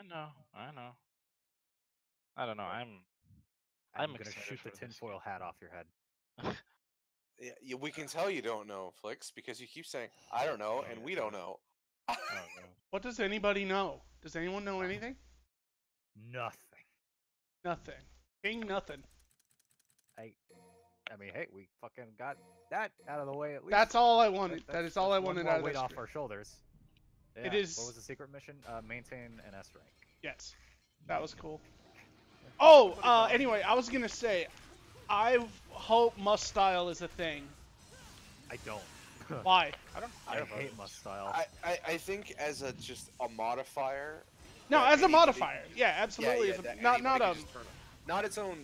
know. I know. I don't know. I'm I'm gonna excited shoot the for this tinfoil hat off your head. Yeah, we can tell you don't know, Flix, because you keep saying I don't know, and we don't know. Oh god. What does anybody know? Does anyone know anything? Nothing. Nothing. King nothing. I mean, hey, we fucking got that out of the way at least. That's all I wanted. That That is all I that's one wanted more out of weight this. off our shoulders. Yeah. It is. What was the secret mission? Maintain an S rank. Yes, that was cool. Oh, anyway, I was gonna say, I hope must style is a thing. I don't. Why? I hate must style. I think as just a modifier. No, that as a anybody- modifier. Yeah, absolutely. that not anybody a. can just turn on. Not its own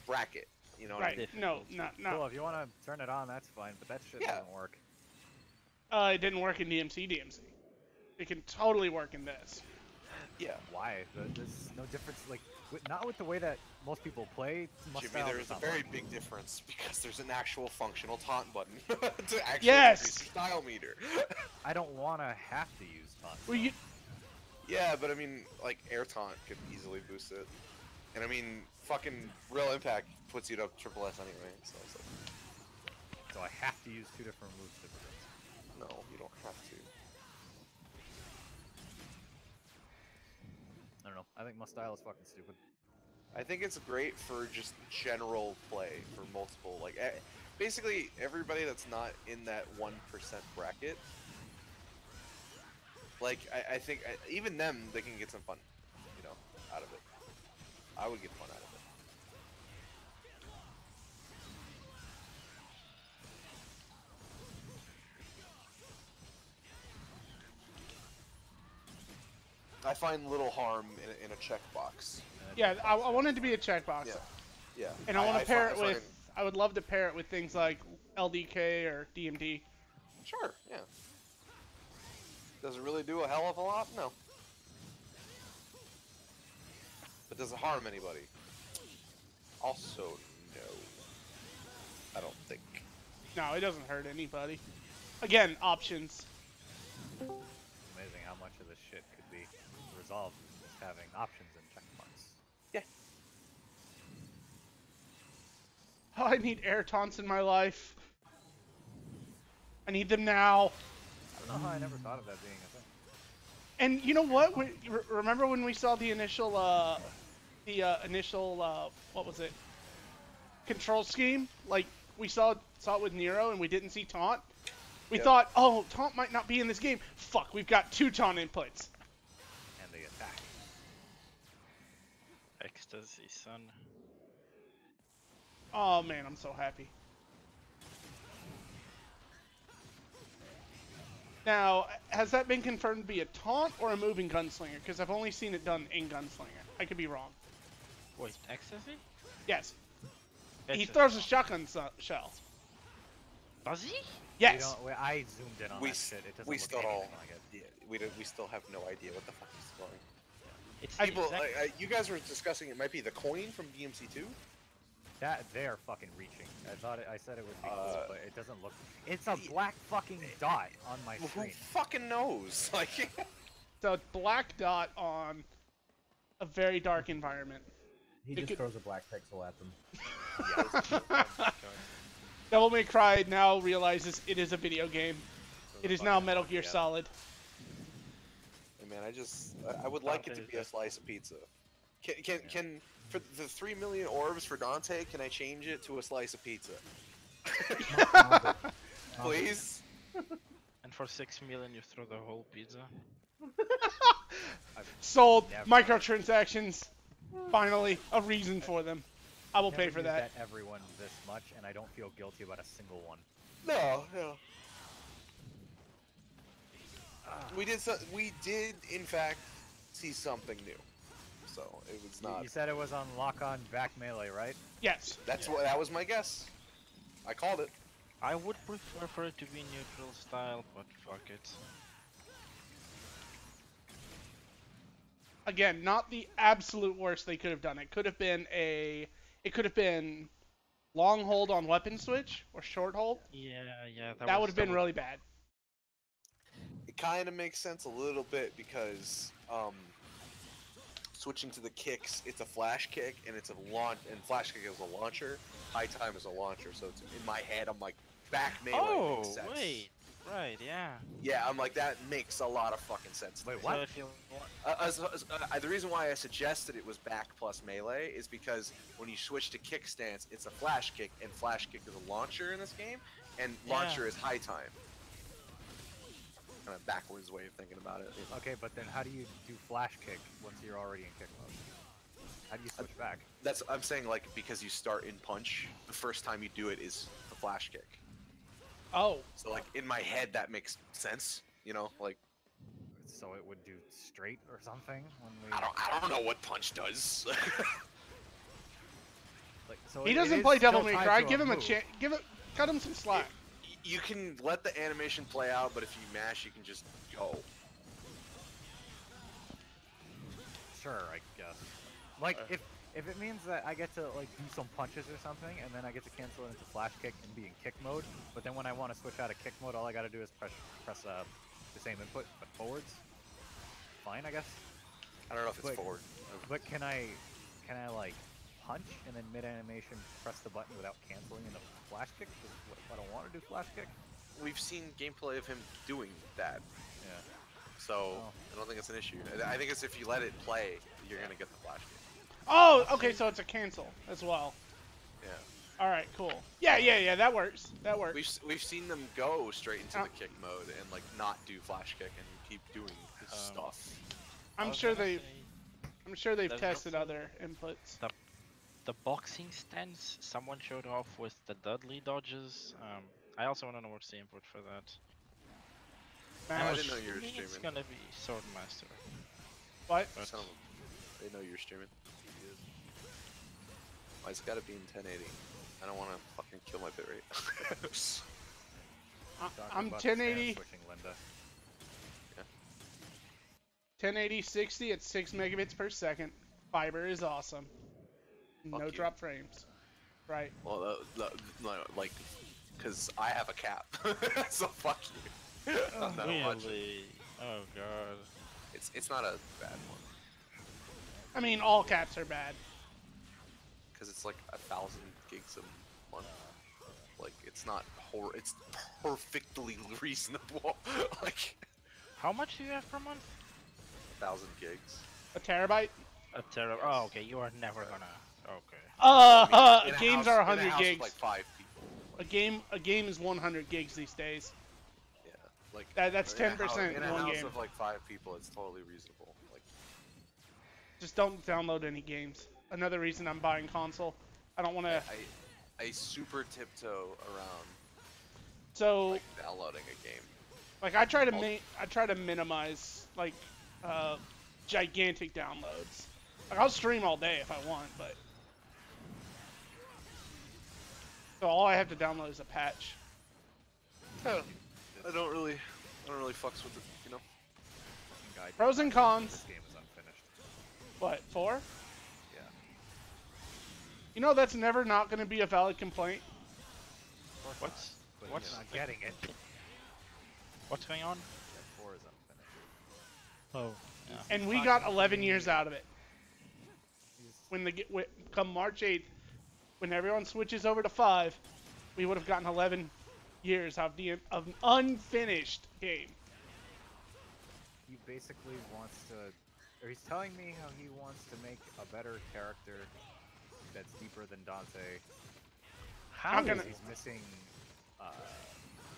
bracket. You know what I mean? Right. No, not. Cool, if you want to turn it on, that's fine, but that shit doesn't work. It didn't work in DMC. It can totally work in this. Yeah. Why? There's no difference. Like, not with the way that most people play. Jimmy, there is a very big difference because there's an actual functional taunt button to actually Yes! increase your style meter. I don't want to have to use taunt. Well, you. Yeah, but I mean, like air taunt could easily boost it, and I mean, fucking real impact puts you to triple S anyway. So it's like, So I have to use two different moves to progress. no, you don't have to. I don't know. I think must style is fucking stupid. I think it's great for just general play for multiple, like basically everybody that's not in that 1% bracket. Like I think even them, they can get some fun, you know, out of it. I would get fun out of it. I find little harm in a checkbox. Yeah, I want it to be a checkbox. Yeah. Yeah. And I want to pair it find- with. I would love to pair it with things like LDK or DMD. Sure, yeah. Does it really do a hell of a lot? No. But does it harm anybody? Also, no. I don't think. No, it doesn't hurt anybody. Again, options. It's amazing how much of this shit could be resolved with just having options and checkmarks. Yeah. Oh, I need air taunts in my life. I need them now. I don't know how I never thought of that being a thing. And you know what? Remember when we saw the initial, what was it? Control scheme? Like, we saw it with Nero and we didn't see taunt. We thought, oh, taunt might not be in this game. Fuck, we've got 2 taunt inputs. And they attack. Ecstasy, son. Oh man, I'm so happy. Now, has that been confirmed to be a taunt or a moving gunslinger? Because I've only seen it done in gunslinger. I could be wrong. Wait, ecstasy? Yes. He Ecstasy. throws a shotgun shell. Does he? Yes. I zoomed in on that shit. It doesn't we look still anything don't. like it. Yeah, we still have no idea what the fuck is going. It's People, exact- you guys were discussing it might be the coin from DMC2. That they're fucking reaching. I said it would be cool, but it doesn't look. It's a black fucking dot on my Who screen. fucking knows? Like, So black dot on a very dark environment. He It just could- throws a black pixel at them. Devil May Cry now realizes it is a video game. It is now Metal Gear Solid. hey man, I would like it to be a slice of pizza. Can for the 3 million orbs for Dante, can I change it to a slice of pizza? Please? And for 6 million, you throw the whole pizza. Sold. Never. Microtransactions. Finally, a reason for them. I will pay Never for used that. everyone this much, and I don't feel guilty about a single one. No. We did in fact see something new. So it was not. You said it was on lock-on back melee, right? Yes. That was my guess. I called it. I would prefer for it to be neutral style, but fuck it. Again, not the absolute worst they could have done. It could have been long hold on weapon switch or short hold. Yeah. That would have been really bad. It kind of makes sense a little bit because switching to the kicks, it's a flash kick, and it's a launch, and flash kick is a launcher, high time is a launcher. So it's in my head, I'm like, back melee makes sense. Wait. Right, yeah. Yeah, I'm like, that makes a lot of fucking sense. Wait, So what? if you The reason why I suggested it was back plus melee is because when you switch to kick stance, it's a flash kick, and flash kick is a launcher in this game, and launcher is high time. Kind of backwards way of thinking about it. Okay, but then how do you do flash kick once you're already in kick mode? How do you switch back? I'm saying, like, because you start in punch, the first time you do it is the flash kick. Oh. So, like, in my head, that makes sense. You know, like, So it would do straight or something when we. I don't know what punch does. Like, so He it doesn't is play Devil still May tied Cry. to Give him a move. chance. Cut him some slack. You can let the animation play out, but if you mash, you can just go. Sure, I guess. Like if it means that I get to like do some punches or something, and then I get to cancel it into flash kick and be in kick mode, but then when I want to switch out of kick mode, all I gotta do is press the same input but forwards. Fine, I guess. I don't know if it's But- forward. But can I like punch and then mid animation press the button without canceling into flash kick? 'Cause what if I don't want to do flash kick? We've seen gameplay of him doing that, Yeah. so Oh. I don't think it's an issue. I think it's if you let it play, you're gonna get the flash kick. Oh, okay, so it's a cancel as well. Yeah. All right, cool. Yeah, that works. That works. We've seen them go straight into Oh. the kick mode and like not do flash kick and keep doing his stuff. I'm sure they've there's tested also- other inputs. the boxing stance someone showed off with the Dudley dodges. I also want to know what's the input for that. I Mash. didn't know you were I think it's streaming. gonna be Swordmaster. What? But Son of a- They know you're streaming. Why it's gotta be in 1080? I don't want to fucking kill my bitrate. Talking I'm about the stand 1080, switching, Linda. 1080, 60 at 6 megabits per second. Fiber is awesome. No Fuck you. drop frames. Right. Well, no, like, because I have a cap, so fuck you. On that much. really? Oh god. It's not a bad one, I mean, all caps are bad. because it's like 1,000 gigs a month. Like, it's not it's perfectly reasonable. Like, How much do you have per month? 1,000 gigs. A terabyte? A tera. Oh, okay. You are never gonna. Okay. In a Games house- are in a 100 house with, gigs. like 5 people. A game is 100 gigs these days. Yeah, like That's in a house- 10% in in a one house game. of like 5 people. It's totally reasonable. Like, Just don't download any games. Another reason I'm buying console. I don't want to. I super tiptoe around So like downloading a game. like I try to minimize like gigantic downloads. Like I'll stream all day if I want, but so all I have to download is a patch. I don't really fucks with it, you know. Guy did Pros not and know cons. This game is unfinished. What, 4? Yeah. You know that's never not going to be a valid complaint. What's But what's he's not getting it. what's going on? Yeah, 4 is unfinished. Oh. And we got 11 years out of it. He's- Come March 8th, when everyone switches over to 5, we would have gotten 11 years of an unfinished game. He basically wants to, or he's telling me how he wants to make a better character that's deeper than Dante. How? I'm gonna- He's missing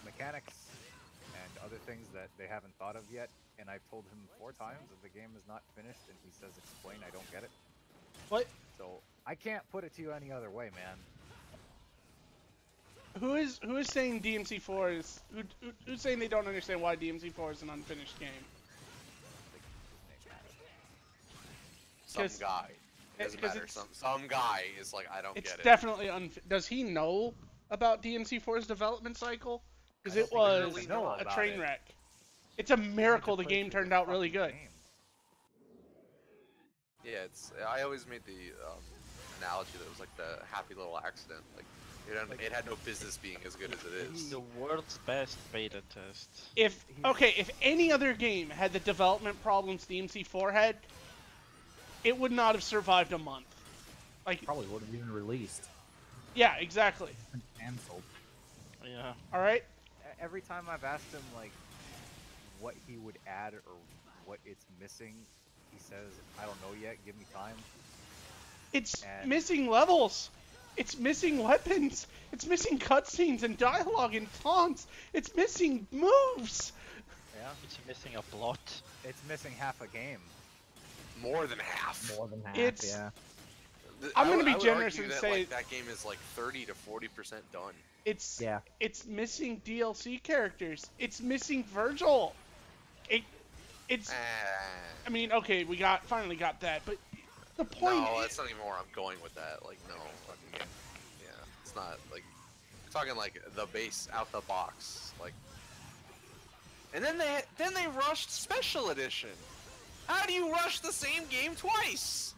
mechanics and other things that they haven't thought of yet. And I've told him 4 times that the game is not finished, and he says, "Explain, I don't get it." What? So I can't put it to you any other way, man. Who is saying DMC4 is who's saying they don't understand why DMC4 is an unfinished game? Like, his name matters. Some 'Cause- guy. It doesn't 'cause matter. it's- Some guy is like, I don't It's get it. definitely Does he know about DMC4's development cycle? Because I it don't think he was really know a about train it. wreck. It's a miracle He the had to play game through turned out really fucking good. game. Yeah, I always made the analogy that it was like the happy little accident. Like, it had no business being as good as it is. The world's best beta test. If any other game had the development problems DMC4 had, it would not have survived a month. Like, Probably would have even released. yeah, exactly. And canceled. Yeah. All right. Every time I've asked him like what he would add or what it's missing, he says, "I don't know yet. Give me time." It's And- missing levels. It's missing weapons. It's missing cutscenes and dialogue and taunts. It's missing moves. Yeah, It's missing a plot. it's missing half a game. More than half. More than half, It's- yeah. I'm gonna would- be I would generous argue and that, say- like, that game is like 30 to 40% done. It's Yeah. it's missing DLC characters. It's missing Virgil. It's. I mean, okay, we finally got that, but the point. No, that's not even where I'm going with that. Like, no, fucking, yeah, it's not like we're talking like the base out the box, like. And then they rushed Special Edition. How do you rush the same game twice?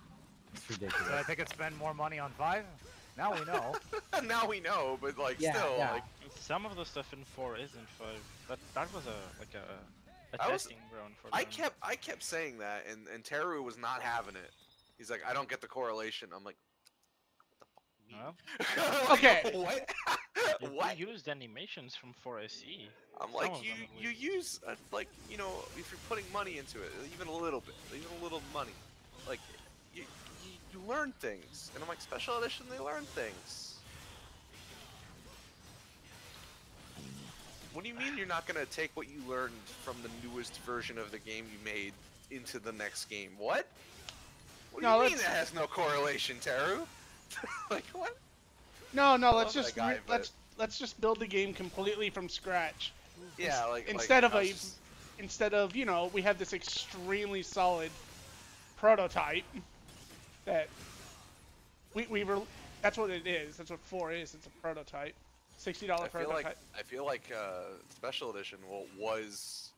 It's So I ridiculous. think I'd spend more money on 5. Now we know. Now we know, but like Yeah, still, yeah. like Some of the stuff in 4 is in 5. That was a I was- testing ground for I them. kept saying that, and Teru was not having it. He's like, I don't get the correlation. I'm like, Well, like, Okay. what? you What? used animations from 4SE. I'm Some like, of you them at you least. use like, you know, if you're putting money into it, even a little bit, even a little money, like you learn things. And I'm like, Special Edition, they learn things. What do you mean you're not gonna take what you learned from the newest version of the game you made into the next game? What? What do No, you mean let's- that has no correlation, Teru? Like what? No, I let's love just that guy, but- let's just build the game completely from scratch. Yeah, like Instead like, of I a was just- instead of, you know, we have this extremely solid prototype that we were. That's what it is. That's what 4 is. It's a prototype. $60 I feel prototype. like Special Edition was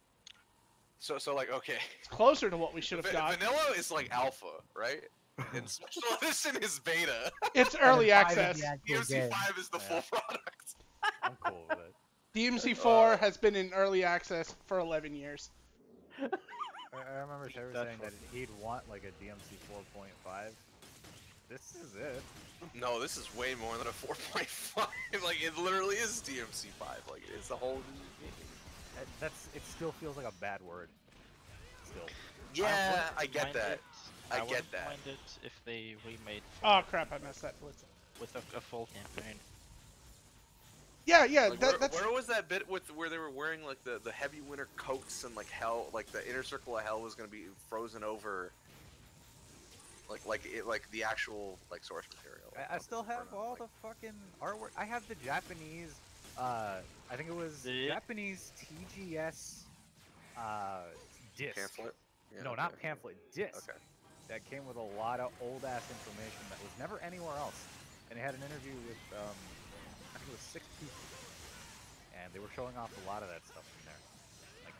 so like okay. It's closer to what we should have got. Vanilla is like alpha, right? And Special Edition is beta. It's early And 5 is access. the actual DMC game. 5 is the full product. I'm cool with it. DMC4 has been in early access for 11 years. I remember Trevor That's saying that he'd want like a DMC 4.5. This is it. No, this is way more than a 4.5. Like it literally is DMC 5. Like it's a whole new game. It still feels like a bad word. Still. Yeah, I get Mind that. it. I get wouldn't that. mind it if they remade Oh 4 crap! I messed that. with a full campaign. Yeah, Like, that's where was that bit with where they were wearing like the heavy winter coats and like hell, like the inner circle of hell was gonna be frozen over, like the actual like source material. I still have all the fucking artwork. I have the Japanese. I think it was Yeah. Japanese TGS disc. pamphlet. Yeah, No, okay. not pamphlet. Disc. Okay. That came with a lot of old ass information that was never anywhere else. And they had an interview with I think it was 6 people, and they were showing off a lot of that stuff in there.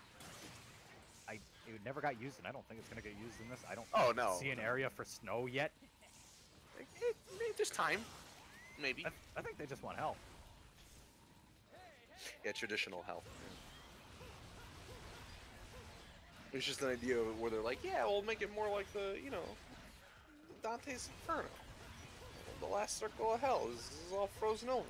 Like, it never got used, and I don't think it's gonna get used in this. I don't Oh, no. see an area for snow yet. There's time. Maybe. I think they just want help. Yeah, traditional hell. It's just an idea of where they're like, yeah, we'll make it more like the, you know, Dante's Inferno. The last circle of hell is all frozen over.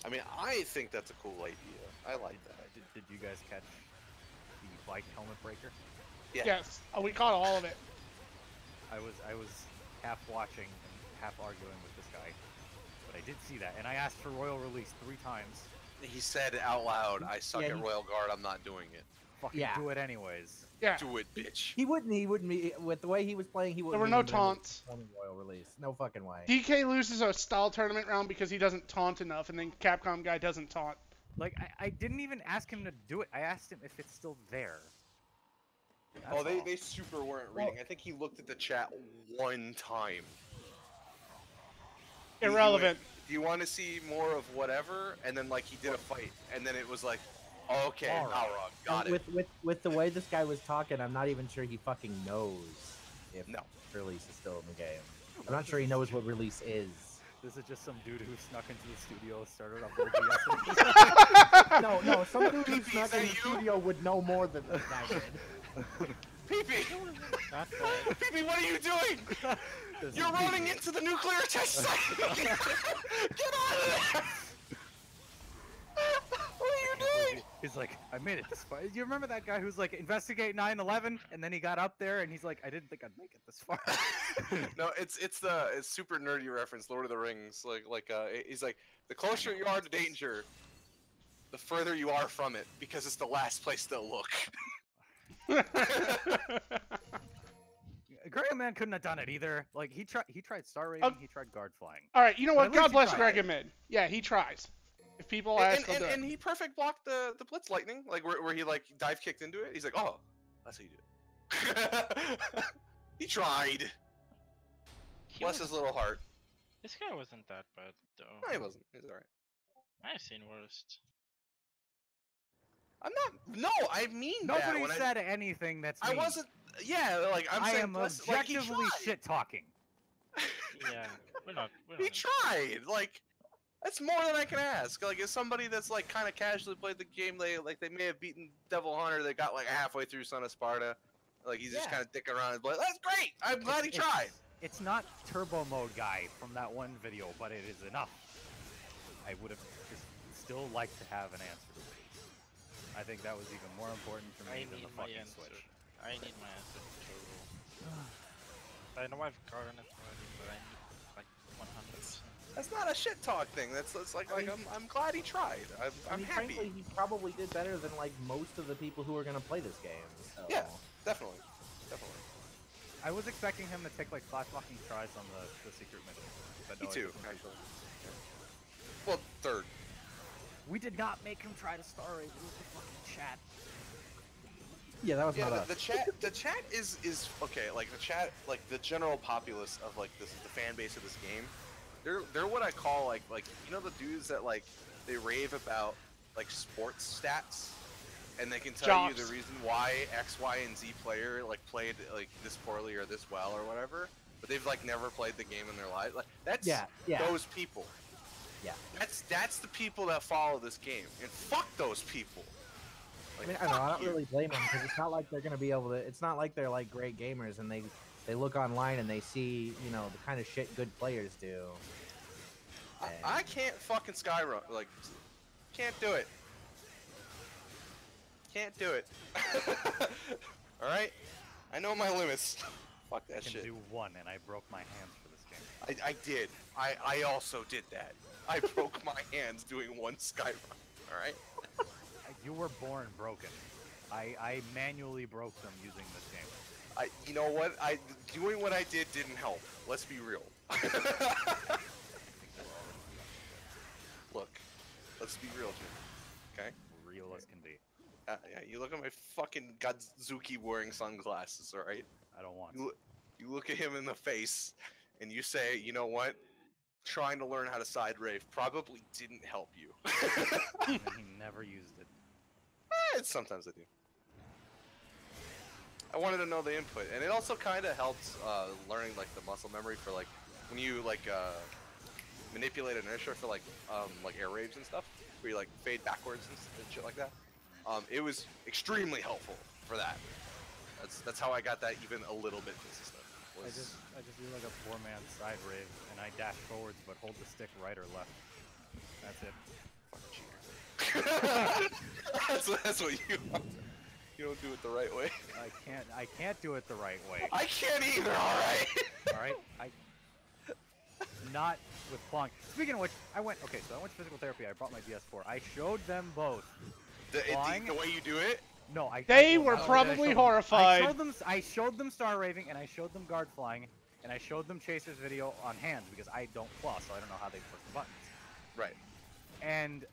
I mean, I think that's a cool idea. I like that. Did you guys catch the bike helmet breaker? Yeah. yes. Oh, we caught all of it. I was half watching and half arguing with this guy, but I did see that, and I asked for royal release 3 times. He said out loud, I suck Yeah, at he- Royal Guard, I'm not doing it. Fucking Yeah. do it anyways. Yeah. Do it, bitch. He wouldn't be, with the way he was playing, he wouldn't were no even been taunts. on the Royal release. No fucking way. DK loses a style tournament round because he doesn't taunt enough, and then Capcom guy doesn't taunt. Like, I didn't even ask him to do it. I asked him if it's still there. That's Oh, all. they super weren't reading. I think he looked at the chat one time. Irrelevant. Do you want to see more of whatever? And then like he did a fight, and then it was like, oh, okay, All right. Balrog, got it. With the way this guy was talking, I'm not even sure he fucking knows if No. release is still in the game. I'm not sure he knows what release is. This is just some dude who snuck into the studio, started up OBS. No, some dude who Is snuck that in the you? studio would know more than this guy did. Pee-pee! Pee-pee, what are you doing? This You're is running Pee-pee. into the nuclear test site! Get out of there! What are you doing? He's like, I made it this far. You remember that guy who's like, investigate 9/11, and then he got up there and he's like, I didn't think I'd make it this far. No, it's super nerdy reference, Lord of the Rings. He's like, the closer you are to danger, the further you are from it, because it's the last place they'll look. Graham Man couldn't have done it either. Like he tried star raving, he tried guard flying. All right, you know But what? at least God he bless tried. Greg Mid. Yeah, he tries. If people ask, he'll do it. And he perfect blocked the blitz lightning, like where he like dive kicked into it. He's like, oh, that's how you do it. He tried. He Bless was- his little heart. This guy wasn't that bad though. No, he wasn't. He's alright. I've seen worse. I'm not. No, I mean that. Nobody When said anything that's I mean. wasn't. Yeah, like I'm I saying. am Bless, like, he objectively tried. shit talking. Yeah, we're not. He tried. Like, that's more than I can ask. Like, as somebody that's like kind of casually played the game, they may have beaten Devil Hunter. They got like halfway through Son of Sparta. Like he's just Yeah. kind of dicking around. But that's great. I'm glad he tried. It's not turbo mode guy from that one video, but it is enough. I would have just still liked to have an answer. I think that was even more important for I me than need the my fucking answer. Switch. I need my answer to total. I know I've gotten it already, but I need like 100%. That's not a shit talk thing. That's like I'm glad he tried. I'm happy. Frankly, he probably did better than like most of the people who are gonna play this game. So. Yeah, definitely. I was expecting him to take like 5 fucking tries on the secret mission. But Me no, he too, doesn't. actually. Well, third. We did not make him try to star rate. It was the fucking chat. Yeah, that was Yeah, not us. the chat is okay. Like the chat, like the general populace of like the fan base of this game, they're what I call like you know the dudes that like they rave about like sports stats, and they can tell you Jocks. the reason why X, Y, and Z player like played like this poorly or this well or whatever, but they've like never played the game in their life. Like that's Yeah. those people. Yeah. That's the people that follow this game, and fuck those people. I Like, mean, I don't know. I fuck don't you. really blame them because it's not like they're gonna be able to. It's not like they're like great gamers and they look online and they see the kind of shit good players do. I can't fucking skyrun, like, can't do it. Can't do it. Alright? I know my limits. Fuck I that can shit. do 1, and I broke my hands for this game. I did. I also did that. I broke my hands doing 1 skyrun. Alright? You were born broken. I manually broke them using this game. You know what? Doing what I did didn't help. Let's be real. Look, let's be real, Jim. Okay? Real as can be. Yeah, you look at my fucking Godzuki wearing sunglasses, alright? I don't want. You look at him in the face, and you say, you know what? Trying to learn how to side rave probably didn't help you. And he never used it. Sometimes I do. I wanted to know the input, and it also kind of helps learning like the muscle memory for like when you like manipulate inertia for like air raves and stuff, where you like fade backwards and shit like that. It was extremely helpful for that. That's how I got that even a little bit consistent. I just do like a 4-man side rave, and I dash forwards, but hold the stick right or left. That's it. Fucking cheater. that's what you are. You don't do it the right way. I can't do it the right way. I can't either. All right. All right, not with Plonk. Speaking of which, I went to physical therapy. I brought my DS4. I showed them both. Flying? The way you do it. No, I. They I- were I- I probably showed them- horrified. I showed them star raving, and I showed them guard flying, and I showed them Chaser's video on hands because I don't claw, so I don't know how they push the buttons. Right. And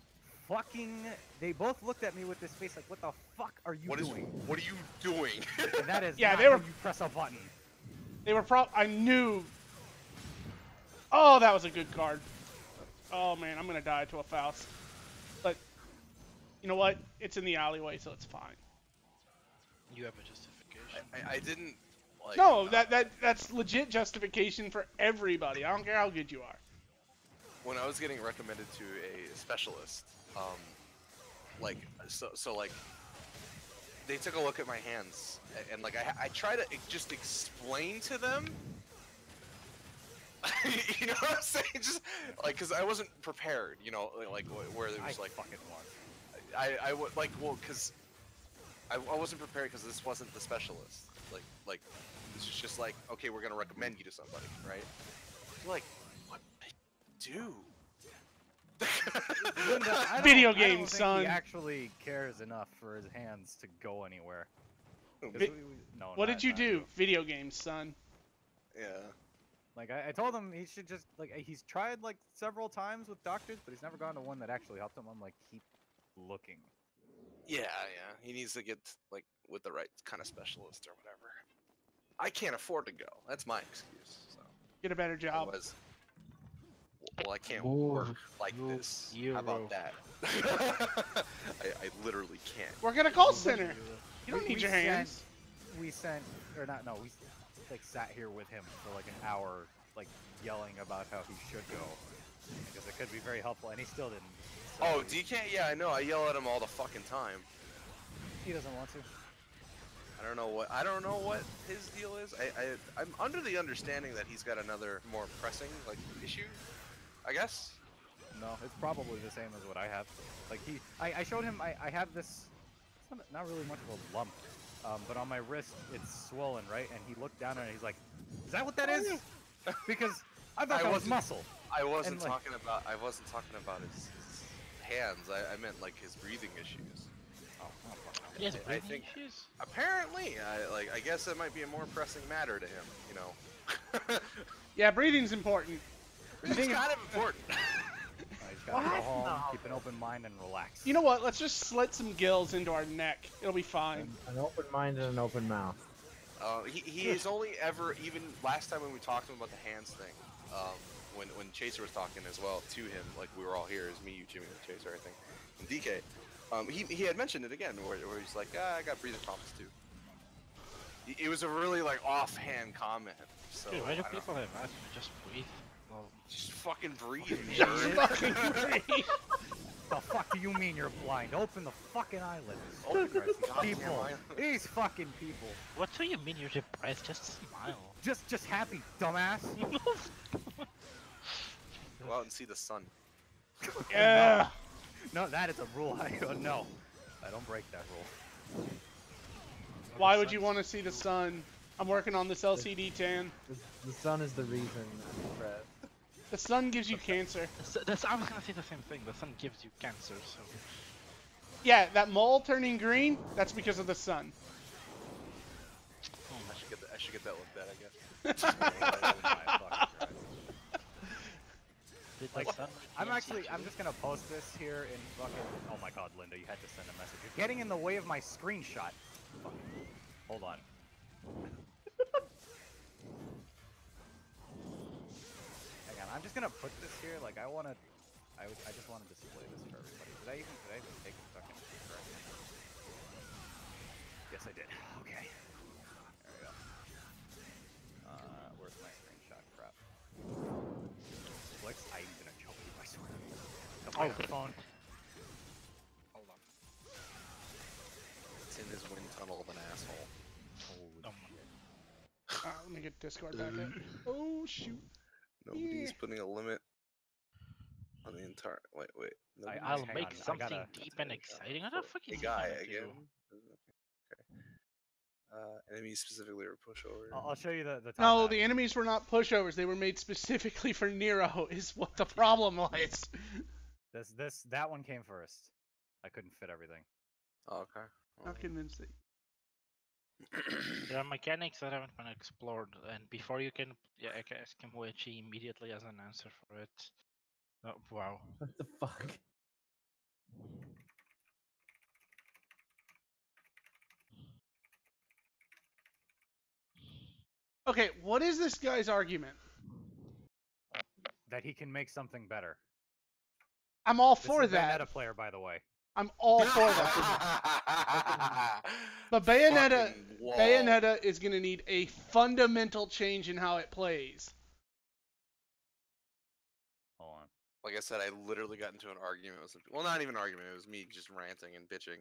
fucking, they both looked at me with this face like, "What the fuck are you doing?" What are you doing? And that is Yeah, not they how were- you press a button. They were I knew. Oh, that was a good card. Oh man, I'm gonna die to a Faust. But you know what? It's in the alleyway, so it's fine. You have a justification. I didn't. Like, No, that's legit justification for everybody. I don't care how good you are. when I was getting recommended to a specialist, like so like they took a look at my hands and like I try to just explain to them. You know what I'm saying? Just like, cause I wasn't prepared, you know, like where there was like fucking was. I would like, well, cause I wasn't prepared because this wasn't the specialist. Like this is just like, okay, we're gonna recommend you to somebody, right? You're like, what did I do? Linda, Video I don't game, think son. He actually cares enough for his hands to go anywhere. 'Cause Vi- no, What not- did you not do? Video games, son. Yeah. Like I told him he should just like he's tried like several times with doctors, but he's never gone to one that actually helped him. I'm like, keep looking. Yeah, yeah. He needs to get like with the right kind of specialist or whatever. I can't afford to go. That's my excuse. So Get a better job. otherwise, well, I can't Ooh, work like ooh, this. Euro. How about that? I literally can't. Work at a call center. You don't We- need we your sent- hands. We sent or not? No, we like sat here with him for like an hour, like yelling about how he should go because it could be very helpful, and he still didn't. So Oh, DK? Yeah, I know. I yell at him all the fucking time. he doesn't want to. I don't know what his deal is. I'm under the understanding that he's got another more pressing like issue. I guess. No, it's probably the same as what I have. Like I showed him. I have this. It's not really much of a lump, but on my wrist it's swollen, right? And he looked down at it. He's like, "Is that what that is?" Because I thought I that was wasn't- muscle. I wasn't And, like- talking about his hands. I meant like his breathing issues. Oh, fuck. He has I breathing think- issues? Apparently, I guess it might be a more pressing matter to him. You know. Yeah, breathing's important. It's kind of important. I just gotta go home, keep an open mind, and relax. You know what? Let's just slit some gills into our neck. It'll be fine. An open mind and an open mouth. He is only ever, even last time when we talked to him about the hands thing, when Chaser was talking as well to him, like we were all here, it was me, you, Jimmy, and Chaser, I think, and DK. He had mentioned it again, where he's like, I got breathing problems too. It was a really like offhand comment. So Dude, why do I don't people know. have asthma? Just breathe. Well, Just fucking breathe, Just nerd. Fucking breathe. The fuck do you mean you're blind? Open the fucking eyelids. Open your Christ, goddamn people. eyelids. These fucking people. what do you mean you're depressed? Just smile. Just happy, dumbass. Go out and see the sun. Yeah. No, that is a rule. No, I don't break that rule. Why would you want to see the sun? I'm working on this LCD tan. The sun is the reason I'm depressed. The sun gives you cancer. I was gonna say the same thing. The sun gives you cancer, so. Yeah, that mole turning green, that's because of the sun. I should get that looked at, I guess. Oh my fucking Christ. Did Like, the sun I'm cancer actually, I'm too? just gonna post this here in fucking. Oh my god, Linda, you had to send a message. You're getting in the way of my screenshot. Fuck. Hold on. Hang on, I'm just gonna put this here. Like, I just want to display this for everybody. Did I even take a fucking picture? Yes, I did. Okay. There we go. Where's my screenshot? Crap. Flex, I'm gonna choke you, I swear. The microphone. Hold on. It's in his wind tunnel of an asshole. Holy Oh, shit. Let me get Discord back up. Oh, shoot. Nobody's putting a limit on the entire. Wait. Nobody's- I'll hang make on, I something gotta- deep and exciting. What the fuck A is he guy gonna again. do? Okay. Enemies specifically or pushover. I'll show you the top No, half. the enemies were not pushovers. They were made specifically for Nero, is what the problem was. That one came first. I couldn't fit everything. Oh, okay. How convincing. There are mechanics that haven't been explored, and before you can, ask him which he immediately has an answer for it. Oh, wow. What the fuck? Okay, what is this guy's argument? That he can make something better. I'm all This for is that. Bayonetta player, by the way. I'm all for that. But Fucking wall. Bayonetta is going to need a fundamental change in how it plays. Hold on. Like I said, I literally got into an argument with some. Well, not even an argument. It was me just ranting and bitching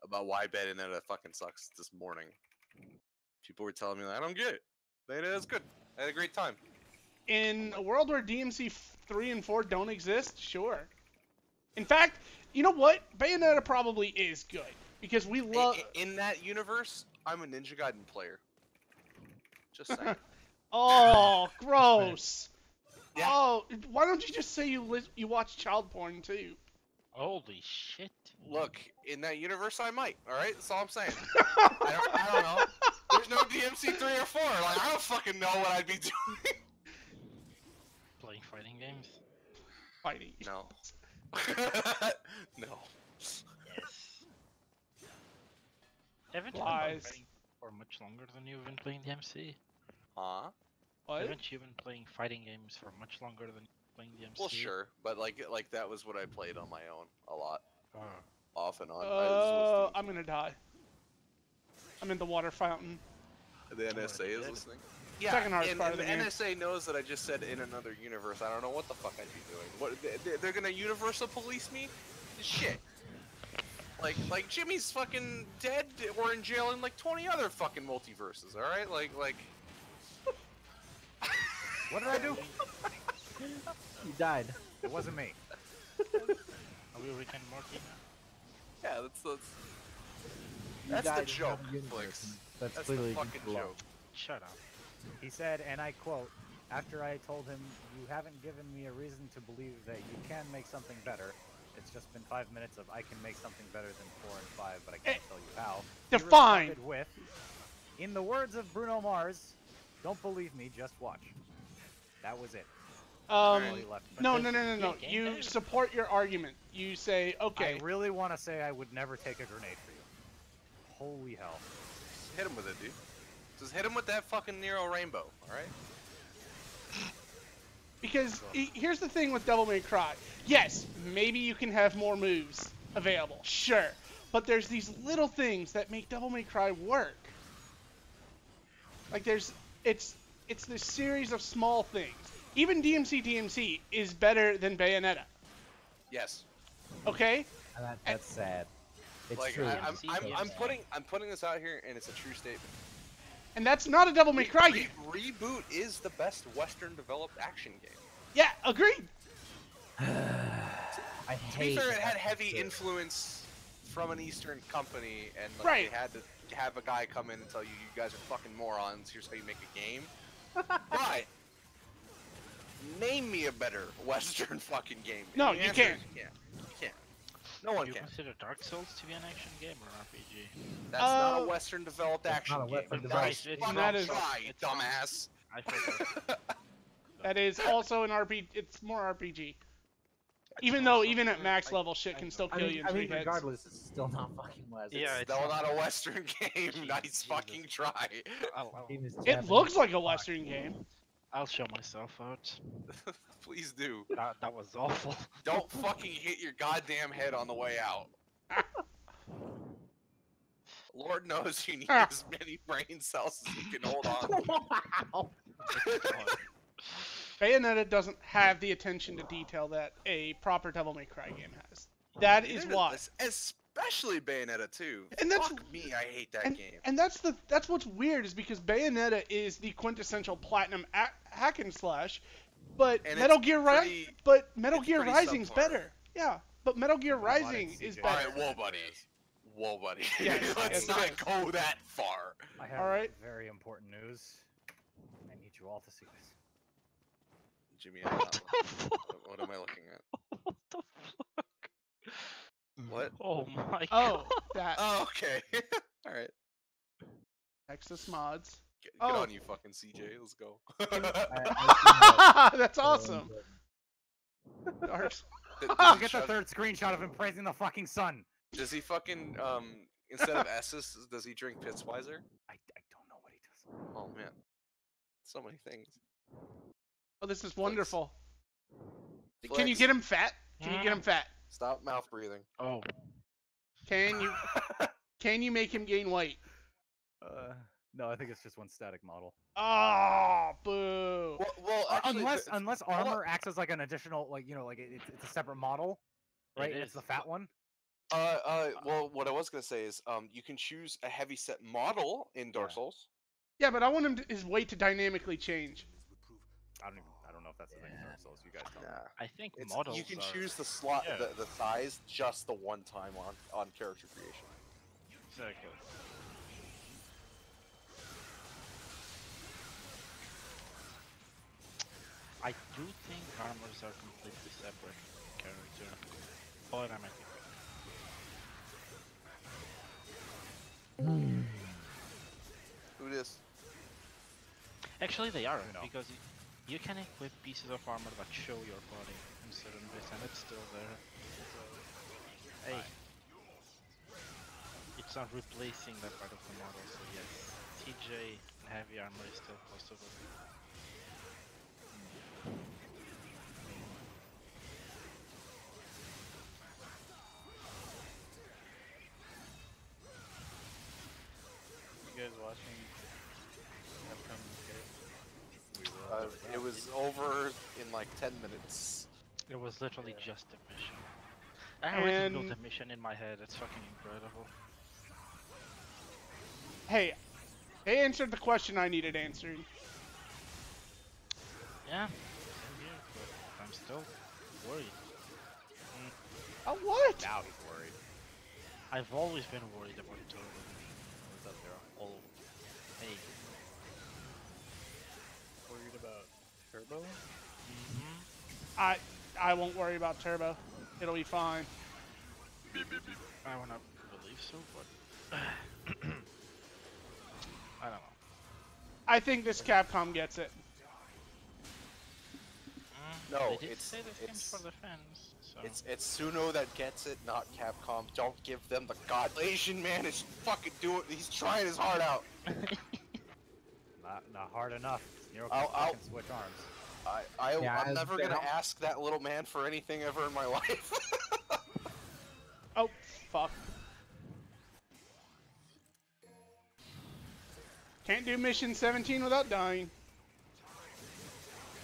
about why Bayonetta fucking sucks this morning. People were telling me, like, I don't get it. Bayonetta's good. I had a great time. In a world where DMC 3 and 4 don't exist, sure. In fact, you know what? Bayonetta probably is good because we love. In that universe, I'm a Ninja Gaiden player. Just saying. Oh, gross. Yeah. Oh, why don't you just say you watch child porn too? Holy shit. Look, in that universe, I might. All right, that's all I'm saying. I don't know. There's no DMC 3 or 4. Like, I don't fucking know what I'd be doing. Playing fighting games? Fighting. No. No. Yes. Haven't you been Lies. fighting for much longer than you've been playing DMC? Huh? What? Haven't you been playing fighting games for much longer than playing DMC? Well, sure, but like that was what I played on my own a lot, Oh. off and on. I'm gonna die. I'm in the water fountain. The NSA is dead. listening. Yeah, Second hardest and, part and of the the game. NSA knows that I just said in another universe. I don't know what the fuck I'd be doing. What they're gonna universal police me? Shit. Like Jimmy's fucking dead or in jail in like 20 other fucking multiverses. All right, like. What did I do? You died. It wasn't me. Are we Rick and Morty now? Yeah, You that's the died in joke, another universe, Flicks. and That's That's clearly the fucking the law. joke. Shut up. He said, and I quote, after I told him, you haven't given me a reason to believe that you can make something better. It's just been 5 minutes of I can make something better than 4 and 5, but I can't tell you how. He Define. responded with, in the words of Bruno Mars, don't believe me, just watch. That was it. All he left. No. Yeah, You game. support your argument. You say, okay. I really want to say I would never take a grenade for you. Holy hell. Hit him with it, dude. Just hit him with that fucking Nero rainbow, alright? Because here's the thing with Devil May Cry. Yes, maybe you can have more moves available. Sure. But there's these little things that make Devil May Cry work. Like it's this series of small things. Even DMC is better than Bayonetta. Yes. Okay? That's sad. It's Like true. I'm putting this out here, and it's a true statement. And that's not a Devil May Cry game. Reboot is the best Western developed action game. Yeah, agreed. I To be hate fair, it that. had heavy influence from an Eastern company, and like, Right. they had to have a guy come in and tell you, you guys are fucking morons, here's how you make a game. But, name me a better Western fucking game. No, And the you answer can't. is You can't. You can't. No one Do you can. consider Dark Souls to be an action game or an RPG? That's not a Western developed It's action not a game. Western Nice developed- fucking That is- try, it's not. dumbass. I forgot. That is also an RPG. It's more RPG. Even also though, even at fair. max level, shit can still I kill mean, you in 3 hits. regardless, it's still not fucking Western. Yeah, It's still not a Western game. Nice Jesus. fucking try. Game is It Japanese. looks like a Western game. I'll show myself out. Please do. That was awful. Don't fucking hit your goddamn head on the way out. Lord knows you need as many brain cells as you can hold on. Wow. Bayonetta doesn't have the attention to detail that a proper Devil May Cry game has. That is Neither why. does- Especially Bayonetta 2. And that's- Fuck me, I hate that And, game. and that's what's weird is because Bayonetta is the quintessential platinum hack and slash, but And Metal it's Gear pretty- Metal it's Gear pretty Rising's subpar. better. Yeah, but Metal Gear Robotic Rising CJ. is Alright, better. whoa, buddy. Whoa, buddy. Yes, Let's yes, not yes. go that far. I have Alright. very important news. I need you all to see this. Jimmy, I'm not looking. What am I looking at? What the fuck? What? Oh my Oh, god. that Oh, okay. Alright. Texas mods. Get Oh. on you, fucking CJ. Let's go. That's awesome. Dark- Does Look he at the shove- third screenshot of him praising the fucking sun. Does he fucking, instead of S's, does he drink Pitzweiser? I don't know what he does. Oh, man. So many things. Oh, this is wonderful. Can you Flex, get him fat? Can you get him fat? Stop mouth breathing. Oh. Can you make him gain weight? No, I think it's just one static model. Oh, boo. Well, actually, Unless hold on. armor acts as like an additional, like like it's a separate model, right? It And it's the is. fat one. Well, what I was gonna say is, you can choose a heavy set model in Dark Yeah. Souls. Yeah, but I want his weight to dynamically change. I don't know if that's the thing in Dark Souls. You guys tell me. Nah. I think It's, models you can are choose the slot, yeah. the size, just the one time on character creation. Exactly. I do think armors are completely separate character, but I might be wrong. Who dis? Actually, they are, No. because you can equip pieces of armor that show your body in certain ways, and it's still there. So, hey, it's not replacing that part of the model, so yes, TJ and heavy armor is still possible. You guys watching upcoming It was over in like 10 minutes. It was literally just a mission. I already know And- the mission in my head, it's fucking incredible. Hey, they answered the question I needed answered. Yeah, same here, but I'm still worried. Oh, what? Now he's worried. I've always been worried about Turbo. What's up, Zero? All. Hey. worried about Turbo? I won't worry about Turbo. It'll be fine. I wanna believe so, but I don't know. I think this Capcom gets it. No, they did it's- say this game's it's- for the fans, so It's Suno that gets it, not Capcom. Don't give them the god. Asian man is fucking doing. He's trying his heart out. Not hard enough. Nero I'll- can fucking switch arms. Yeah, I'm never gonna I'll- ask that little man for anything ever in my life. Oh, fuck. Can't do mission 17 without dying.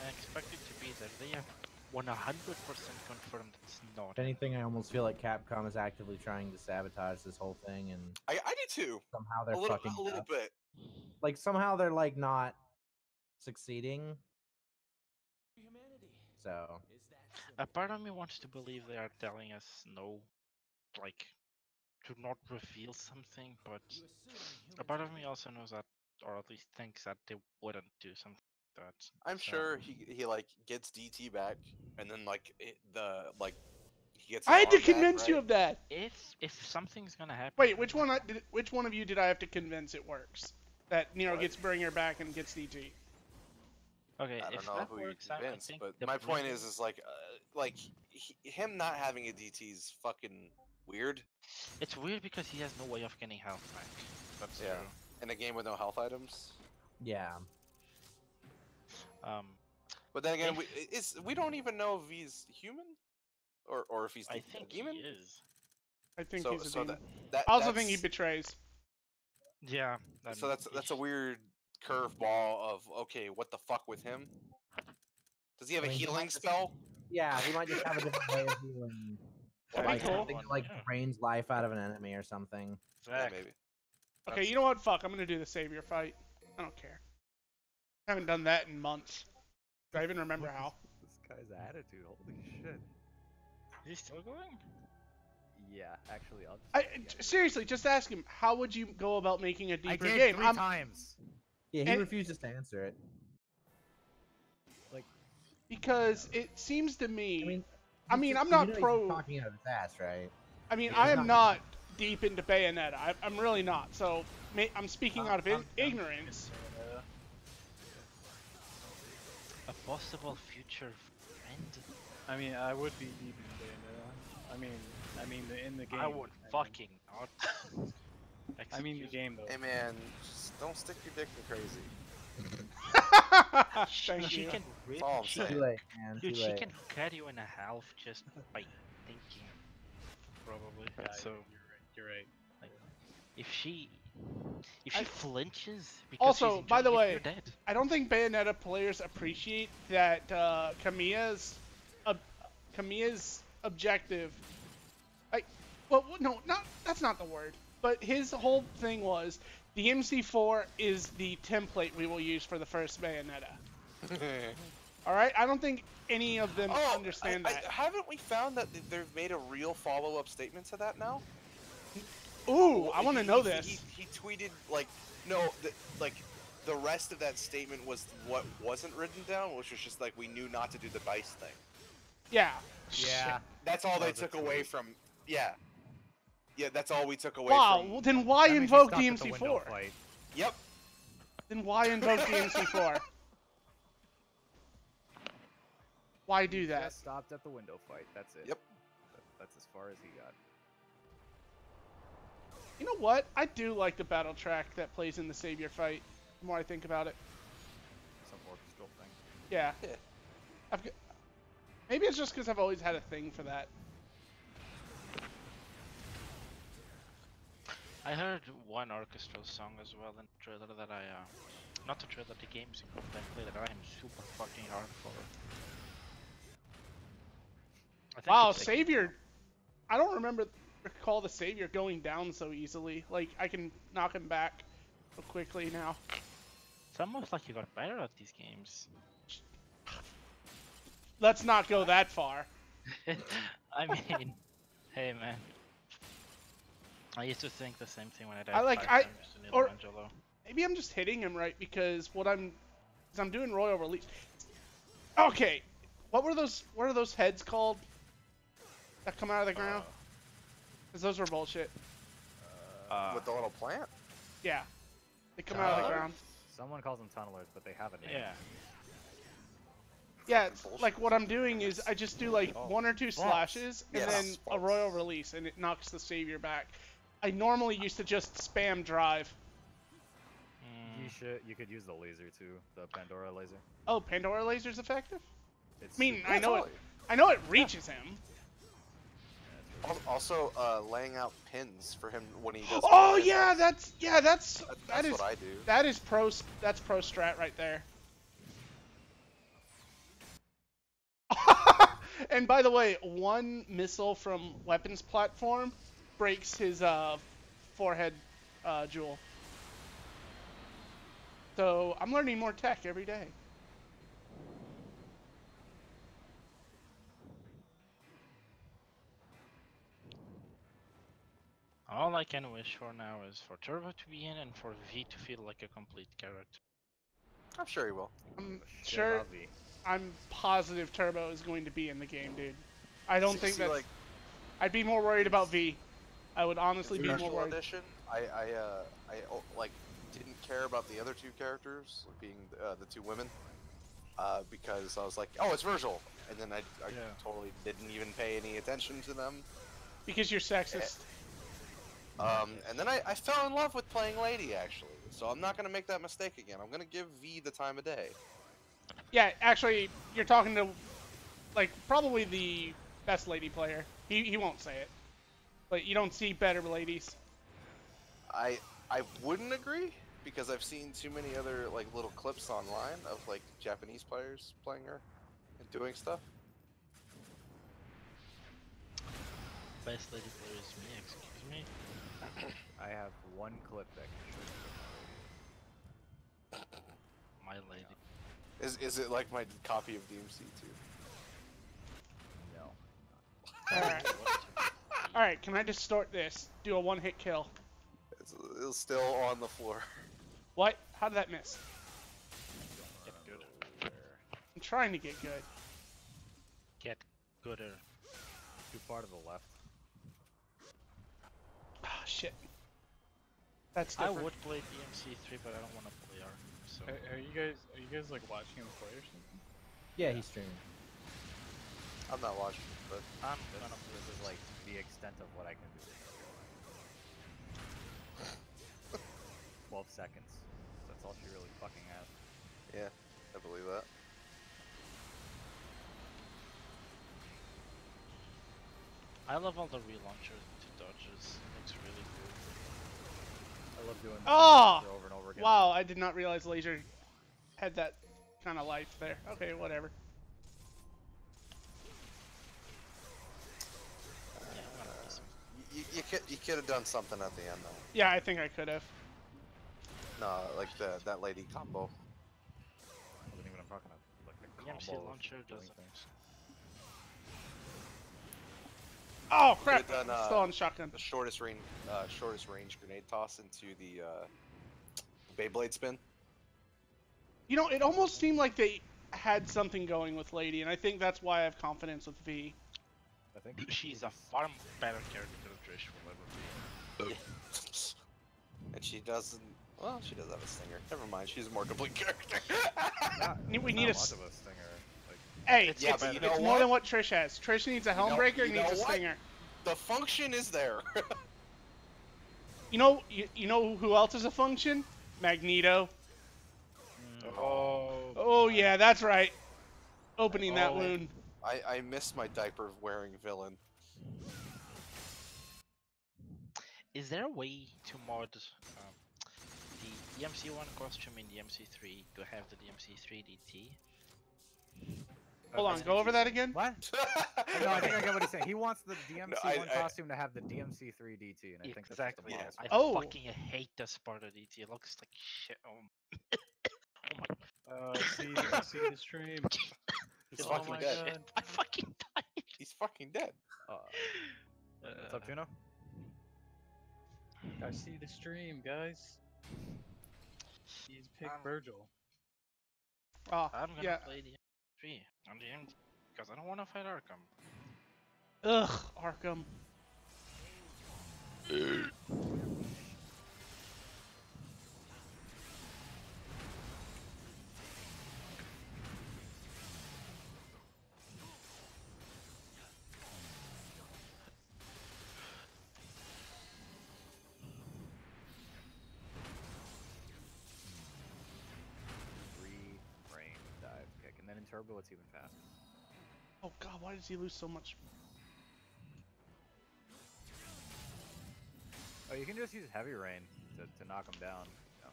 I expect it to be there. They have 100% confirmed it's not. If anything, I almost feel like Capcom is actively trying to sabotage this whole thing, and I do too. somehow they're A little, fucking a little up. bit. Like somehow they're like not succeeding. So A part of me wants to believe they are telling us no, like, to not reveal something, but a part of me also knows that, or at least thinks that they wouldn't do something like that. I'm So, sure he like gets DT back, and then like he gets. I his had to arm back, convince you right? of that. if something's gonna happen. Wait, which one of you did I have to convince it works? That Nero What? gets Bringer back and gets DT. Okay, I don't if know that who you works out, I convinced, think but the my point Bringer- is like him not having a DT is fucking weird it's weird because he has no way of getting health back. That's Yeah. true. in a game with no health items. yeah, But then again, If- we don't even know if he's human, or if he's I a think demon. he is. I think So he's a so demon. that I also think he that's- betrays. Yeah. so that's a weird curveball of okay, what the fuck with him? Does he have I a mean, he healing might just- spell? yeah, he might just have a different way of healing. That'd Like be cool. something that, like Yeah. drains life out of an enemy or something. Yeah, Exactly. maybe. Okay, you know what? Fuck, I'm gonna do the savior fight. I don't care. I haven't done that in months. Do I even remember how? This guy's attitude. Holy shit. Is he still going? Yeah, actually, I'll just. Seriously, just ask him. How would you go about making a I deeper did game? 3 times. Yeah, he And- refuses to answer it. Because it seems to me. I mean, I mean, I'm you not know he's pro- talking out of his ass, right? I mean, Yeah, I he's am not- not deep into Bayonetta. I'm really not. So I'm speaking out of ignorance. A possible future friend? I mean, I would be deep in Bayonetta. I mean, in the game. I would fucking not. I mean, the Excuse- game though. Hey man, just don't stick your dick in crazy. Thank she you. can rip. That's all I'm She, saying. Too late, man. dude, Too she late. can cut you in a half just by thinking. Probably. Yeah, So you're right. if she If she flinches because Also, she's by the enjoying it, way, you're dead. I don't think Bayonetta players appreciate that ob- Kamiya's objective. Like, well, no, not that's not the word. But his whole thing was the MC4 is the template we will use for the first Bayonetta. All right, I don't think any of them understand that. Haven't we found that they've made a real follow-up statement to that now? Ooh, I want to know He this. tweeted like, no, the rest of that statement was what wasn't written down, which was just like we knew not to do the dice thing. Yeah. Yeah. That's all That they was a took away tweet. from. Yeah. Yeah, that's all we took away Wow. from. Well, then why That means he invoke stopped at the window DMC4? fight. Yep. Then why invoke DMC4? Why do that? Just stopped at the window fight. That's it. Yep. That's as far as he got. You know what? I do like the battle track that plays in the Savior fight. The more I think about it. Some orchestral thing. Yeah. Yeah. Maybe it's just because I've always had a thing for that. I heard one orchestral song as well in the trailer that not the trailer, the games gameplay that I am super fucking hard for. I think Wow, it's like- Savior. I don't recall the Savior going down so easily. Like, I can knock him back so quickly now. It's almost like you got better at these games. Let's not go that far. I mean, hey man. I used to think the same thing when I died I like- 5 I- times to Neil or- Angelo. Maybe I'm just hitting him right because I'm doing Royal Release. Okay, what are those heads called that come out of the ground? Because those were bullshit. With the little plant. Yeah, they come out of the Tunnelers? ground. Someone calls them tunnelers, but they have a name. Yeah. Yeah, bullshit. like what I'm doing is I just do like Oh. 1 or 2 slashes and Yes. then a Royal Release and it knocks the Savior back. I normally used to just spam drive. You could use the laser too, the Pandora laser. Oh, Pandora Laser's effective? It's I mean, super- I know it reaches him. Also, laying out pins for him when he does. Oh the yeah, attacks. that's That's what I do. that is pro strat right there. And by the way, one missile from weapons platform breaks his forehead jewel. So I'm learning more tech every day. All I can wish for now is for Turbo to be in and for V to feel like a complete character. I'm sure he will. I'm Shit sure. about V. I'm positive Turbo is going to be in the game, dude. I don't think See, that's. like I'd be more worried about V. I would honestly be more Special worried. Edition. I like didn't care about the other 2 characters, being the 2 women, because I was like, oh, it's Virgil, and then I Yeah. totally didn't even pay any attention to them. Because you're sexist. And then I fell in love with playing Lady, actually. So I'm not gonna make that mistake again. I'm gonna give V the time of day. Yeah, actually, you're talking to, like, probably the best lady player. He won't say it. But you don't see better ladies. I wouldn't agree, because I've seen too many other like little clips online of like Japanese players playing her and doing stuff. Best lady player is me, excuse me. I have one clip that can show you. My lady. Is it like my copy of DMC too? No. Alright. Alright, can I distort this? Do a 1-hit kill. It's still on the floor. What? How did that miss? Get good. I'm trying to get good. Get gooder. Too far to the left. Ah, shit. That's I different. would play DMC3, but I don't want to play Ark. So Are you guys like watching him play or something? Yeah, he's streaming. I'm not watching, but I'm This, gonna this is like the extent of what I can do. 12 seconds. That's all she really fucking has. yeah, I believe that. I love all the relaunchers to dodges. It looks really cool. I love doing the Oh! same thing over and over again. Wow, I did not realize Laser had that kind of life there. Okay, whatever. Yeah, I'm gonna miss him. You could have done something at the end though. Yeah, I think I could have. No, like that lady combo. Wasn't even what I'm talking about. Like the EMC combo of launcher doing doesn't. things. Oh crap! Could've done, I'm still on shotgun. The shortest range grenade toss into the Beyblade spin. You know, it almost seemed like they had something going with Lady, and I think that's why I have confidence with V. I think She's a far better character than Trish will ever be. And she doesn't. Well, she does have a stinger. Never mind. She's a more complete character. We need not a much of a stinger. Like, Hey, Yeah, it's, but you know it's more what? than what Trish has. Trish needs a Helmbreaker, you needs know a what? Stinger. The function is there. You know who else is a function? Magneto. Oh yeah, that's right. Opening that Oh. wound. I miss my diaper wearing villain. Is there a way to mod the DMC1 costume in DMC3 to have the DMC3 DT? Hold on, go over that again. what? No, I think I get what he's saying. He wants the DMC1 I- costume to have the DMC3 DT, and I think that's just Exactly. a Yeah. model I switch. Oh. fucking hate the Sparta DT. It looks like shit. Oh my. I see the stream. He's Oh fucking my dead. God. I fucking died. He's fucking dead. What's up, Juno? I see the stream, guys. He's picked Virgil. Oh, I'm gonna yeah. play DMC3 on the end because I don't want to fight Arkham. Ugh, Arkham. Rain dive kick, and then in turbo it's even faster. Oh god, why does he lose so much? Oh, you can just use heavy rain to knock him down. You know.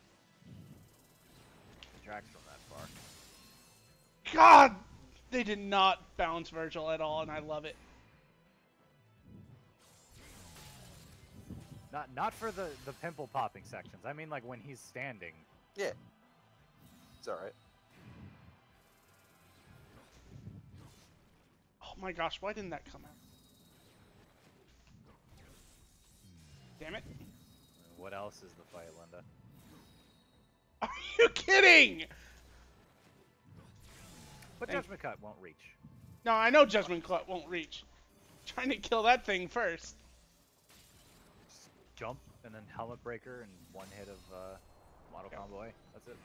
The tracks from that far. God! They did not bounce Virgil at all, and I love it. Not for the pimple popping sections. I mean like when he's standing. Yeah. It's alright. Oh my gosh, why didn't that come out? Damn it. What else is the fight, Linda? Are you kidding? But Thank- Judgment Cut won't reach. No, I know Judgment Clut won't reach. Trying to kill that thing first. Just jump and then helmet breaker and one hit of model combo. That's it.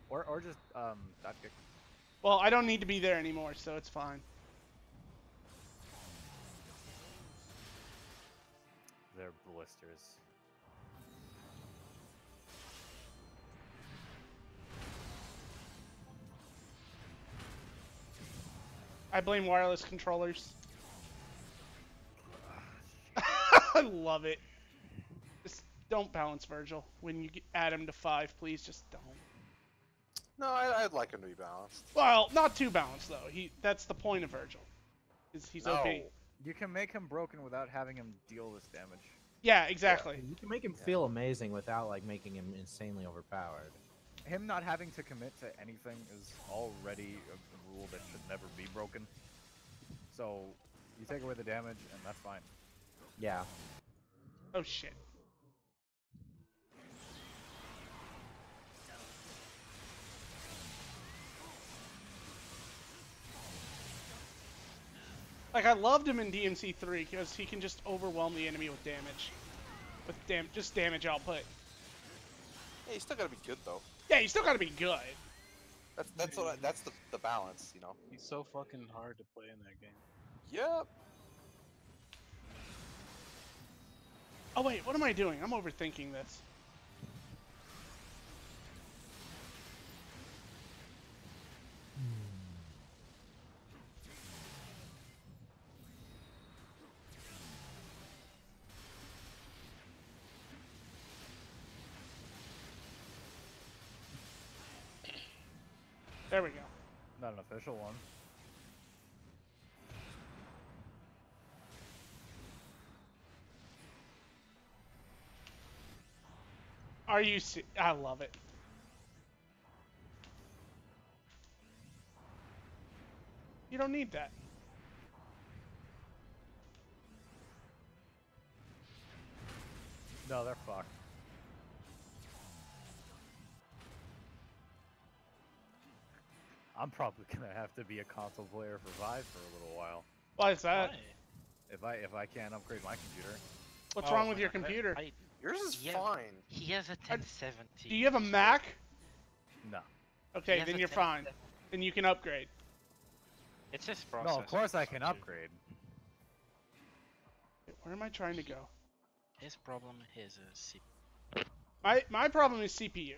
Or just dive kick. Well, I don't need to be there anymore, so it's fine. They're blisters. I blame wireless controllers. I love it. Just don't balance Virgil. When you add him to 5, please just don't. No, I'd like him to be balanced. Well, not too balanced though. That's the point of Virgil. He's No. OP. You can make him broken without having him deal this damage. Yeah, exactly. You can make him feel amazing without like making him insanely overpowered. Him not having to commit to anything is already a rule that should never be broken. So you take away the damage, and that's fine. Yeah. Oh shit. Like I loved him in DMC3 because he can just overwhelm the enemy with damage. With just damage output. Hey, you still gotta be good though. Yeah, you still gotta be good. That's the balance, you know. He's so fucking hard to play in that game. Yep. Oh wait, what am I doing? I'm overthinking this. There we go. Not an official one. Are you I love it. You don't need that. No, they're fucked. I'm probably gonna have to be a console player for Vive for a little while. Why is that? Why? If I can't upgrade my computer. What's Oh, wrong with my your God. computer? Yours is Yeah. fine. He has a 1070. Do you have a Mac? No. Okay, has then a you're fine. 1070. Then you can upgrade. It's his processor. No, of course I can too. upgrade. Where am I trying to go? His problem is a CPU. My problem is CPU.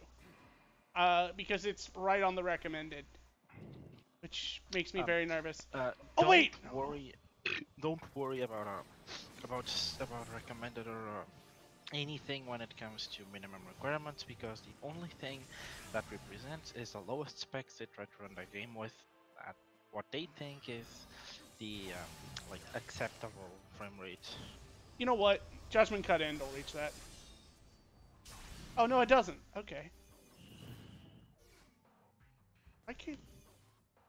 Because it's right on the recommended, which makes me very nervous. Oh Don't wait! worry. Don't worry about recommended or anything when it comes to minimum requirements, because the only thing that represents is the lowest specs they try to run the game with at what they think is the like acceptable frame rate. You know what? Judgment Cut End will reach that. Oh no, it doesn't. Okay. I can't.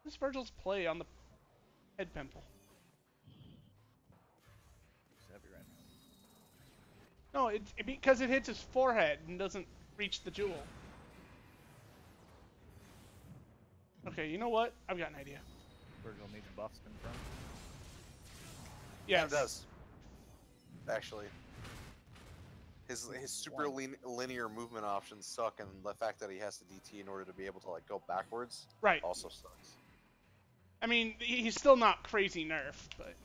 This Virgil's play on the head pimple. It's heavy right now. No, because it hits his forehead and doesn't reach the jewel. Okay, you know what? I've got an idea. Virgil needs buffs confirmed. Yeah, Yes. it does. Actually. His super linear movement options suck, and the fact that he has to DT in order to be able to like go backwards Right. also sucks. I mean, he's still not crazy nerf, but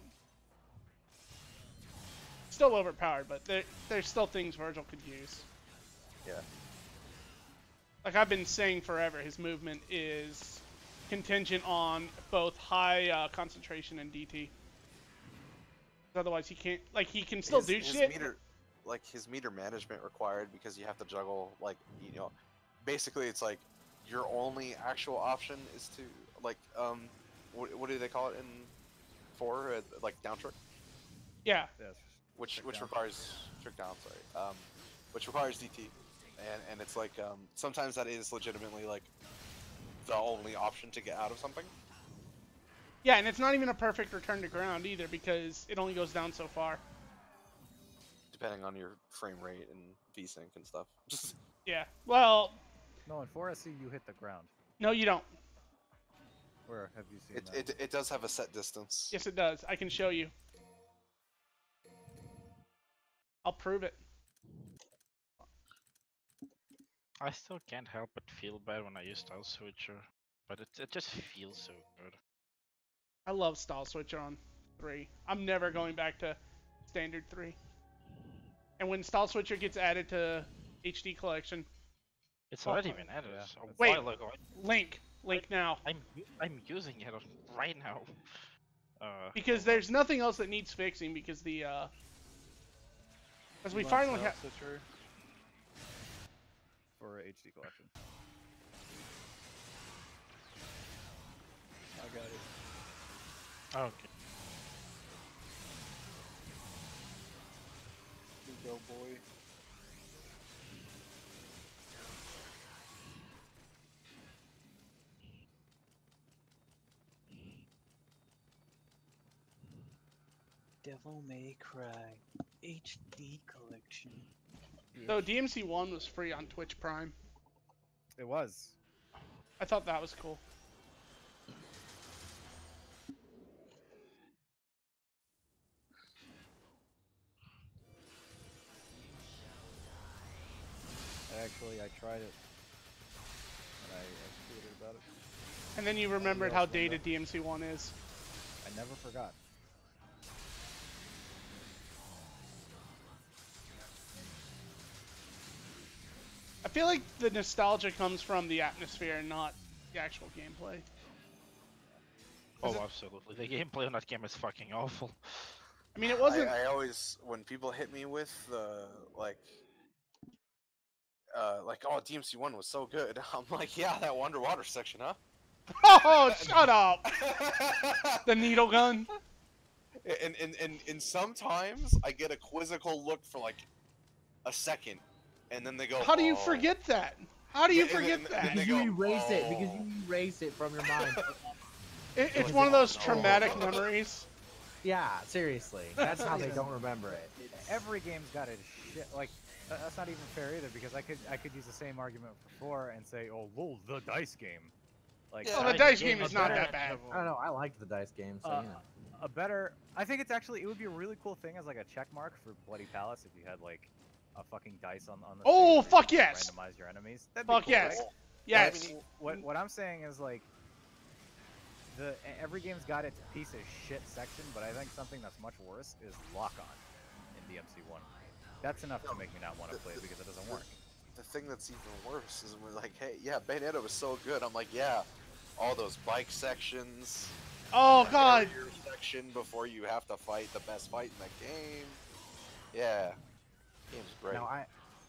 still overpowered. But there's still things Virgil could use. Yeah. Like I've been saying forever, his movement is contingent on both high concentration and DT. Otherwise, he can't. Like he can still do shit. His meter management required, because you have to juggle, like, basically it's like your only actual option is to like what do they call it in 4, like down trick, Yeah. Yes. which down. requires trick down, sorry, which requires DT, and it's like sometimes that is legitimately like the only option to get out of something. Yeah, and it's not even a perfect return to ground either, because it only goes down so far. Depending on your frame rate and VSync and stuff. Yeah. Well, No, in 4SC you hit the ground. no, you don't. Where have you seen that? It does have a set distance. Yes, it does. I can show you. I'll prove it. I still can't help but feel bad when I use Style Switcher, but it just feels so good. I love Style Switcher on 3. I'm never going back to standard 3. And when Style Switcher gets added to HD Collection, It's Oh, already been added yeah, a it's- Wait. while ago. Link now. I'm using it right now. Because there's nothing else that needs fixing, because the as we You want finally Style have. Switcher? For HD collection. I got it. Okay. You go, boy. Devil May Cry HD collection. So DMC1 was free on Twitch Prime. It was. I thought that was cool. Actually, I tried it. And I tweeted about it. And then you remembered how dated DMC1 is. I never forgot. I feel like the nostalgia comes from the atmosphere and not the actual gameplay. Oh, Is it- absolutely. The gameplay on that game is fucking awful. I mean, it wasn't. I always, when people hit me with the like, oh, DMC1 was so good, I'm like, yeah, that underwater section, huh? Oh, shut up! The needle gun. and sometimes I get a quizzical look for like a second, and then they go, How do you "Oh." forget that? How do you And then- forget and that? then Because they you go, erase it. Because "Oh." you erase it from your mind. It's one of those no. traumatic memories. Yeah, seriously. That's how they don't remember it. Every game's got its shit. Like that's not even fair either because I could use the same argument for 4 and say, oh, lol, the dice game. Like, Yeah. Oh, the I- dice the game game is is not better. that bad. I don't know. I liked the dice game, so you know. a better. I think it's actually it would be a really cool thing as like a check mark for Bloody Palace if you had like a fucking dice on the. Oh, stage where you fuck can yes! Randomize your enemies. That'd be Fuck cool, yes. right? Yes. I mean, What I'm saying is like every game's got its piece of shit section, but I think something that's much worse is lock on in DMC1. That's enough to make me not want to play it because it doesn't work. the thing that's even worse is when we're like, hey, yeah, Bayonetta was so good. I'm like, yeah, all those bike sections. Oh that god. barrier section before you have to fight the best fight in the game. Yeah, game's great. No, I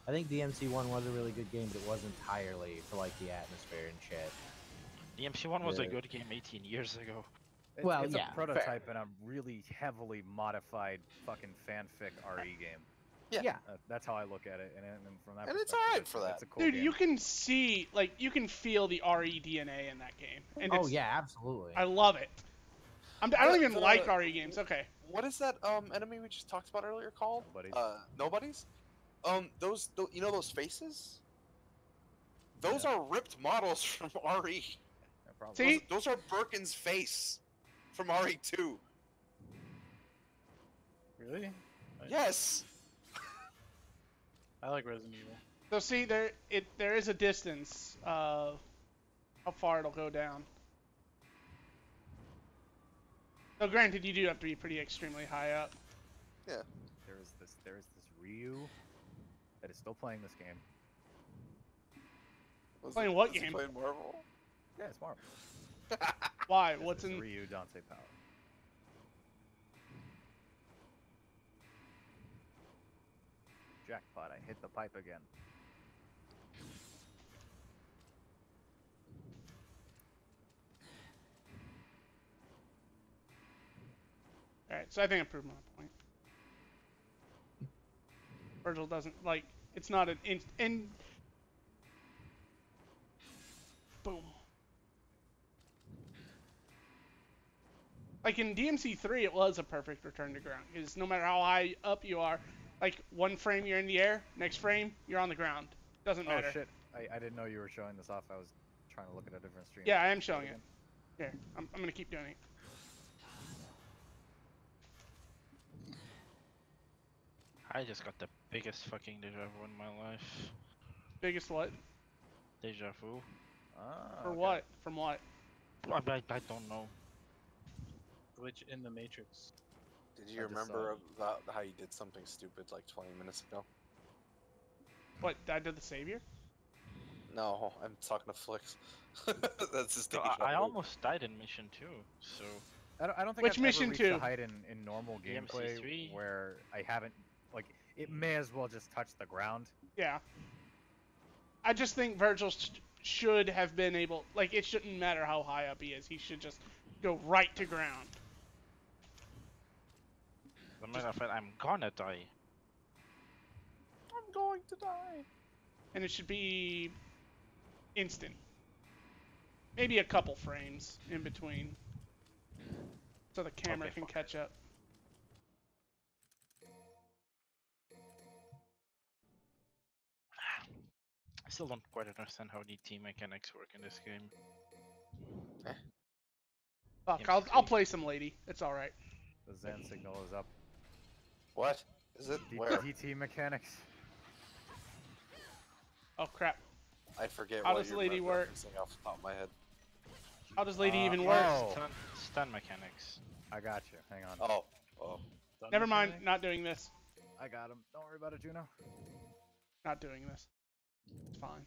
think DMC1 was a really good game, but it was entirely for like the atmosphere and shit. The MC1 was a Yeah. good game 18 years ago. Well, it's yeah, a prototype and a really heavily modified fucking fanfic RE game. Yeah. That's how I look at it, and from that And it's perspective, alright for that. It's a cool Dude, game. you can see, like, you can feel the RE DNA in that game. And Oh it's, yeah, absolutely. I love it. I don't even The- like RE games. Okay. What is that enemy we just talked about earlier called? Nobody's. Nobody's. You know those faces? Those Yeah. are ripped models from RE. No problem. See? Those are Birkin's face from RE2. Really? Yes. I like Resident Evil. So see, there is a distance of how far it'll go down. So granted, you do have to be pretty extremely high up. There is this Ryu that is still playing this game. Playing what Was he game? Playing Marvel. Yeah, it's Marvel. Why? This What's is in? Ryu Dante Power? Jackpot! I hit the pipe again. All right. So I think I proved my point. Virgil doesn't like. It's not an in. Boom. Like in DMC3, it was a perfect return to ground because no matter how high up you are, like one frame you're in the air, next frame you're on the ground. Doesn't matter. Oh shit! I didn't know you were showing this off. I was trying to look at a different stream. Yeah, I am showing it. Here, I'm gonna keep doing it. I just got the biggest fucking deja vu in my life. Biggest what? Deja vu. Ah, For okay. what? From what? I don't know. Glitch in the Matrix. Did you I just saw remember it. about how you did something stupid like 20 minutes ago? What? Died to the savior? No, I'm talking to Flix. That's his So deja I vu. almost died in mission 2, so I don't think Which I've mission ever reached two? a height in normal gameplay DMC3? where I haven't like it may as well just touch the ground. Yeah. I just think Virgil should have been able. Like, it shouldn't matter how high up he is. He should just go right to ground. as a matter of fact, I'm gonna die. I'm going to die. And it should be instant. Maybe a couple frames in between. So the camera Okay, can fine. catch up. I still don't quite understand how the team mechanics work in this game. Fuck, Yeah, I'll play some lady. It's alright. The Zen signal is up. What? Is it? Where? DT mechanics. Oh crap. I forget How what does you're lady work? referencing off the top of my head. How does lady even Oh. work? Stun mechanics. I got you. Hang on. Oh. Thunder Never mind, Mechanic? not doing this. I got him. Don't worry about it, Juno. Not doing this. It's fine.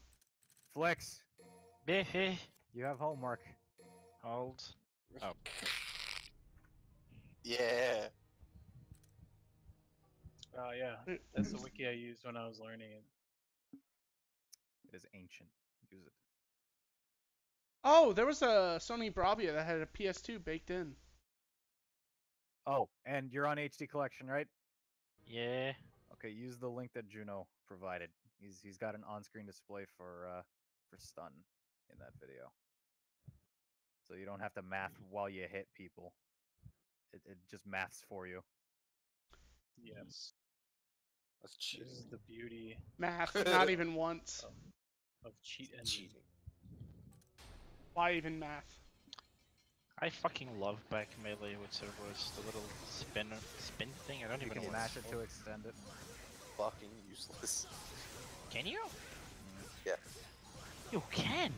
Flex, Behe. you have homework. Hold. Oh. Yeah. Oh yeah, that's the wiki I used when I was learning it. It is ancient. Use it. Oh, there was a Sony Bravia that had a PS2 baked in. Oh, and you're on HD Collection, right? Yeah. Okay, use the link that Juno provided. He's got an on-screen display for stun in that video, so you don't have to math while you hit people. It just maths for you. Yes. That's This cheating. is the beauty Math, not even once. of cheat engine. Cheating. Why even math? I fucking love back melee with Cerberus, the little spin thing. I don't You even can know mash what it to extend it. Fucking useless. Can you? Yeah. You can.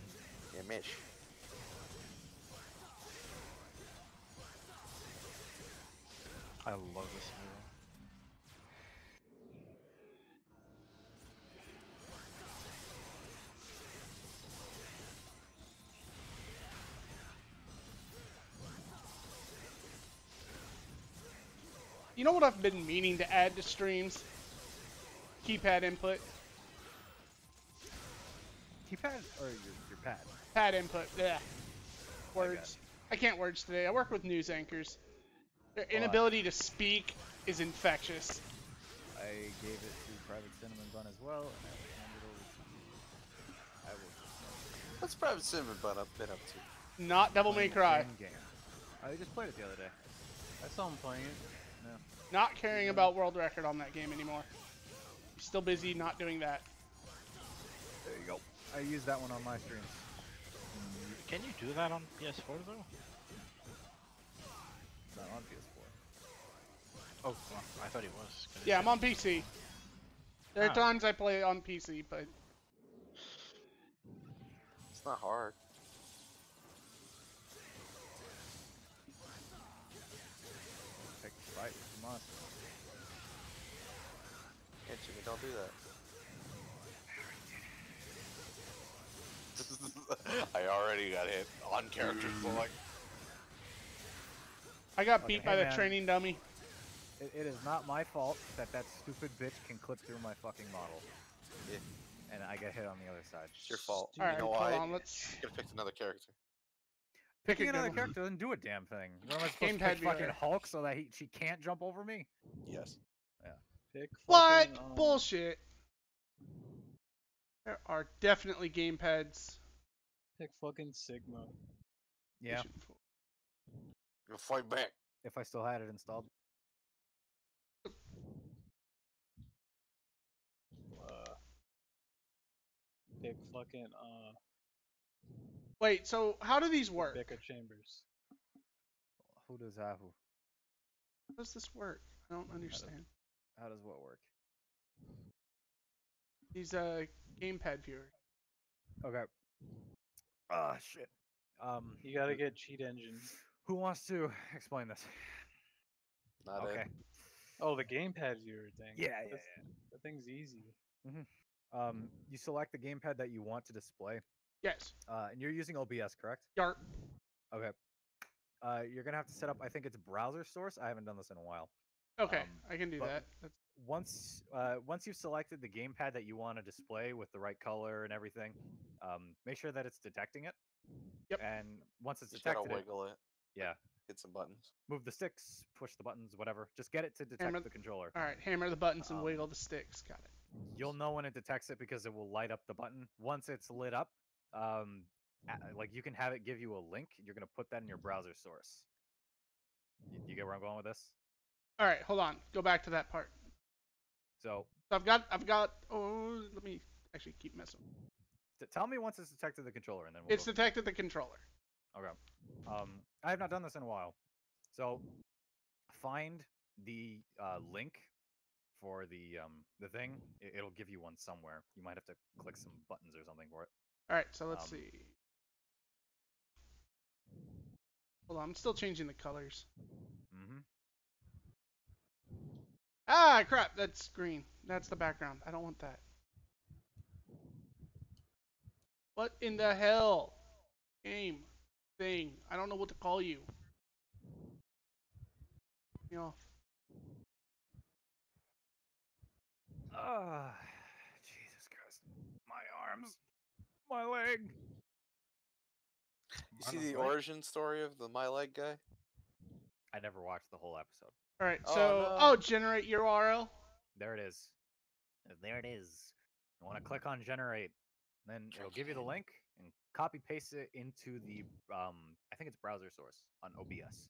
Yeah, Mitch. I love this hero. You know what I've been meaning to add to streams? Keypad input. Keypad or your pad? Pad input. Yeah. Words. I can't words today. I work with news anchors. Their inability to speak is infectious. I gave it to Private Cinnamon Bun as well, and I will hand it over to you. I will. What's Private Cinnamon Bun been up to? Not Devil May Cry. Game. I just played it the other day. I saw him playing it. Not caring about world record on that game anymore. He's still busy not doing that. There you go. I use that one on my streams. Can you do that on PS4 though? It's not on PS4. Oh, well, I thought it was. Yeah, I'm on PC. There are Ah. times I play on PC, but It's not hard. Pick the fight. Come on. Yeah, Jimmy, don't do that. I already got hit on character select. I got Fucking beat by hey, the man. training dummy. It is not my fault that stupid bitch can clip through my fucking model. Yeah. And I get hit on the other side. It's your fault. All right, You know hold why? on. Let's Could have picked another character. pick a Picking good another one. character doesn't do a damn thing. What am I supposed Game to pick pad viewer. fucking Hulk so that she can't jump over me? Yes. Pick What fucking, bullshit? There are definitely gamepads. Pick fucking Sigma. Yeah, You'll fight back. if I still had it installed. Pick fucking Wait, so how do these work? Rebecca Chambers. Who does that? Who? How does this work? I don't understand. How does what work? These gamepad viewer. Okay. Ah, shit. You gotta get cheat engine. Who wants to explain this? Not Okay. it. Oh, the gamepad viewer thing. Yeah, That thing's easy. You select the gamepad that you want to display, Yes. and you're using OBS, correct? Yarp. Okay. You're gonna have to set up. I think it's browser source. I haven't done this in a while. Okay, Um, I can do but- that. That's, Once you've selected the gamepad that you want to display with the right color and everything, make sure that it's detecting it. Yep. And once it's You just gotta detected it, wiggle it. yeah, Hit some buttons. move the sticks, push the buttons, whatever. Just get it to detect Hammer- the controller. all right, hammer the buttons and Um, wiggle the sticks. Got it. You'll know when it detects it because it will light up the button. Once it's lit up, like you can have it give you a link. You're gonna put that in your browser source. You get where I'm going with this? All right, hold on. Go back to that part. So So I've got. Oh, let me actually keep messing. tell me once it's detected the controller, and then we'll It's go. detected the controller. Okay. I have not done this in a while. So find the link for the thing. It'll give you one somewhere. You might have to click some buttons or something for it. All right, so let's Um, see. Hold on, I'm still changing the colors. Mm-hmm. Ah, crap! That's green. That's the background. I don't want that. What in the hell? Game. Thing. I don't know what to call you. You know. Ah, Jesus Christ. My arms. My leg. You see the origin story of the My Leg guy? I never watched the whole episode. All right, Oh, so no. generate URL. There it is. There it is. You want to click on generate, then it'll give you the link and copy paste it into the I think it's browser source on OBS.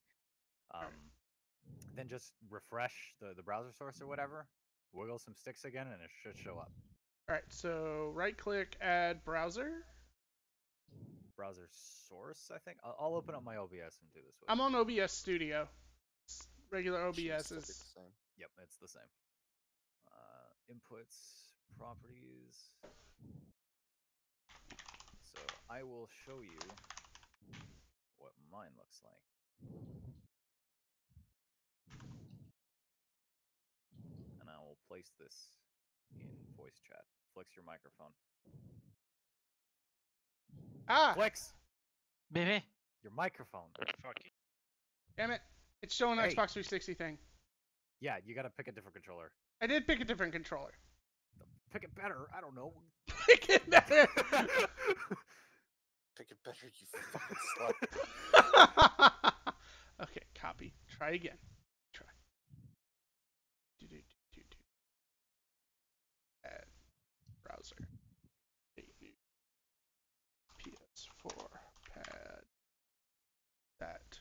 Then just refresh the browser source or whatever, wiggle some sticks again, and it should show up. All right, so right click, add browser. Browser source, I think. I'll open up my OBS and do this. I'm on OBS Studio. Regular Should OBS still be is. the same. Yep, it's the same. Inputs, properties. So I will show you what mine looks like. And I will place this in voice chat. Flex your microphone. Ah, Flex Baby. your microphone. Fuck you. damn it! It's showing Hey. Xbox 360 thing. Yeah, you gotta pick a different controller. I did pick a different controller. Pick it better. I don't know. Pick it better. Pick it better, you fucking slut. Okay, copy. Try again. Try. Do. Add browser. A new PS4 pad. That.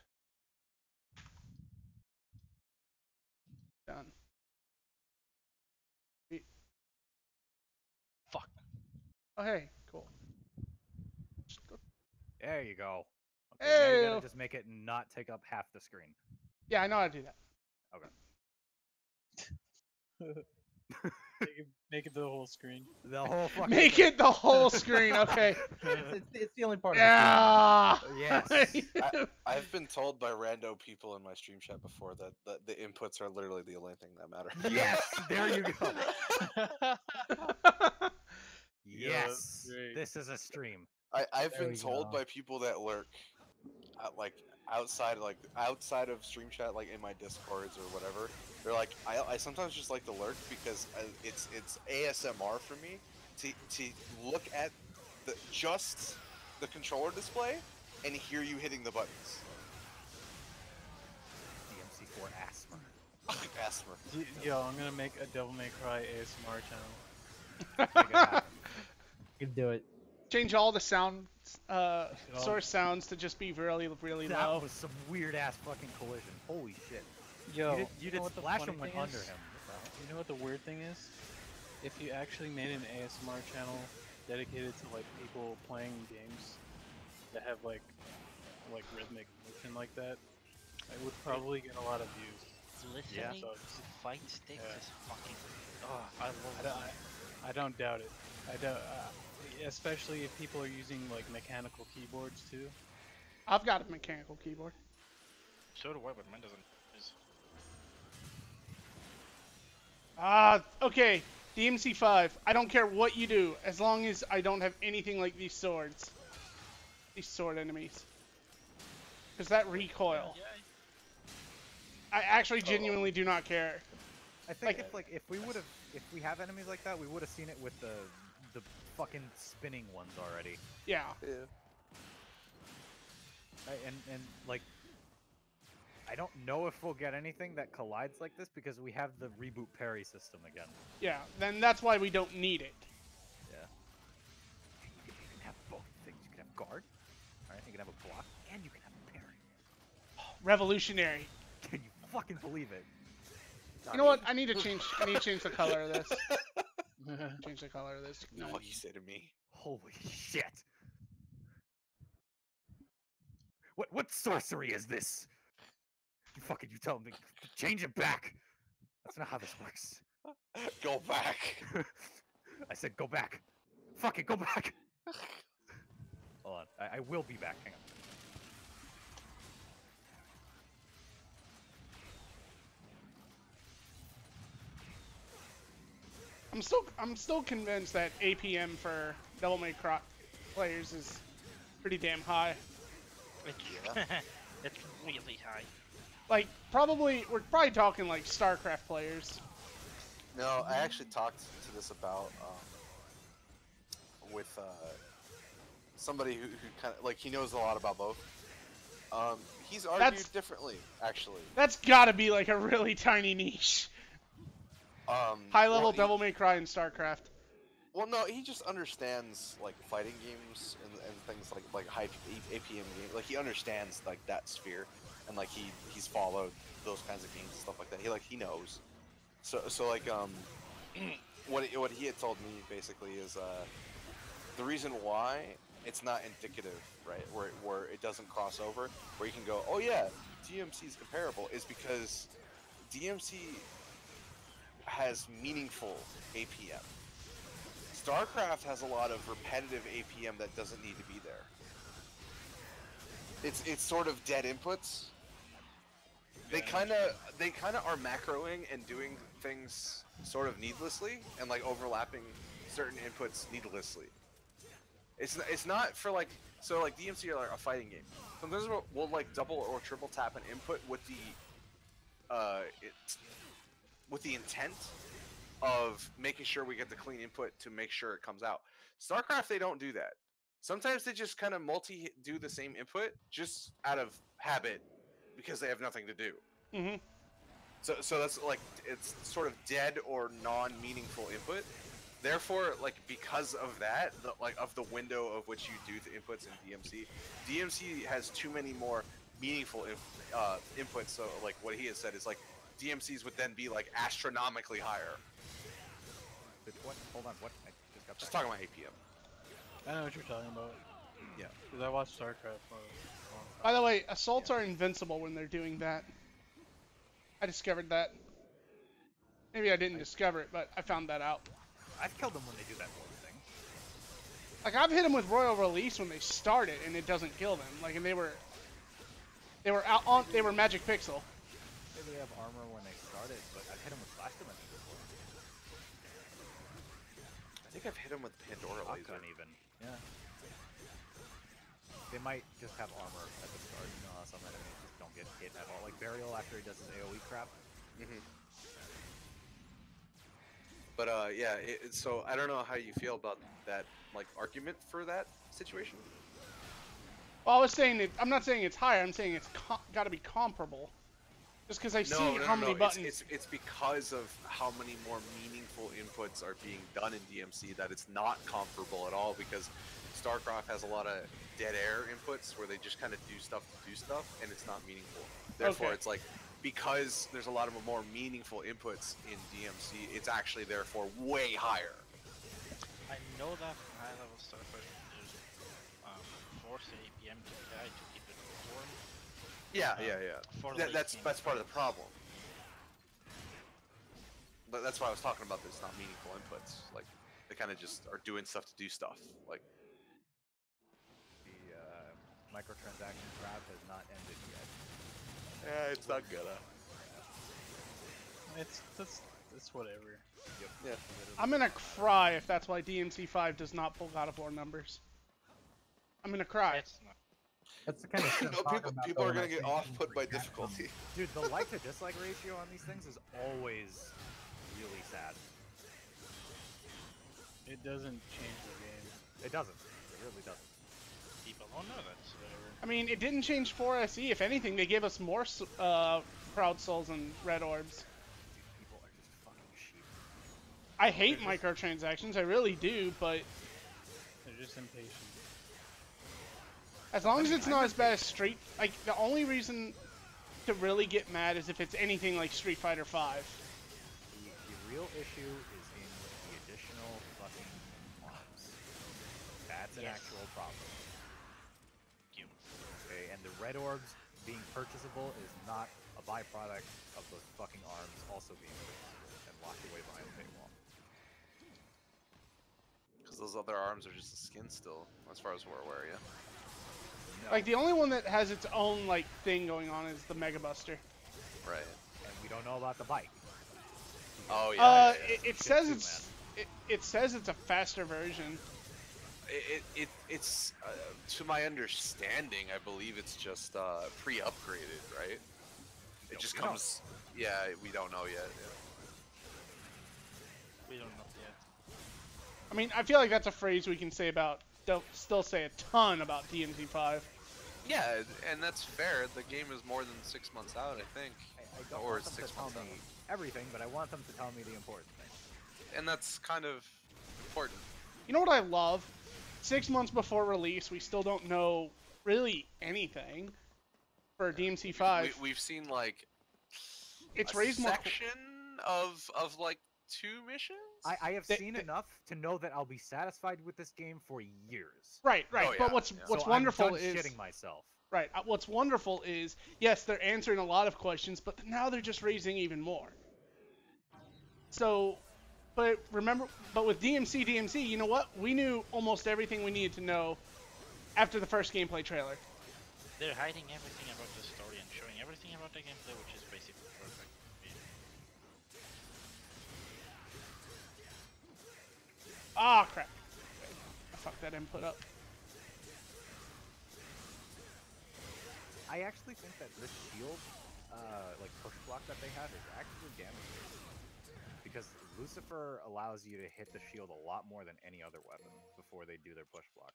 Done. Fuck. Oh, hey, cool. There you go. Okay, now you Hey. gotta just make it not take up half the screen. Yeah, I know how to do that. Make it the whole screen. The whole fucking Make thing. it the whole screen, okay. It's the only part Yeah. Yes. I've been told by rando people in my stream chat before that the inputs are literally the only thing that matter. Yes, there you go. Yes, great. this is a stream. I've There been we told go. by people that lurk, outside of stream chat, like in my discords or whatever. They're like, I sometimes just like to lurk because it's ASMR for me to look at just the controller display and hear you hitting the buttons. DMC4 asthma. Asthma. Yo, I'm gonna make a Devil May Cry ASMR channel. Make it happen. You can do it. Change all the sound source sounds to just be really, really That low. was some weird ass fucking collision. Holy shit. Yo, you did know what the splash funny and went thing under is? him. What the hell? You know what the weird thing is? If you actually made an ASMR channel dedicated to like people playing games that have like rhythmic motion like that, I would probably get a lot of views. Listening So to fight sticks Yeah. is fucking. Oh, I love it. I don't doubt it. I don't, especially if people are using like mechanical keyboards too. I've got a mechanical keyboard. So do I, but mine doesn't. Okay. DMC5. I don't care what you do, as long as I don't have anything like these swords. These sword enemies. Because that recoil. I actually genuinely do not care. I think Like- if we have enemies like that, we would have seen it with the fucking spinning ones already. Yeah. Yeah. And like, I don't know if we'll get anything that collides like this because we have the reboot parry system again. Yeah. Then that's why we don't need it. Yeah. You can have both things. You can have guard, alright? You can have a block, and you can have a parry. Revolutionary. Can you fucking believe it? You know what? I need to change the color of this. Change the color of this. You know what you say to me? Holy shit! What sorcery is this? You tell me. Change it back. That's not how this works. Go back. I said go back. Fuck it, go back. Hold on. I will be back. Hang on. I'm still convinced that APM for Devil May Cry players is pretty damn high. It's really high. Like we're probably talking like StarCraft players. No, I actually talked to this about with somebody who kind of like he knows a lot about both. He's argued differently, actually. That's gotta be like a really tiny niche. High level Well, Devil May Cry and StarCraft. well, no, he just understands like fighting games and things like high APM games. Like he understands like that sphere, and like he's followed those kinds of games and stuff like that. He knows. So like what he had told me basically is the reason why it's not indicative, right? Where it doesn't cross over, where you can go, oh yeah, DMC is comparable, is because DMC has meaningful APM. StarCraft has a lot of repetitive APM that doesn't need to be there. It's sort of dead inputs. They kind of are macroing and doing things sort of needlessly and like overlapping certain inputs needlessly. It's not for like so like DMC are like a fighting game. Sometimes we'll like double or triple tap an input with the intent of making sure we get the clean input to make sure it comes out. StarCraft, they don't do that. Sometimes they just kind of do the same input just out of habit because they have nothing to do. Mm-hmm. So that's like it's sort of dead or non-meaningful input. Therefore, like because of that, of the window of which you do the inputs in DMC has too many more meaningful inputs. So like what he has said is like DMCs would then be like astronomically higher. What? Hold on. What? I just got. Just talking about APM. I know what you're talking about. Yeah. Because I watched StarCraft for a long time. By the way, assaults are invincible when they're doing that. I discovered that. Maybe I didn't discover it, but I found that out. I've killed them when they do that war thing. Like I've hit them with Royal Release when they start it, and it doesn't kill them. Like, and they were Magic Pixel. Maybe they have armor when they start it, but I've hit them with Flash Dimension before. I think I've hit him with Pandora laser. Shotgun even. Yeah. They might just have armor at the start. You know, some enemies just don't get hit at all. Like Burial after he does his AoE crap. Mm-hmm. But yeah. So I don't know how you feel about that like argument for that situation. Well, I was saying that I'm not saying it's higher. I'm saying it's got to be comparable. Just because I've seen how many buttons. It's because of how many more meaningful inputs are being done in DMC that it's not comparable at all. Because StarCraft has a lot of dead air inputs where they just kind of do stuff to do stuff, and it's not meaningful. Therefore, it's like because there's a lot of more meaningful inputs in DMC, it's actually therefore way higher. I know that high level StarCraft is force APM to the guy to keep it warm. Yeah. That's part of the problem. But that's why I was talking about this, not meaningful inputs. Like they kind of just are doing stuff to do stuff. Like The microtransaction trap has not ended yet. yeah, it's not gonna. It's whatever. Yep. Yeah. I'm gonna cry if that's why DMC 5 does not pull God of War numbers. I'm gonna cry. It's not. That's the kind of shit I'm talking about, People though, are when gonna I get say off things put by like that. difficulty. Dude, the like to dislike ratio on these things is always really sad. It doesn't change the game. It doesn't. It really doesn't. People don't know that, so whatever. I mean, it didn't change 4SE. If anything, they gave us more Proud Souls and Red Orbs. Dude, people are just fucking sheep. I hate microtransactions. I really do, but They're just impatient. as long as it's not as bad as Street... Like, the only reason to really get mad is if it's anything like Street Fighter 5. The real issue is in the additional fucking arms. That's an Yes. actual problem. You. Okay, and the red orbs being purchasable is not a byproduct of those fucking arms also being purchasable and locked away behind a paywall. Because those other arms are just a skin still, as far as we're aware, yeah. No. Like, the only one that has its own, like, thing going on is the Mega Buster. Right. And we don't know about the bike. Oh yeah. It says it's... It says it's a faster version. It's to my understanding, I believe it's just pre-upgraded, right? It just comes. Yeah, we don't know yet. Yeah. We don't know yet. I mean, I feel like that's a phrase we can say about don't still say a ton about DMZ5. Yeah, and that's fair. The game is more than 6 months out, I think. I don't Or want them 6 to tell months me out. everything, but I want them to tell me the important things. And that's kind of important. You know what I love? 6 months before release, we still don't know really anything for DMC5. We've seen like It's a raised more. section of like 2 missions. I have They- seen they- enough to know that I'll be satisfied with this game for years. Right. Oh, But yeah, what's yeah. what's So wonderful I'm done is shitting myself. right. What's wonderful is yes, they're answering a lot of questions, but now they're just raising even more. So, but remember, but with DMC, you know what? We knew almost everything we needed to know after the first gameplay trailer. They're hiding everything about the story and showing everything about the gameplay, which is basically perfect. Ah, crap. Okay. I fucked that input up. I actually think that this shield, like push block that they have, is actually damaging. Because Lucifer allows you to hit the shield a lot more than any other weapon before they do their push block.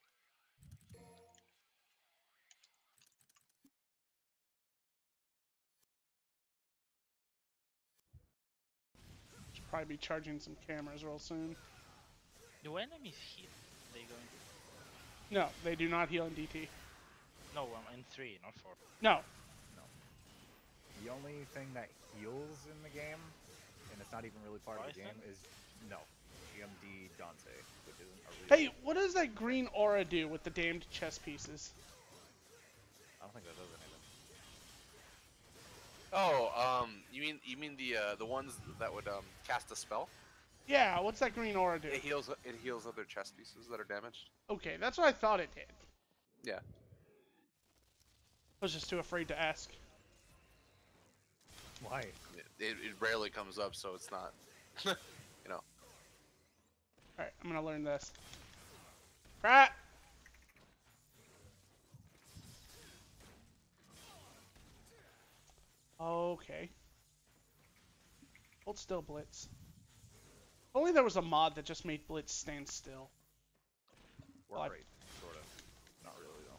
Should probably be charging some cameras real soon. Do enemies heal? They going? No, they do not heal in DT. No, I'm in 3, not 4. No. The only thing that heals in the game, and it's not even really part of the Bison? game, is GMD Dante, which isn't a real. Hey, what does that green aura do with the damned chess pieces? I don't think that does anything. Oh, you mean the ones that would cast a spell? Yeah, what's that green aura do? It heals other chest pieces that are damaged. Okay, that's what I thought it did. Yeah. I was just too afraid to ask. Why? It rarely comes up, so it's not. You know. Alright, I'm gonna learn this. Crap! Okay. Hold still, Blitz. If only there was a mod that just made Blitz stand still. Work Like- rate, sort of. Not really though.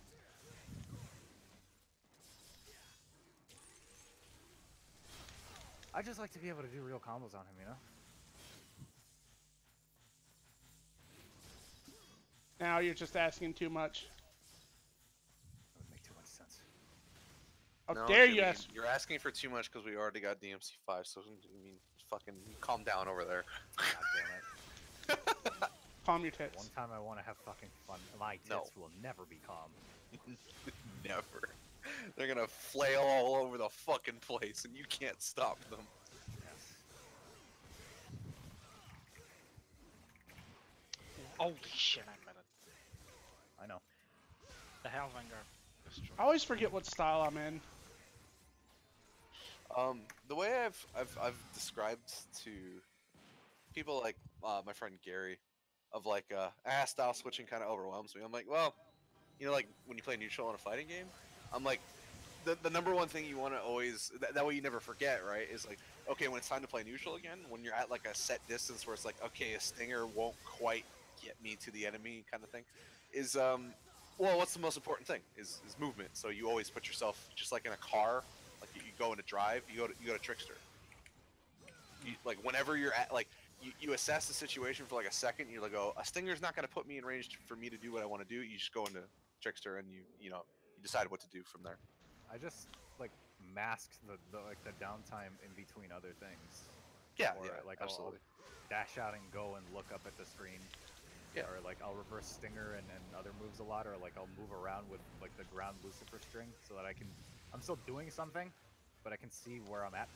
I just like to be able to do real combos on him, you know? Now you're just asking too much. That would make too much sense. How No, dare Jimmy, you ask? You're asking for too much because we already got DMC5. So I mean, fucking calm down over there. God damn it. Calm your tits. One time I want to have fucking fun. My tits No. will never be calm. Never. They're gonna flail all over the fucking place, and you can't stop them. Yes. Holy shit, I'm at it. I know. The hell, Vanguard? Destroy. I always forget what style I'm in. The way I've described to people like my friend Gary, of like style switching kind of overwhelms me. I'm like, well, you know, like when you play neutral in a fighting game, I'm like, the number one thing you want to always that way you never forget, right? Is like, okay, when it's time to play neutral again, when you're at like a set distance where it's like, okay, a stinger won't quite get me to the enemy, kind of thing, is well, what's the most important thing is movement. So you always put yourself just like in a car, like you go into drive, you go to trickster. Like whenever you're at like you assess the situation for like a second, you're like, oh, a stinger's not going to put me in range for me to do what I want to do. You just go into trickster and you decide what to do from there. I just like mask the like the downtime in between other things. Yeah, Or yeah, like absolutely. I'll dash out and go and look up at the screen. Yeah. Or like I'll reverse stinger and other moves a lot, or like I'll move around with like the ground Lucifer string so that I'm still doing something, but I can see where I'm at.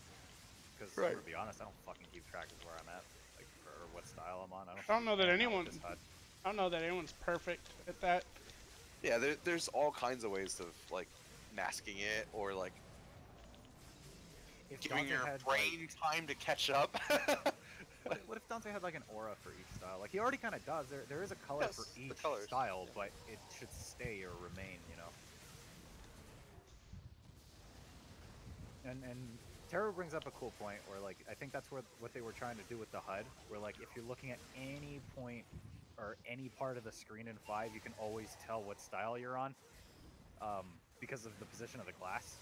Because Right. to be honest, I don't fucking keep track of where I'm at, like or what style I'm on. I don't know that fucking know anyone. this HUD. I don't know that anyone's perfect at that. Yeah, there's all kinds of ways of like masking it or like If giving Dante your had, brain time to catch up. What if Dante had like an aura for each style? Like he already kind of does. There is a color Yes, for the each colors. style, but it should stay or remain, you know. And Taro brings up a cool point where like I think that's what they were trying to do with the HUD, where like if you're looking at any point or any part of the screen in 5, you can always tell what style you're on, because of the position of the glass,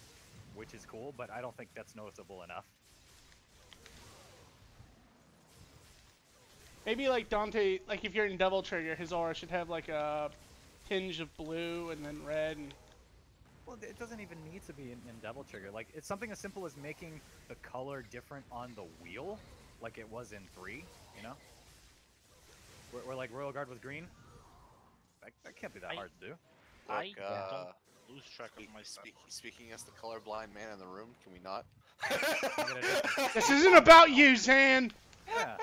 which is cool, but I don't think that's noticeable enough. Maybe like Dante, like if you're in Double Trigger, his aura should have like a tinge of blue and then red. And... Well, it doesn't even need to be in Devil Trigger. Like, it's something as simple as making the color different on the wheel, like it was in 3, you know? Where like Royal Guard was green. That can't be that hard to do. I Look, don't lose track of my stuff. speaking as the colorblind man in the room, can we not? This isn't about you, Zan! Yeah.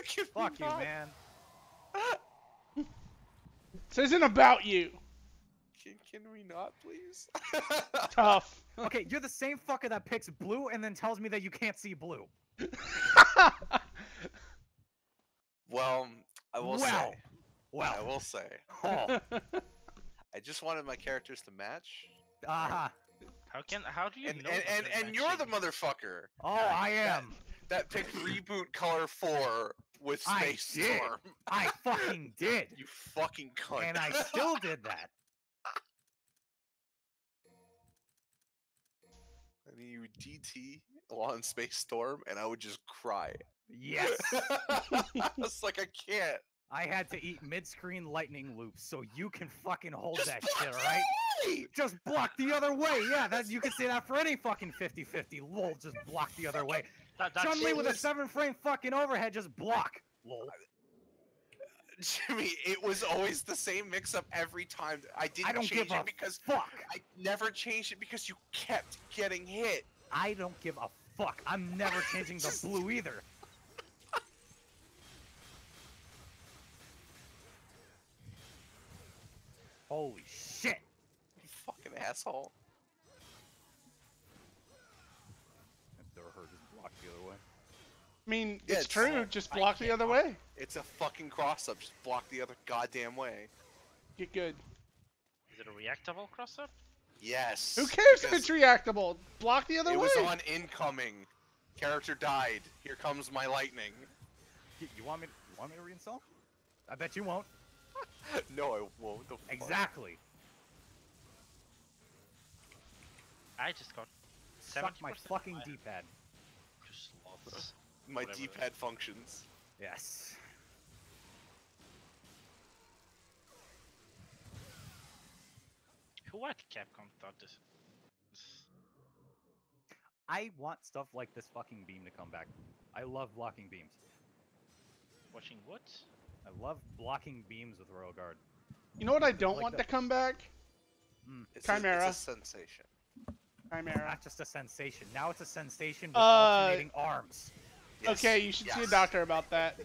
Can we Fuck you, not? man. This isn't about you. Can we not, please? Tough. Okay, you're the same fucker that picks blue and then tells me that you can't see blue. Well, I will say. I will say. Oh. I just wanted my characters to match. Aha. How do you know? And you're the motherfucker Oh, I am. that picked reboot color 4 with I Space did. Storm. I fucking did. You fucking cunt. And I still did that. I mean, you would DT on Space Storm, and I would just cry. Yes. It's like I can't. I had to eat mid-screen lightning loops, so you can fucking hold Just that block shit, the alright? other way! Just block the other way. Yeah, you can say that for any fucking 50-50. Lol, just block the other way. Chun-Li with a 7-frame fucking overhead, just block. Lol. Jimmy, it was always the same mix-up every time. I didn't don't change give a it because fuck. I never changed it because you kept getting hit. I don't give a fuck. I'm never changing the blue either. Holy shit. You fucking asshole. That door hurt just blocked the other way. I mean, Yeah, it's it's- true. Just block the other way. It's a fucking cross-up. Just block the other goddamn way. Get good. Is it a reactable cross-up? Yes. Who cares if because it's reactable? Block the other it way. was on incoming. Character died. Here comes my lightning. You want me to reinstall? I bet you won't. No, I won't. The fuck? Exactly. I just got Suck my 70% fucking higher. D-pad. Just slots. My Whatever. D-pad functions. Yes. Who at Capcom thought this? I want stuff like this fucking beam to come back. I love blocking beams. Watching what? I love blocking beams with Royal Guard. You know what I don't Like want the- to come back? Chimera. It's a sensation. Chimera. Not just a sensation. Now it's a sensation with Uh, alternating arms. Yes, Okay, you should see a yes. doctor about that.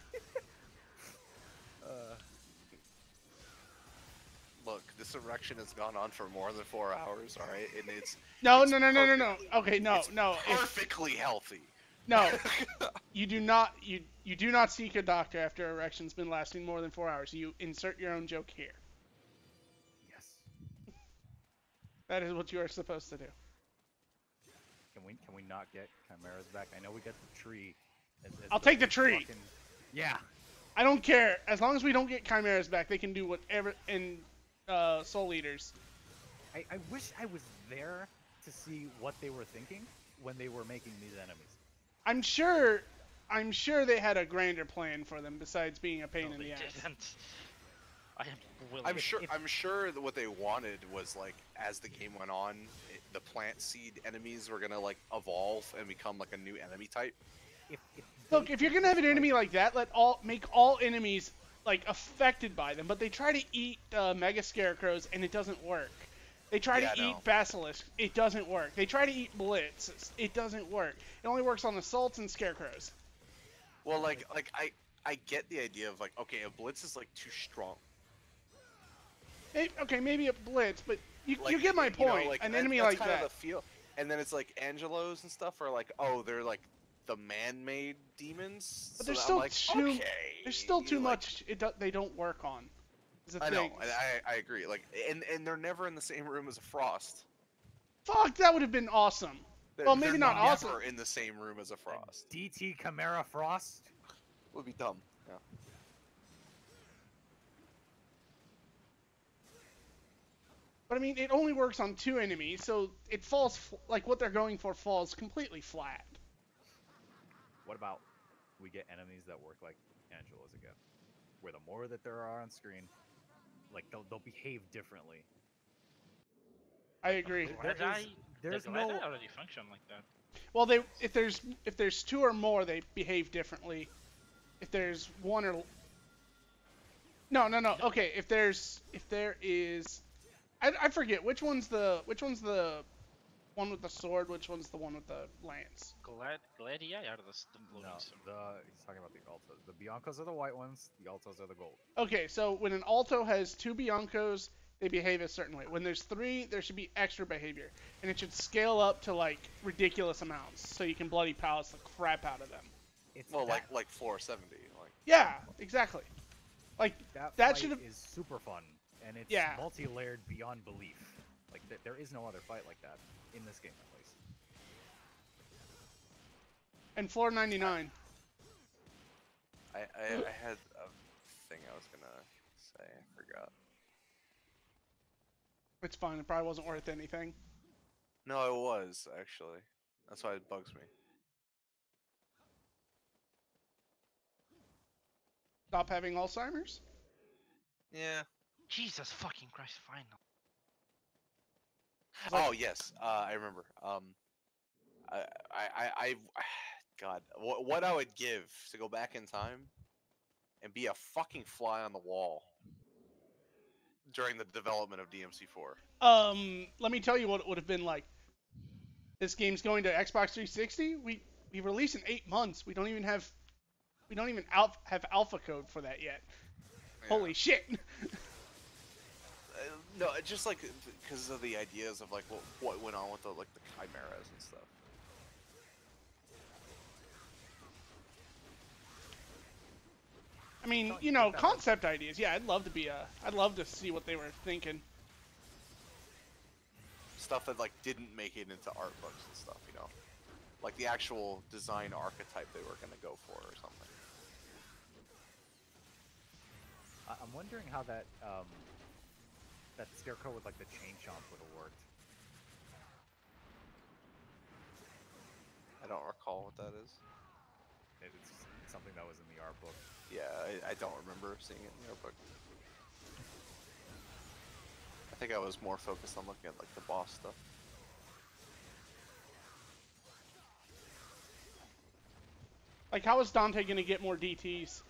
Look, this erection has gone on for more than 4 hours, alright? And it's No, It's no, no, no, no, no. Okay, no, it's no. perfectly healthy. No, you do not. You do not seek a doctor after erection's been lasting more than 4 hours. You insert your own joke here. Yes. That is what you are supposed to do. Can we not get chimeras back? I know we got the tree. I'll take the tree. fucking- Yeah. I don't care. As long as we don't get chimeras back, they can do whatever. And soul eaters. I wish I was there to see what they were thinking when they were making these enemies. I'm sure they had a grander plan for them besides being a pain No, in the they ass. didn't. I am willing. I'm sure that what they wanted was like as the game went on, the plant seed enemies were gonna like evolve and become like a new enemy type. Look, if you're gonna have an enemy like that, make all enemies like affected by them. But they try to eat Mega Scarecrows and it doesn't work. They try Yeah, to I eat know. Basilisk. It doesn't work. They try to eat Blitz. It doesn't work. It only works on Assaults and Scarecrows. Well, like I get the idea of like, okay, a blitz is like too strong. Okay, maybe a Blitz, but you Like, get my you know, point. like, An that- enemy that's like kind that. of the feel. And then it's like Angelos and stuff are like, oh, they're like the man-made demons. But So there's I'm still like, too- okay, There's still too like, much they don't work on. Is the I know, thing. and I agree. Like, and they're never in the same room as a Frost. Fuck, that would have been awesome. Well, maybe They're not never awesome. in the same room as a Frost. DT Chimera Frost. Would be dumb. Yeah. But I mean, it only works on 2 enemies, so it falls like what they're going for falls completely flat. What about we get enemies that work like Angela's again, where the more that there are on screen, like they'll behave differently. I agree. There's Glad no I already function like that. Well, if there's 2 or more, they behave differently. If there's 1 or no. Okay, if there is, I forget which one's the one with the sword, which one's the one with the lance. Gladia are the blooming no. sword. He's talking about the altos. The Biancos are the white ones. The altos are the gold. Okay, so when an alto has 2 Biancos, they behave a certain way. When there's 3, there should be extra behavior, and it should scale up to like ridiculous amounts, so you can bloody palace the crap out of them. It's Well, that, like 470. Like Yeah, exactly. Like that should have. is super fun, and it's Yeah. multi-layered beyond belief. Like there is no other fight like that in this game, at least. And floor 99. I had a thing I was gonna say. I forgot. It's fine. It probably wasn't worth anything. No, it was actually. That's why it bugs me. Stop having Alzheimer's. Yeah. Jesus fucking Christ! Final. Oh yes, I remember. I God, what I would give to go back in time and be a fucking fly on the wall during the development of DMC4. Let me tell you what it would have been like. This game's going to Xbox 360. We release in 8 months. We don't even have have alpha code for that yet. Yeah. Holy shit! No, just like because of the ideas of like what went on with the chimeras and stuff. I mean, you know, concept ideas. Yeah, I'd love to see what they were thinking. Stuff that like didn't make it into art books and stuff, you know, like the actual design archetype they were gonna go for or something. I'm wondering how that that scarecrow with like the chain chomp would have worked. I don't recall what that is. It's something that was in the art book. Yeah, I don't remember seeing it in the art book. I think I was more focused on looking at like the boss stuff. Like, how is Dante gonna get more DTs?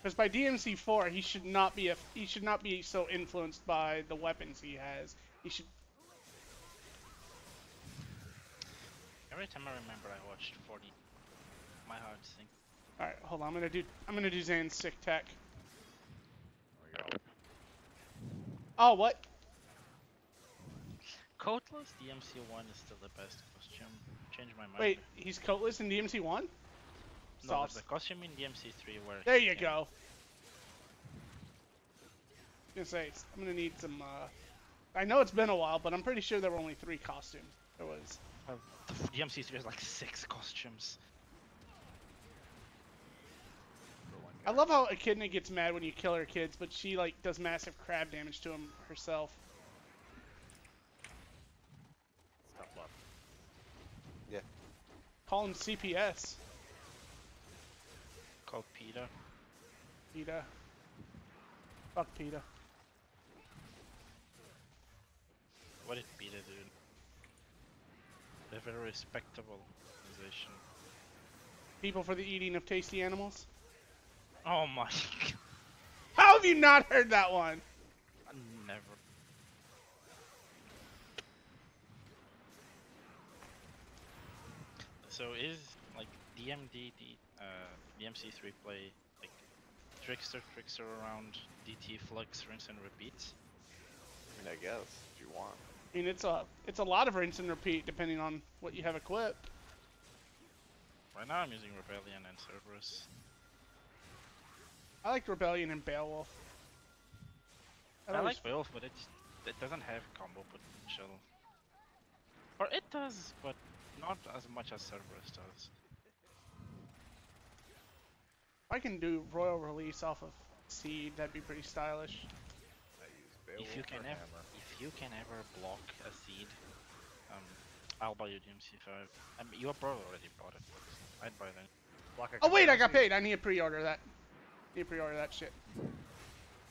Because by DMC4, he should not be so influenced by the weapons he has. He should. Every time I remember, I watched 40. My heart sinks. All right, hold on. I'm gonna do Zan's sick tech. There we go. Oh, what? Coatless DMC1 is still the best costume. Change my mind. Wait, he's coatless in DMC1? No, Sauce. there's a costume in DMC3 where. There you go. I was gonna say, I'm gonna need some. I know it's been a while, but I'm pretty sure there were only 3 costumes. There was. DMC3 has like 6 costumes. For one I love how Echidna gets mad when you kill her kids, but she like does massive crab damage to them herself. Stuff left. Yeah. Call him CPS. Called PETA. PETA. Fuck PETA. What did PETA do? They're a very respectable organization. People for the eating of tasty animals. Oh my god. How have you not heard that one? Never. So is like DMD DMC3 play like trickster around DT flux rinse and repeats? I mean, I guess if you want. I mean, it's a lot of rinse and repeat depending on what you have equipped. Right now I'm using Rebellion and Cerberus. I like Rebellion and Beowulf. I like Wolf, but it doesn't have combo potential. Or it does, but not as much as Cerberus does. If I can do Royal Release off of Seed, that'd be pretty stylish. if you can ever, if you can ever block a seed, I'll buy you DMC5. I mean, your brother already bought it. But I'd buy that. Oh wait, I got paid. I need to pre-order that. Shit.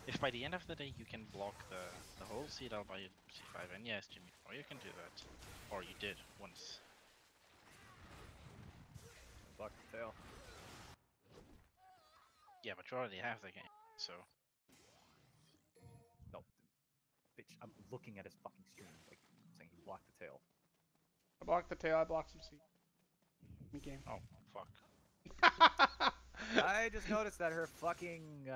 If by the end of the day you can block the whole seed, I'll buy you DMC5. And yes, Jimmy, or you can do that, or you did once. Block the tail. Yeah, but you already have the game, so. No, bitch, I'm looking at his fucking stream, like, saying he blocked the tail. I blocked the tail. I blocked some seed. Game. Oh fuck. I just noticed that her fucking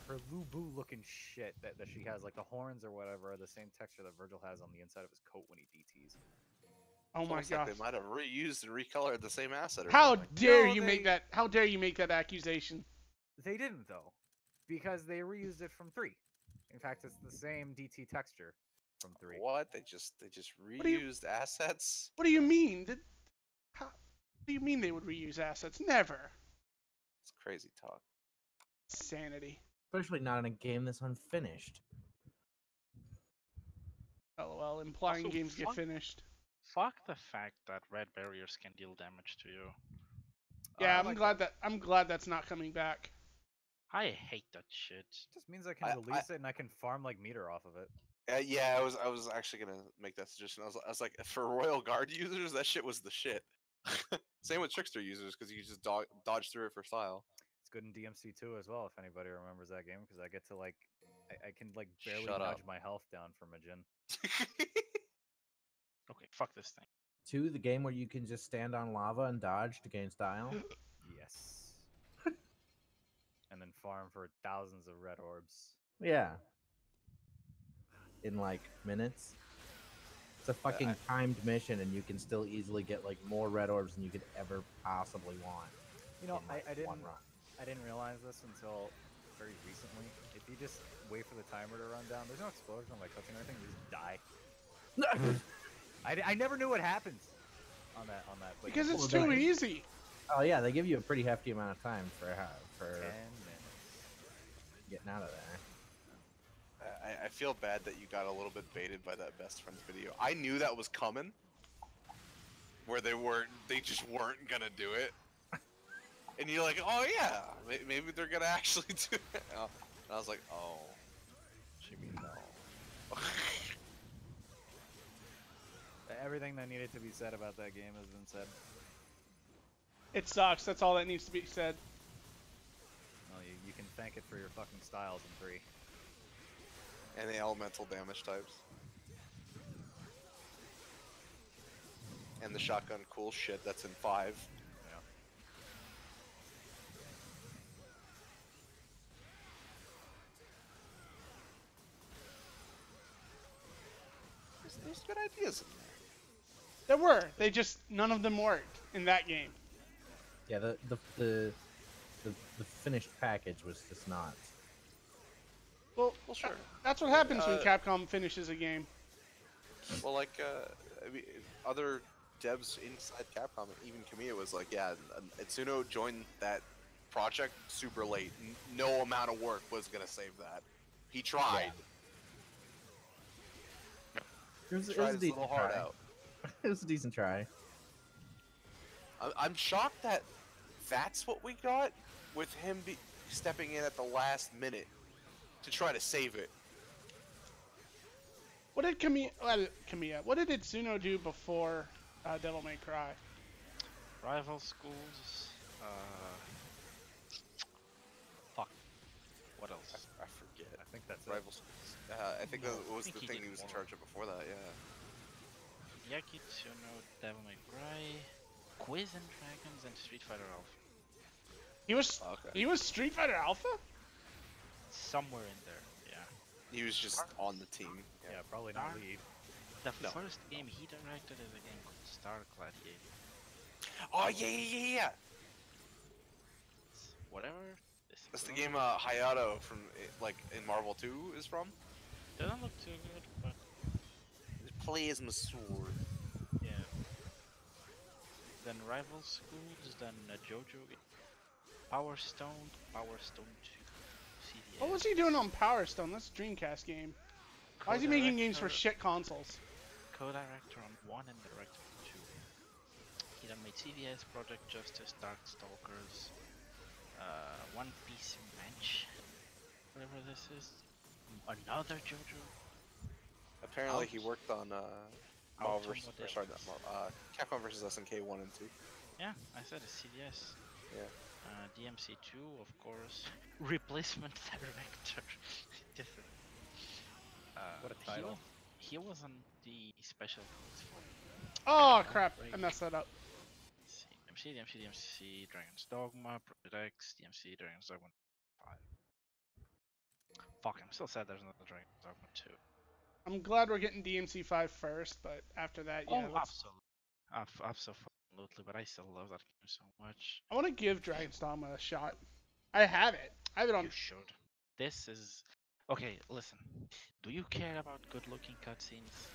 her Lu-Bu looking shit that she has, like the horns or whatever, are the same texture that Virgil has on the inside of his coat when he DTs. Oh my Like god. they might have reused and recolored the same asset. Or How something. dare No, you make that? How dare you make that accusation? They didn't though, because they reused it from 3. In fact, it's the same DT texture from 3. What? They just do you- reused assets? What do you mean? What do you mean they would reuse assets? Never. It's crazy talk. Sanity. Especially not in a game that's unfinished. LOL. Implying Also, games get fuck- finished. Fuck the fact that red barriers can deal damage to you. Yeah, I I'm like glad that. I'm glad that's not coming back. I hate that shit. Just means I can release it and I can farm like meter off of it. Yeah, I was actually gonna make that suggestion. I was like, for Royal Guard users, that shit was the shit. Same with Trickster users, because you just dodge through it for style. It's good in DMC2 as well, if anybody remembers that game, because I get to like, I can like barely Shut nudge up. my health down from a Jin. Okay, fuck this thing. 2, the game where you can just stand on lava and dodge to gain style. Yes. And then farm for thousands of red orbs. Yeah. In like minutes. It's a fucking timed mission, and you can still easily get like more red orbs than you could ever possibly want. You know, in, like, I one didn't run. I didn't realize this until very recently. If you just wait for the timer to run down, there's no explosion by touching anything. You just die. I never knew what happens on that. But Because it's Well, too then- easy. Oh yeah, they give you a pretty hefty amount of time for 10 for minutes. getting out of there. I feel bad that you got a little bit baited by that best friends video. I knew that was coming. Where they just weren't gonna do it. And you're like, oh yeah, maybe they're gonna actually do it. And I was like, oh, Jimmy, no. Everything that needed to be said about that game has been said. It sucks. That's all that needs to be said. Well, you can thank it for your fucking styles in 3. And the elemental damage types. And the shotgun cool shit that's in 5. Yeah. There's good ideas in there. There were. They just none of them worked in that game. Yeah, the finished package was just not. Well, Well, sure. That's what happens when Uh, Capcom finishes a game. Well, like, I mean, other devs inside Capcom, even Kamiya was like, yeah, Itsuno joined that project super late. No amount of work was gonna save that. He tried. It was, He it was tried a his decent little heart try. out. It was a decent try. I'm shocked that that's what we got with him stepping in at the last minute to try to save it. What did Kamiya? What did Itsuno do before Devil May Cry? Rival schools. Fuck. What else? I forget. I think that's it. Rivals. I think No, that I was think the he thing did he was in more. charge of before that, yeah. Yakitsuno, Devil May Cry, Quiz and Dragons, and Street Fighter Alpha. He was Okay. he was Street Fighter Alpha. Somewhere in there, yeah. He was just on the team. Yeah, probably not Darn. lead. The No. first game he directed is a game called Star Gladiator. Oh, yeah. Whatever. This That's the is- game Hayato from, like, in Marvel 2 is from. Doesn't look too good, but Plasma Sword. yeah. Then Rival Schools, then JoJo game. Power Stone 2. CVS. What was he doing on Power Stone? That's a Dreamcast game. Why is he making games for shit consoles? Co-director on 1 and director on 2. He done made CVS, Project Justice, Darkstalkers, One Piece Ranch, whatever this is. Another JoJo. Apparently, he worked on Marvel vs. Autumn Or sorry, not Marvel. Capcom vs. SNK 1 and 2. Yeah, I said it's CVS. Yeah. DMC2, of course. Replacement director. Just, What a title. He was on the special effects for. Oh crap! I messed that up. DMC, Dragon's Dogma, Project X, DMC, Dragon's Dogma 5. Fuck, I'm still sad there's another Dragon's Dogma 2. I'm glad we're getting DMC 5 first, but after that, yeah. Absolutely, but I still love that game so much. I want to give Dragon's Dogma a shot. I have it. I have it on. You should. This is. Okay, listen. Do you care about good-looking cutscenes?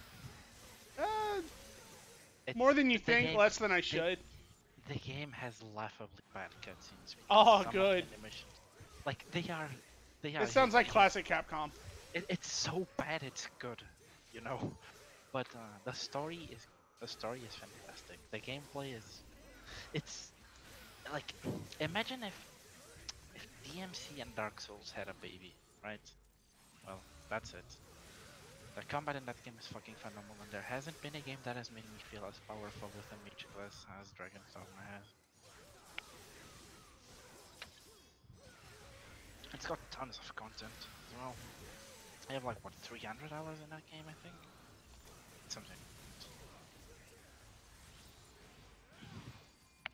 More than you think, less than I should. The game has laughably bad cutscenes. Oh, good. Like they are. It sounds like classic Capcom. It's so bad, it's good, you know. But the story is fantastic. The gameplay is. It's like imagine if DMC and Dark Souls had a baby, right? Well, that's it. The combat in that game is fucking phenomenal, and there hasn't been a game that has made me feel as powerful with a mage class as Dragon's Dogma has. It's got tons of content as well. I have like, what, 300 hours in that game, I think? Something.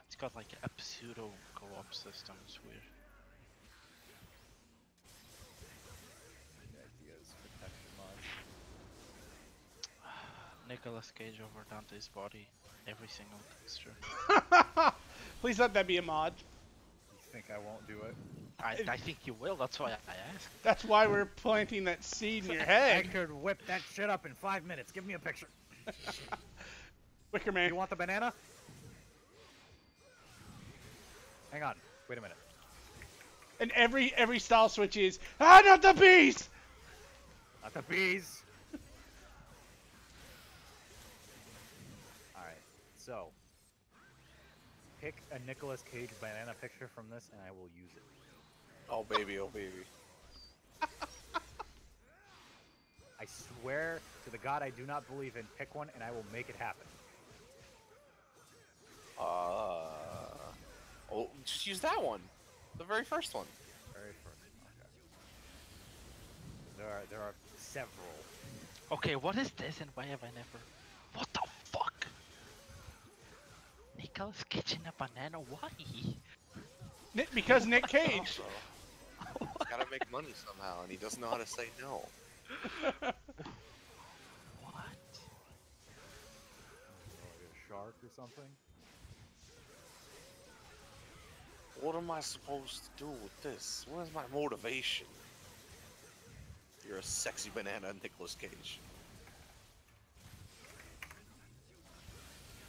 It's got like a pseudo co-op system, it's weird. Nicolas Cage over Dante's body, every single texture. Please let that be a mod. You think I won't do it? I think you will, that's why I asked. That's why we're planting that seed in your I head. could whip that shit up in 5 minutes. Give me a picture. Wicker Man. You want the banana? Hang on. Wait a minute. And every style switch is, ah, not the bees! Not the bees. Alright, so pick a Nicolas Cage banana picture from this and I will use it. Oh baby, oh baby. I swear to the god I do not believe in, pick one and I will make it happen. Oh, just use that one. The very first one. Very first, okay. There are several. Okay, what is this and why have I never... What the fuck? Nicolas Cage in a banana, why? Because Nick Cage. Also, gotta make money somehow, and he doesn't know how to say no. What? A shark or something? What am I supposed to do with this? What is my motivation? You're a sexy banana, Nicolas Cage.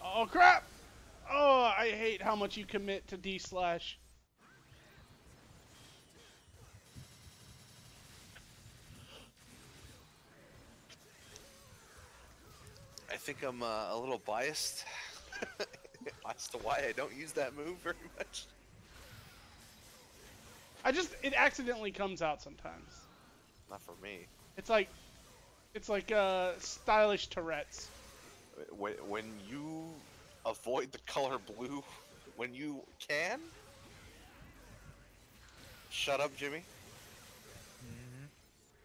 Oh crap! Oh, I hate how much you commit to D/. I think I'm a little biased as to why I don't use that move very much. It accidentally comes out sometimes. Not for me. It's like stylish Tourette's. When you avoid the color blue when you can? Shut up, Jimmy.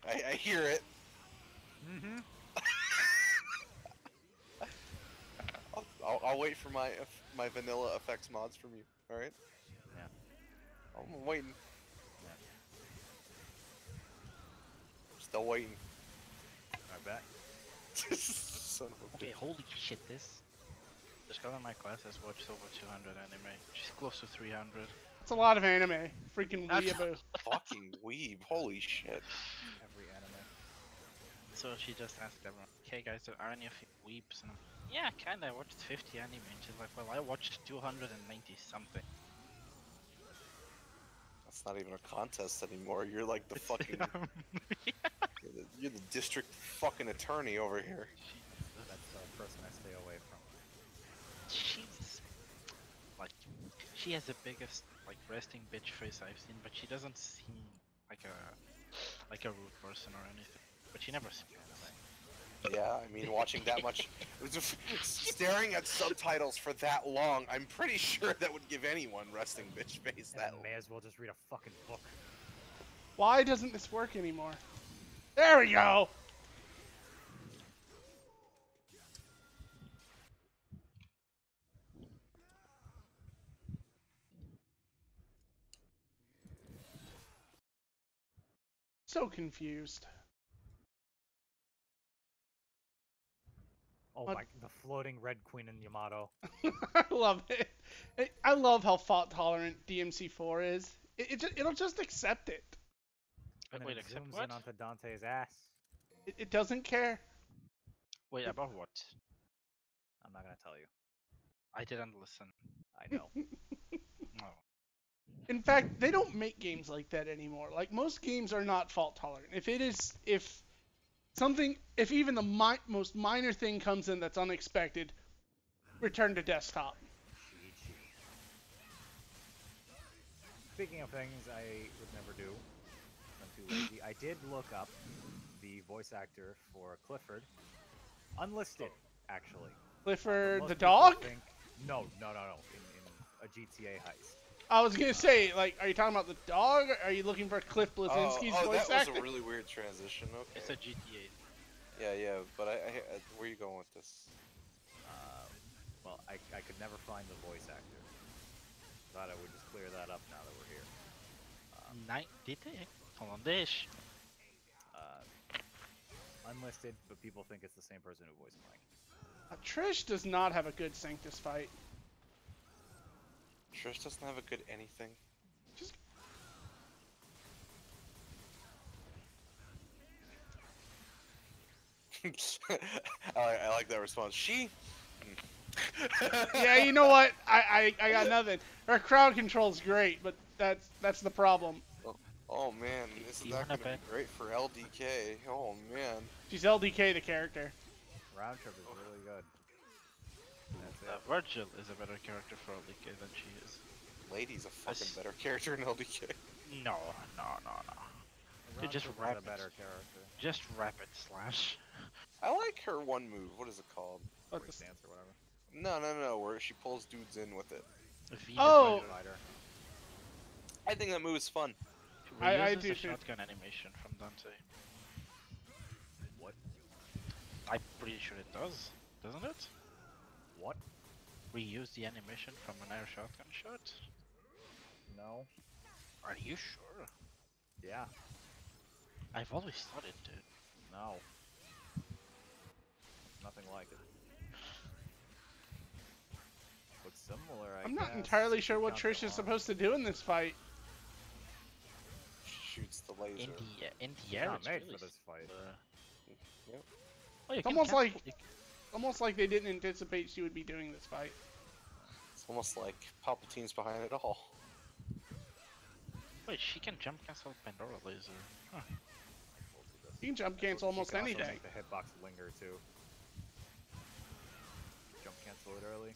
Mm-hmm. I hear it. Mm-hmm. I'll wait for my vanilla effects mods from you. All right? Yeah. I'm waiting. Yeah. Still waiting. Right back. Son of a Okay, bitch. holy shit, this girl in my class has watched over 200 anime. She's close to 300. It's a lot of anime. Freaking weeaboo. Fucking weeb. Holy shit. Every anime. So she just asked everyone, "Okay, guys, are any of you weeps?" And I'm, yeah, kinda. I watched 50 anime. And she's like, "Well, I watched 290 something." That's It's not even a contest anymore. You're like the fucking. You're the district fucking attorney over here. That's the person I stay away from. She's like, she has the biggest like resting bitch face I've seen, but she doesn't seem like a rude person or anything. But she never speaks. Yeah, I mean, watching that much, staring at subtitles for that long, I'm pretty sure that would give anyone resting bitch face that. And may as well just read a fucking book. Why doesn't this work anymore? There we go. So confused. Oh What? my, the floating Red Queen in Yamato. I love it. I love how fault tolerant DMC4 is. It'll just accept it. And then Wait, it except zooms what? in onto Dante's ass. It doesn't care. Wait, about what? I'm not gonna tell you. I didn't listen. I know. No. In fact, they don't make games like that anymore. Like most games are not fault tolerant. If even the most minor thing comes in that's unexpected, return to desktop. Speaking of things I would never do, I'm too lazy. I did look up the voice actor for Clifford, unlisted actually. Clifford Most the people dog? No. In a GTA heist. I was gonna say, like, are you talking about the dog? Or are you looking for Cliff Blazinski's voice that actor? was a really weird transition. Okay. It's a GTA. Yeah, but where are you going with this? Well, I could never find the voice actor. Thought I would just clear that up now that we're here. Did they? Hollandish. Unlisted, but people think it's the same person who voiced Mike. Trish does not have a good Sanctus fight. Trish doesn't have a good anything. Just I like that response. She. yeah, you know what? I got nothing. Her crowd control's great, but that's the problem. Oh man, this is You not wanna gonna be great for LDK. Oh man. She's LDK the character. Round trip is really good. That's it. Virgil is a better character for LDK than she is. Lady's a fucking That's- better character in LDK. No. Round just trip is wrap a it. better character. Just rapid slash. I like her one move. What is it called? What Break the- dance or whatever. No, where she pulls dudes in with it. V Oh! Divider. Fighter. I think that move is fun. I Reuses do the too. shotgun animation from Dante. What? I'm pretty sure it does, doesn't it? What? Reuse the animation from an air shotgun shot? No. Are you sure? Yeah. I've always thought it did. No. Nothing like it. Looks similar, I'm not guess, entirely if sure you what count the Trish is arm. supposed to do in this fight. She shoots the laser. In the She's air, not it's made really for this fight. Yep. Oh, you It's can almost like- cancel- Almost like they didn't anticipate she would be doing this fight. It's almost like Palpatine's behind it all. Wait, she can jump cancel Pandora laser. Huh. You can jump cancel She almost can also anything. make the hitbox linger too. Jump cancel it early.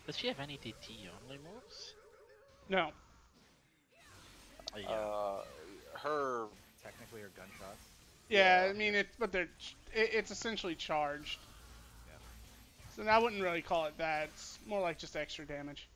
Does she have any DT only moves? No. Oh, yeah. Her. Technically, her gunshots. Yeah, Yeah. I mean it's essentially charged. Yeah. So I wouldn't really call it that. It's more like just extra damage.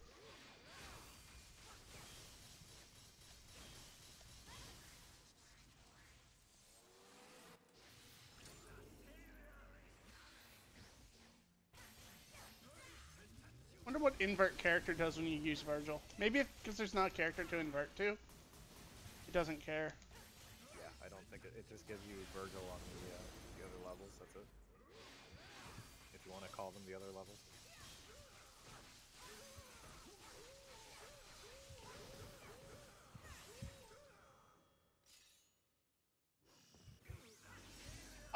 Wonder what invert character does when you use Virgil. Maybe because there's not a character to invert to. It doesn't care. Yeah, I don't think it just gives you Virgil on the other levels. That's it. If you want to call them the other levels.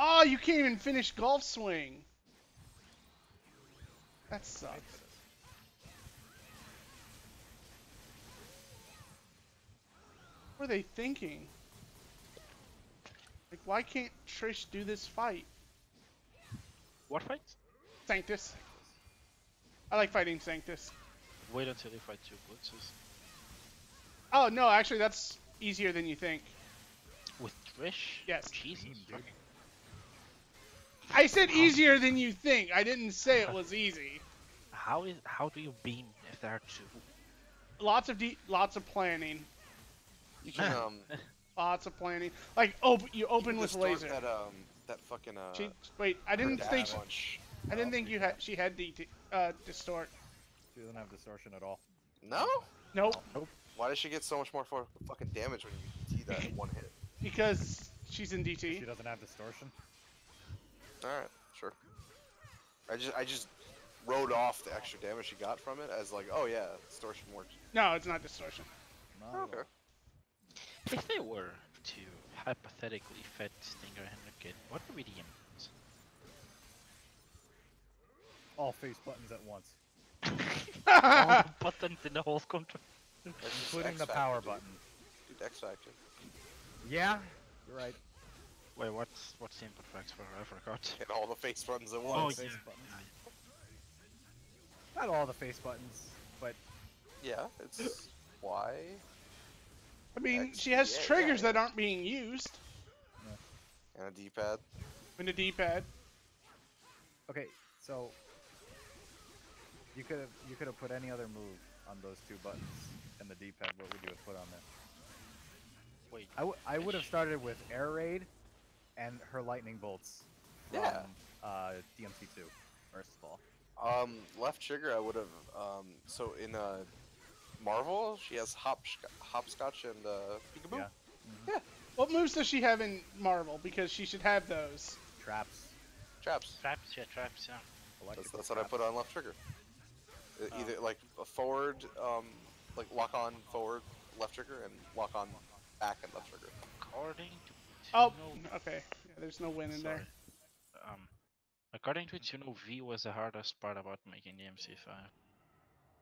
Oh, you can't even finish golf swing. That sucks. What are they thinking? Like, why can't Trish do this fight? What fight? Sanctus. I like fighting Sanctus. Wait until you fight two blitzes. Oh, no, actually, that's easier than you think. With Trish? Yes. Jesus. Fucking... I said easier than you think. I didn't say it was easy. How do you beam if there are two? Lots of planning. You can Lots of planning. Like, you open with distort laser. that fucking Wait, I didn't think punch. I didn't think she had distort. She doesn't have distortion at all. No? Nope. Why does she get so much more fucking damage when you DT that in one hit? Because she's in DT. She doesn't have distortion. All right, sure. I just wrote off the extra damage she got from it as like, oh yeah, distortion works. No, it's not distortion. Okay. If they were to hypothetically fed Stinger Henriket, what would be the inputs? All face buttons at once, All the buttons in the whole control. including the power button. Dude, X Factor. Yeah, you're right. Wait, what's the input for X for? I forgot. Hit all the face buttons at Oh, once. yeah. Face buttons. Not all the face buttons, but Yeah, it's why. I mean, X, she has yeah, triggers yeah. that aren't being used And a D-pad. in the D-pad. okay. So you could have put any other move on those two buttons and the D-pad. What would you have put on there? Wait. I would have started with air raid and her lightning bolts from Yeah. DMC2 first of all. Left trigger, I would have. So in Marvel, she has hopscotch and peekaboo. Yeah. Yeah. What moves does she have in Marvel? Because she should have those. Traps. Traps. Traps, yeah, traps, yeah. Electrical That's what I traps. put on left trigger. Either like a forward, like lock on forward left trigger and lock on back and left trigger. According to Oh, Tuno, okay. Yeah, there's no win in there. According to Tuno, V was the hardest part about making the MC5.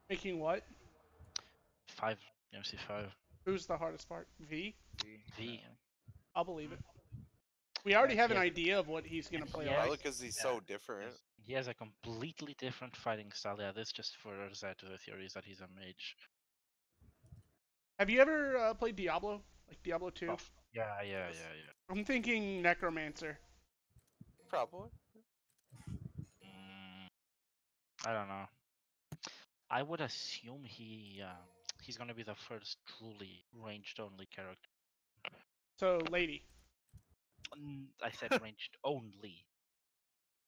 Making what? 5 MC5. Who's the hardest part? V? V. I'll believe it. We already have an Yeah. idea of what he's gonna play Yeah. like. Probably because he's so different. He has a completely different fighting style. Yeah, this just furthers that to the theories that he's a mage. Have you ever played Diablo? Like Diablo 2? Oh, yeah. I'm thinking Necromancer. Probably. I don't know. I would assume he's gonna be the first truly ranged only character. So, lady. I said ranged only.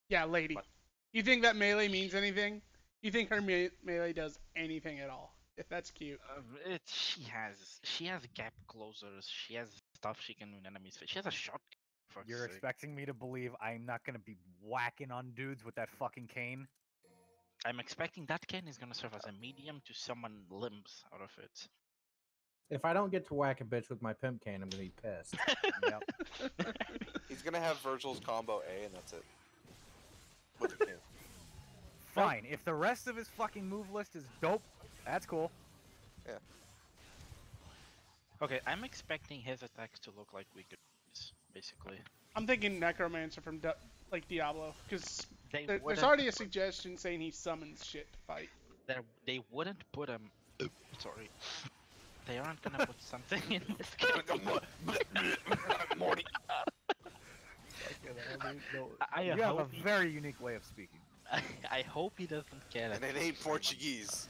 Yeah, lady. What? You think that melee means anything? You think her melee does anything at all? If that's cute. She has gap closers. She has stuff she can win enemies. She has a shotgun. for fuck's You're sake. expecting me to believe I'm not gonna be whacking on dudes with that fucking cane? I'm expecting that cane is gonna serve as a medium to summon limbs out of it. If I don't get to whack a bitch with my pimp cane, I'm gonna be pissed. Yep. He's gonna have Virgil's combo A and that's it. With the cane. Fine. If the rest of his fucking move list is dope, that's cool. Yeah. Okay, I'm expecting his attacks to look like weaker ones, basically. I'm thinking Necromancer from like Diablo, because They there's wouldn't already a suggestion saying he summons shit to fight. They wouldn't put him. Sorry. They aren't gonna put something in this game. Morty. I You have a hope he, very unique way of speaking. I hope he doesn't get And it. it ain't Portuguese.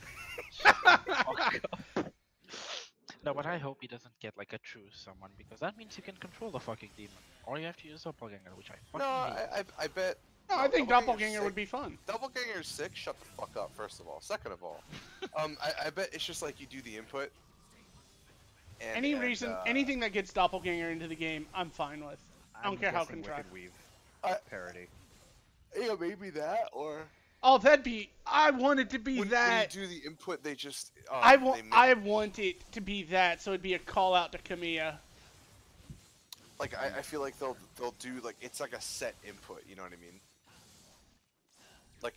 No, but I hope he doesn't get like a true summon, because that means you can control the fucking demon. Or you have to use doppelganger, which I No, fucking hate. I bet. No, I think Doppelganger's Doppelganger sick. would be fun. Doppelganger's sick. Shut the fuck up. First of all. Second of all, I bet it's just like you do the input. And, Anything that gets Doppelganger into the game, I'm fine with. I don't care how guessing contrived. Wicked Weave I- parody. Yeah, maybe that or. Oh, that'd be. I want it to be When that. you do the input, they just. I they want. make- I want it to be that, so it'd be a call out to Kamiya. Like I feel like they'll do like it's like a set input. You know what I mean? Like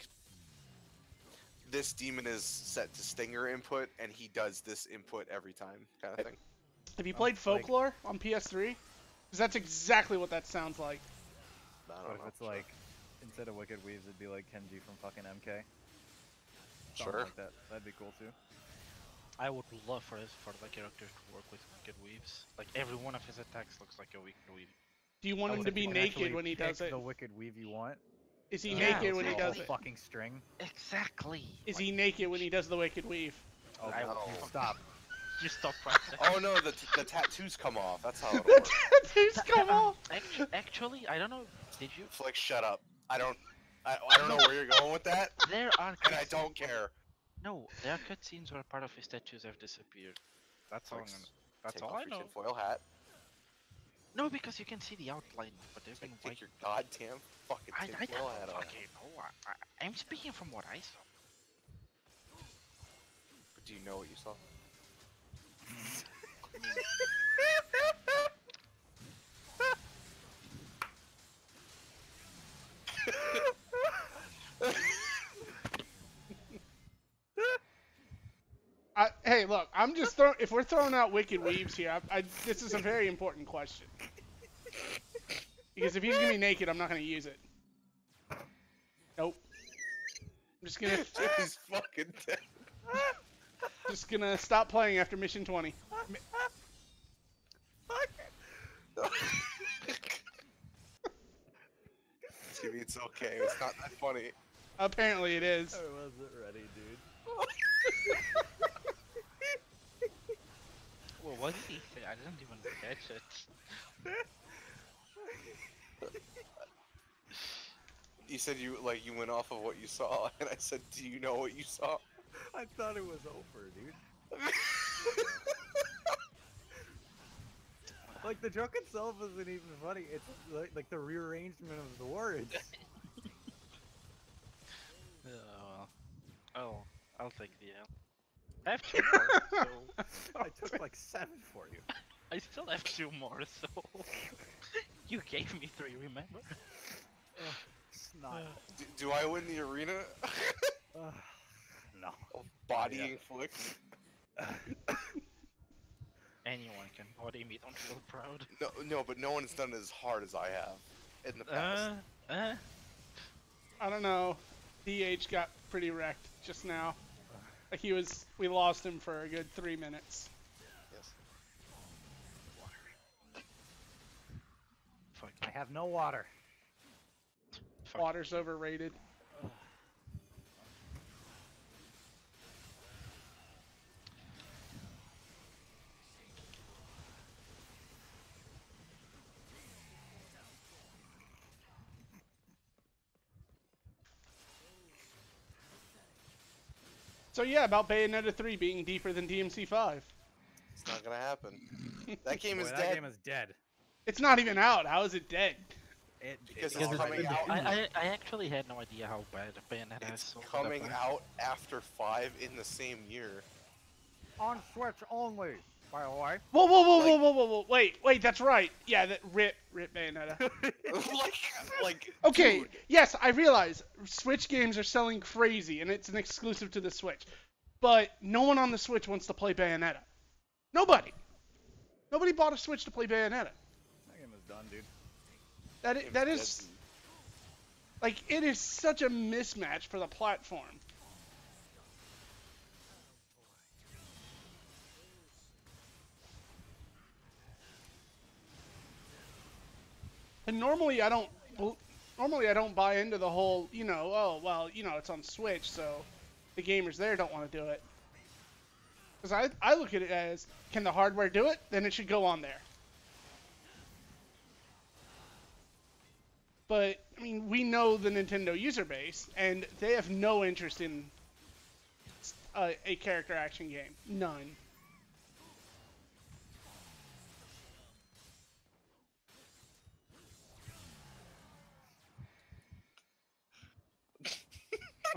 this demon is set to Stinger input, and he does this input every time, kind of thing. Have you played Folklore on PS3? Because that's exactly what that sounds like. I don't What if know. it's like, instead of Wicked Weaves, it'd be like Kenji from fucking MK? Something Sure. like that. That'd be cool too. I would love for the character to work with Wicked Weaves. Like every one of his attacks looks like a Wicked Weave. Do you want Oh, him so to you be can naked actually when he does pick it? the Wicked Weave you want? Is he Yeah, naked when he a does whole it? fucking string? Exactly. Is he naked when he does the Wicked Weave? Oh, I no. will- Stop. You stop right there. Oh no, the tattoos come off. That's how it works. Tattoos come off. Actually, I don't know. Did you? Flick, shut up. I don't know where you're going with that, There are. and I don't care. No, there are cutscenes where part of his statues have disappeared. That's all. Flicks, That's take all off I your know. tinfoil hat. No, because you can see the outline, but they've been Take white. your goddamn fucking I tinfoil hat don't off. fucking know. I'm speaking from what I saw. But do you know what you saw? Hey, look, I'm just throwing. If we're throwing out Wicked Weaves here, this is a very important question. Because if he's gonna be naked, I'm not gonna use it. Nope. I'm He's fucking dead. just gonna stop playing after mission 20. Jimmy, it's okay. It's not that funny. Apparently it is. I wasn't ready, dude. Well, what did he say? I didn't even catch it. You said you went off of what you saw, and I said, "Do you know what you saw?" I thought it was over, dude. Like, the joke itself isn't even funny. It's like the rearrangement of the words. Oh, I'll take the L. I have 2 more, so I took like 7 for you. I still have 2 more, so you gave me 3, remember? Snot. Do I win the arena? No. Of bodying Flicks? Anyone can body me, don't feel proud. No, but no one's done it as hard as I have in the past. I don't know. DH got pretty wrecked just now. Like we lost him for a good 3 minutes. Yes. Fuck. I have no water. Fuck. Water's overrated. So yeah, about Bayonetta 3 being deeper than DMC 5. It's not gonna happen. That game is Boy, dead. that game is dead. It's not even out. How is it dead? Because it's it's coming out. I actually had no idea how bad Bayonetta is. It's So coming out after 5 in the same year. on Switch only, by the way. Whoa. Wait, that's right. Yeah, that rip Bayonetta. like. Okay, dude, yes, I realize Switch games are selling crazy and it's an exclusive to the Switch. But no one on the Switch wants to play Bayonetta. Nobody bought a Switch to play Bayonetta. That game is done, dude. That is like, it is such a mismatch for the platform. And normally I don't buy into the whole, oh, well, it's on Switch, so the gamers there don't want to do it. Because I look at it as, can the hardware do it? Then it should go on there. But, I mean, we know the Nintendo user base, and they have no interest in a character action game. None.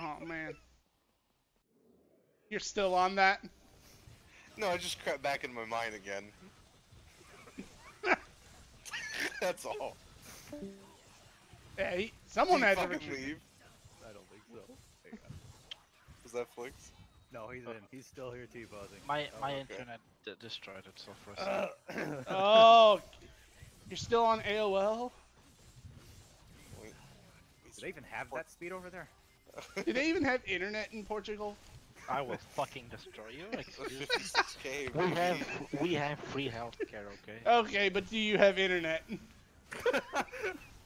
Oh, man. You're still on that? No, it just crept back in my mind again. That's all. Hey, Did someone he had to fucking retreat. leave? I don't think so. Hang on. Was that Flix? No, he's in. He's still here T-posing. My okay. internet destroyed itself for a second. Oh, you're still on AOL? Wait, Do they even have that speed over there? Do they even have internet in Portugal? I will fucking destroy you. Excuse me. 56K. We baby. have free healthcare, okay? Okay, but do you have internet?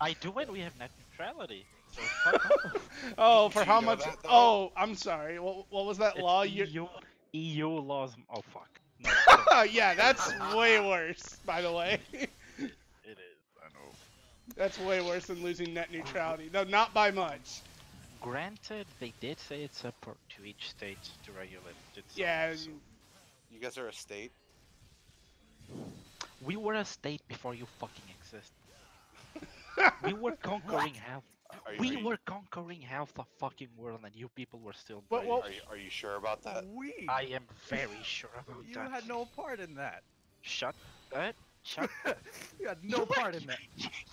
I do when we have net neutrality. So fuck off. Oh, Do for you how know much? that, though? Oh, I'm sorry. What was that It's law? You EU laws. Oh fuck. No, yeah, that's way worse, by the way. it is. I know. That's way worse than losing net neutrality. No, not by much. Granted, they did say it's up to each state to regulate itself. Yeah, so- You guys are a state? We were a state before you fucking exist. We were conquering half. We were conquering half the fucking world, and you people were still. What- British. what- Are you sure about that? We. I am very sure about You that. had no part in that. Shut. Shut. You had no part in that.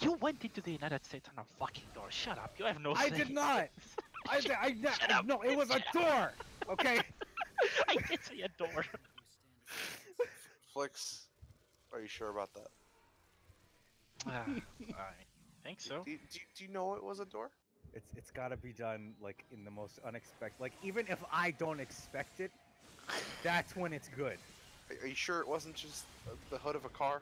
You went into the United States on a fucking door. Shut up. You have no. I say. did not. Shut up. No, it was a Shut up. door. Okay. I did say a door. Flix, are you sure about that? I think so. Do you know it was a door? It's got to be done like in the most unexpected. Like even if I don't expect it, that's when it's good. Are you sure it wasn't just the hood of a car?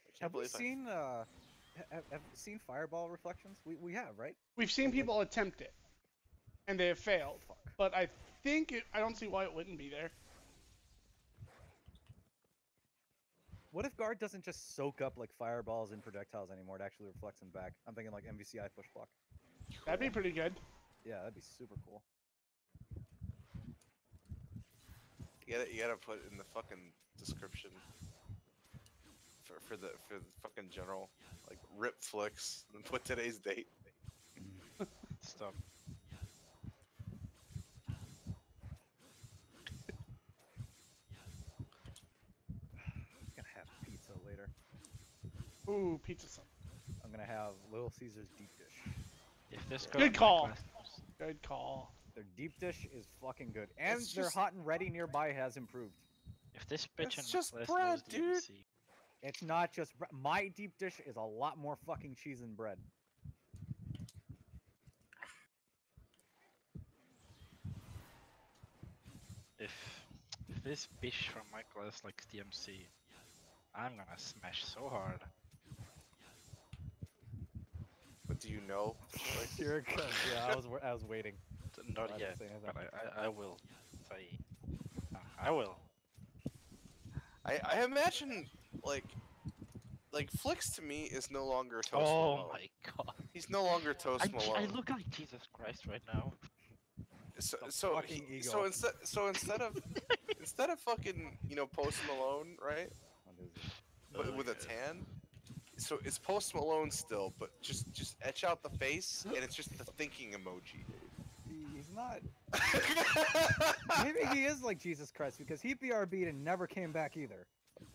I can't Have we believe I- seen have you seen fireball reflections? We have, right? we've seen people attempt it, and they have failed. But I think I don't see why it wouldn't be there. What if guard doesn't just soak up like fireballs and projectiles anymore? It actually reflects them back. I'm thinking like MVCI push block. That'd be pretty good. Yeah, that'd be super cool. You gotta put in the fucking description for the fucking general, like rip Flix and put today's date. Stop. I'm gonna have pizza later. Ooh, pizza sauce. I'm gonna have Little Caesar's deep dish. If this Good goes like call. last time- Good call. Their deep dish is fucking good, and It's their just- hot and ready nearby has improved. If this bitch It's in just class bread, knows dude. DMC, It's not just my deep dish is a lot more fucking cheese and bread. if this bitch from my class likes DMC, I'm gonna smash so hard. But do you know? Like, Here it comes. Yeah, I was waiting. Not I didn't yet, say anything. but I will. Say, I will. I imagine like Flix to me is no longer Toast Oh Malone. my god. He's no longer Toast I Malone. look like Jesus Christ right now. So The so fucking he- ego. so instead of instead of fucking Post Malone, right? What is it? But Oh, with a God. tan. So it's Post Malone still, but just etch out the face, and it's just the thinking emoji. He's not. Maybe he is like Jesus Christ because he BRB'd and never came back either.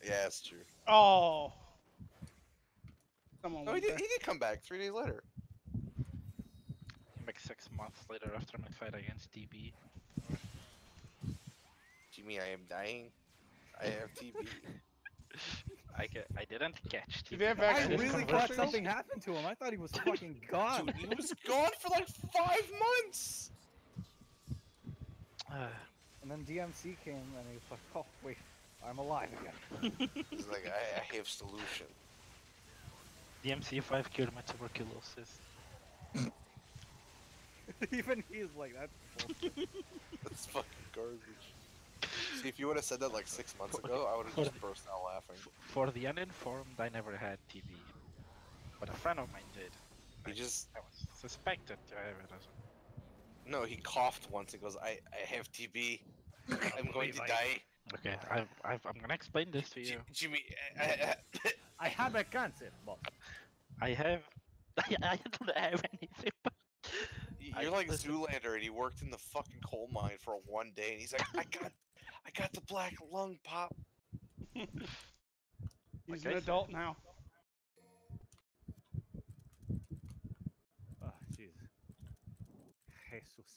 Yeah, that's true. Oh. Someone No, he went did. there. He did come back 3 days later. Like 6 months later after my fight against DB. Jimmy, I am dying. I have TB. I didn't catch Did DB. they have I vaccine really thought conversions? something happened to him. I thought he was fucking gone. Dude, he was gone for like 5 months. And then DMC came and he was like, oh wait, I'm alive again. He's like, I have solution. DMC5 cured my tuberculosis. Even he's like, that's bullshit. That's fucking garbage. See, if you would have said that like 6 months ago, I would have just burst out laughing. For the uninformed, I never had TB. But a friend of mine did. He just, I was suspected to have it as no, he coughed once. He goes, I have TB. I'm going to die. Okay, I'm gonna explain this to you. Jimmy, I have a cancer, Bob. I have I don't have anything. But You're like listen, Zoolander, and he worked in the fucking coal mine for 1 day, and he's like, I got the black lung pop. He's like an I adult now. Oh, jeez. Jesus.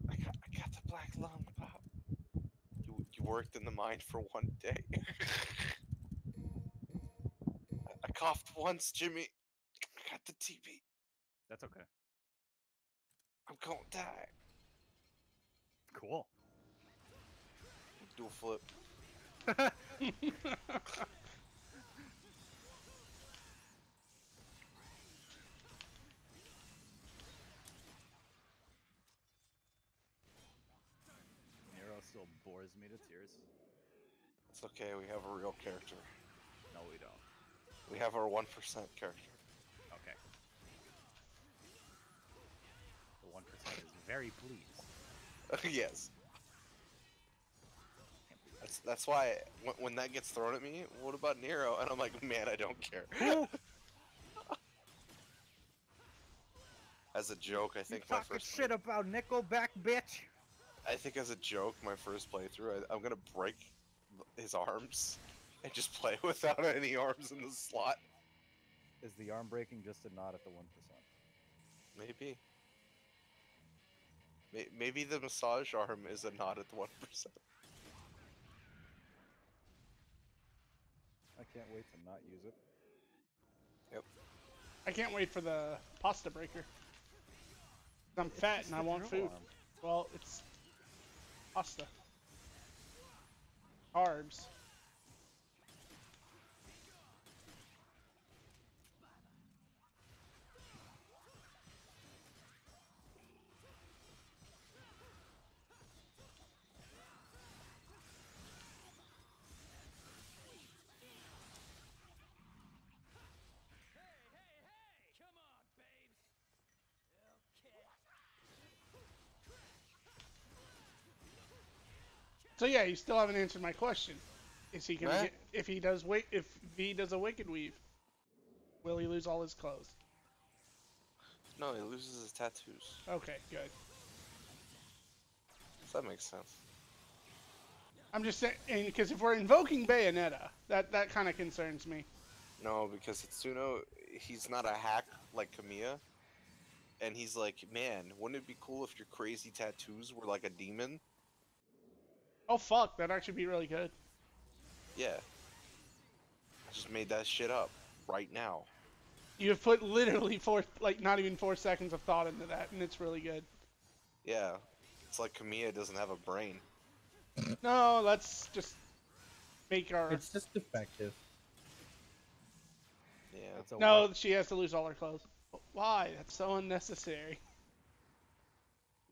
I got the black lung pop. You worked in the mine for 1 day. I coughed once, Jimmy. I got the TB. That's okay. I'm gonna die. Cool. Do a flip. Nero still bores me to tears. It's okay, we have a real character. No, we don't. We have our 1% character. Okay. The 1% is very pleased. Yes. That's why when that gets thrown at me, what about Nero? And I'm like, man, I don't care. As a joke, I think my Talking first shit about Nickelback, bitch. I think as a joke, my first playthrough, I'm gonna break his arms and just play without any arms in the slot. Is the arm breaking just a nod at the 1%? Maybe. Maybe the massage arm is a nod at the 1%. I can't wait to not use it. Yep. I can't wait for the pasta breaker. I'm It's fat just and I a want drill food. arm. Well, it's pasta. Carbs. So yeah, you still haven't answered my question. Is he gonna Huh? get if he does a wicked weave? Will he lose all his clothes? No, he loses his tattoos. Okay, good. So that makes sense. I'm just saying because if we're invoking Bayonetta, that kind of concerns me. No, because Itsuno, he's not a hack like Kamiya. And he's like, man, wouldn't it be cool if your crazy tattoos were like a demon? Oh fuck, that'd actually be really good. Yeah. I just made that shit up right now. You have put literally not even 4 seconds of thought into that, and it's really good. Yeah. It's like Kamiya doesn't have a brain. No, let's just make our. It's just effective. Yeah. It's a No, she has to lose all her clothes. Why? That's so unnecessary.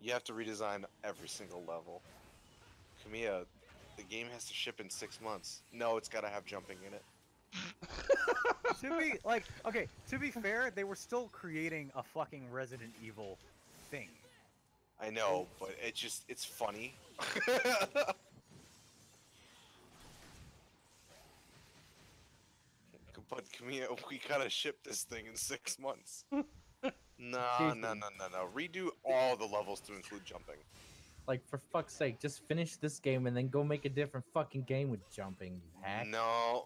You have to redesign every single level. Kamiya, the game has to ship in 6 months. No, it's gotta have jumping in it. To be like, okay, to be fair, they were still creating a fucking Resident Evil thing. I know, but it's funny. But Kamiya, we gotta ship this thing in 6 months. No. Redo all the levels to include jumping. Like, for fuck's sake, just finish this game and then go make a different fucking game with jumping, you hack. No.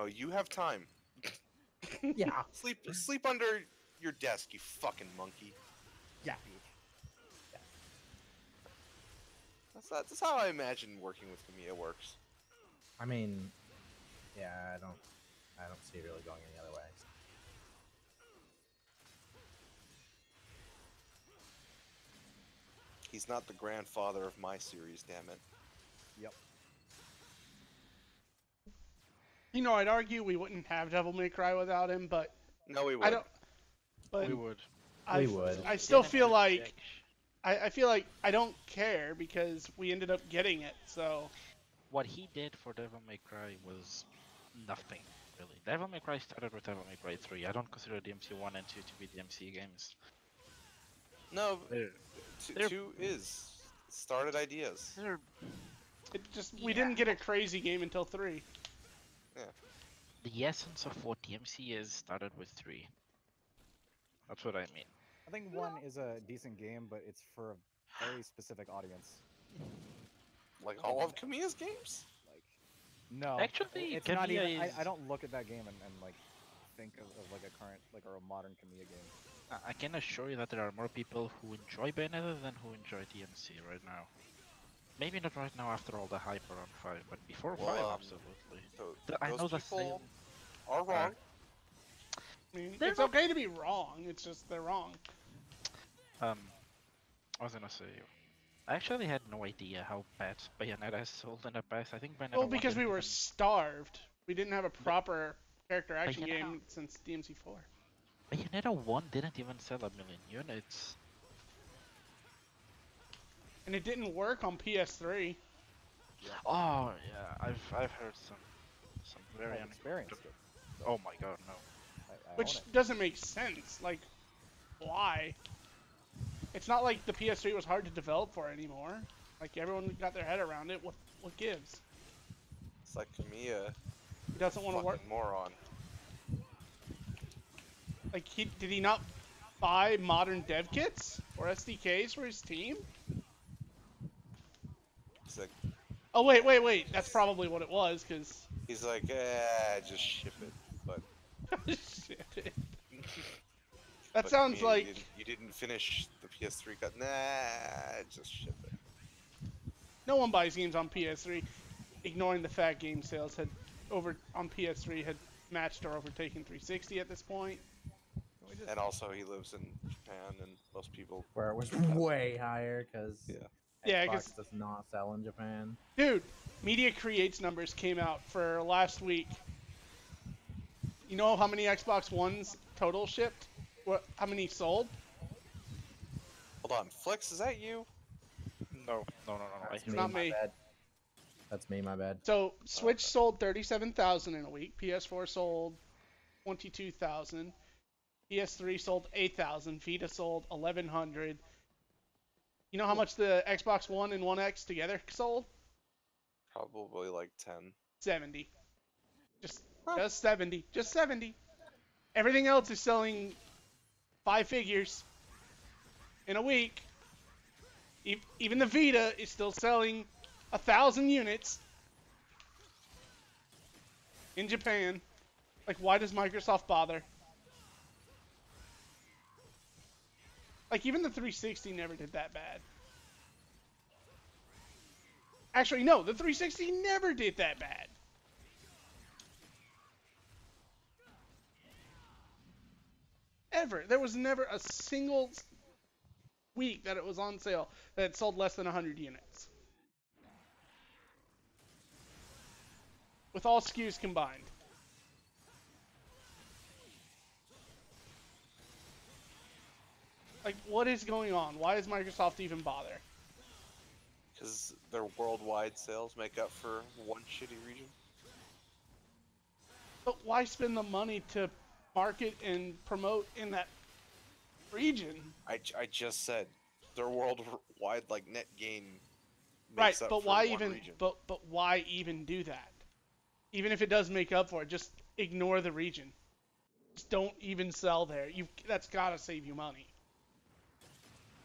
You have time. Yeah. Sleep under your desk, you fucking monkey. Yeah. That's how I imagine working with Kamiya works. I mean, yeah, I don't see it really going any other way. He's not the grandfather of my series, damn it. Yep. You know, I'd argue we wouldn't have Devil May Cry without him, but No, we would. I don't. But we would. We would. I still Didn't feel like reject- I feel like I don't care because we ended up getting it. So What he did for Devil May Cry was nothing, really. Devil May Cry started with Devil May Cry 3. I don't consider DMC 1 and 2 to be DMC games. No, They're, 2 is started ideas. they're we didn't get a crazy game until 3. the essence of what DMC is started with 3. That's what I mean. I think 1 is a decent game, but it's for a very specific audience. Like all of Kamiya's games? Like, no, Actually, it's not even. Kamiya I is- don't look at that game and like think of like a current or a modern Kamiya game. I can assure you that there are more people who enjoy Bayonetta than who enjoy DMC right now. Maybe not right now after all the hype around 5, but before 5, Well, absolutely. I Those know the people same. are wrong. I mean, They're it's not- okay to be wrong. It's just they're wrong. I was gonna say, I actually had no idea how bad Bayonetta has sold in the past. I think Bayonetta Well, 1 because we didn't were even- starved. We didn't have a proper character action you know- game since DMC 4. Bayonetta 1 didn't even sell 1,000,000 units. And it didn't work on PS3. Oh yeah, I've heard some very I've experienced unacceptable. it. Oh my god, no. I own Which it. doesn't make sense. Like, why? It's not like the PS3 was hard to develop for anymore. Like, everyone got their head around it. What gives? It's like Kamiya, He doesn't want to work. fucking moron. Like, did he not buy modern dev kits or SDKs for his team? He's like, Oh, wait. That's probably what it was, because... just ship it. But Shit. That but sounds Kamiya, like... you didn't finish the PS3 cut. Nah, just ship it. No one buys games on PS3, ignoring the fact game sales had on PS3 had matched or overtaken 360 at this point. And also, he lives in Japan, and most people. Where it was way higher because Yeah, Xbox 'cause- does not sell in Japan. Dude, Media Creates numbers came out for last week. You know how many Xbox Ones total shipped? How many sold? Hold on, Flex, is that you? No. I That's hear not my me. bad. That's me, my bad. So Switch sold 37,000 in a week. PS4 sold 22,000. PS3 sold 8,000. Vita sold 1,100. You know how much the Xbox One and One X together sold? Probably like 10. 70. Just 70. Just 70. Everything else is selling 5 figures in a week. Even the Vita is still selling 1,000 units in Japan. Like, why does Microsoft bother? Like, even the 360 never did that bad. Actually, no, the 360 never did that bad. Ever. There was never a single week that it was on sale that it sold less than 100 units. With all SKUs combined. Like, what is going on? Why does Microsoft even bother? Because their worldwide sales make up for one shitty region. But why spend the money to market and promote in that region? I just said their worldwide like net gain Right, makes up but for why one even region. but why even do that? Even if it does make up for it, just ignore the region. Just don't even sell there. That's gotta save you money.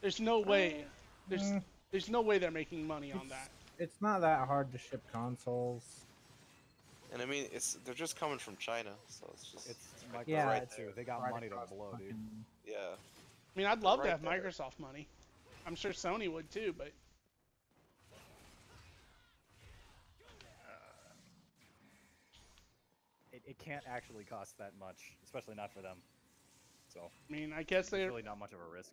There's no way. There's no way they're making money on that. It's not that hard to ship consoles. And I mean, they're just coming from China, so it's just It's like, Microsoft Yeah, right too. there. They got Right money to across blow, dude. fucking- Yeah. I mean, I'd love to Right have there. Microsoft money. I'm sure Sony would too, but It can't actually cost that much, especially not for them. So I mean, I guess it's they're. really not much of a risk.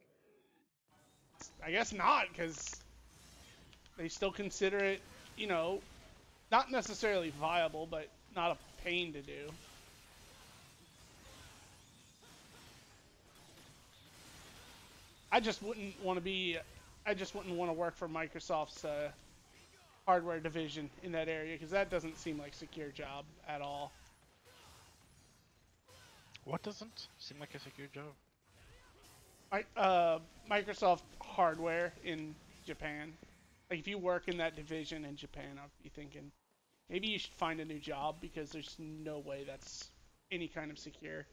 I guess not, because they still consider it, not necessarily viable, but not a pain to do. I just wouldn't want to work for Microsoft's hardware division in that area, because that doesn't seem like a secure job at all. What doesn't seem like a secure job? Microsoft hardware in Japan. Like, if you work in that division in Japan, I'd be thinking Maybe you should find a new job because there's no way that's any kind of secure.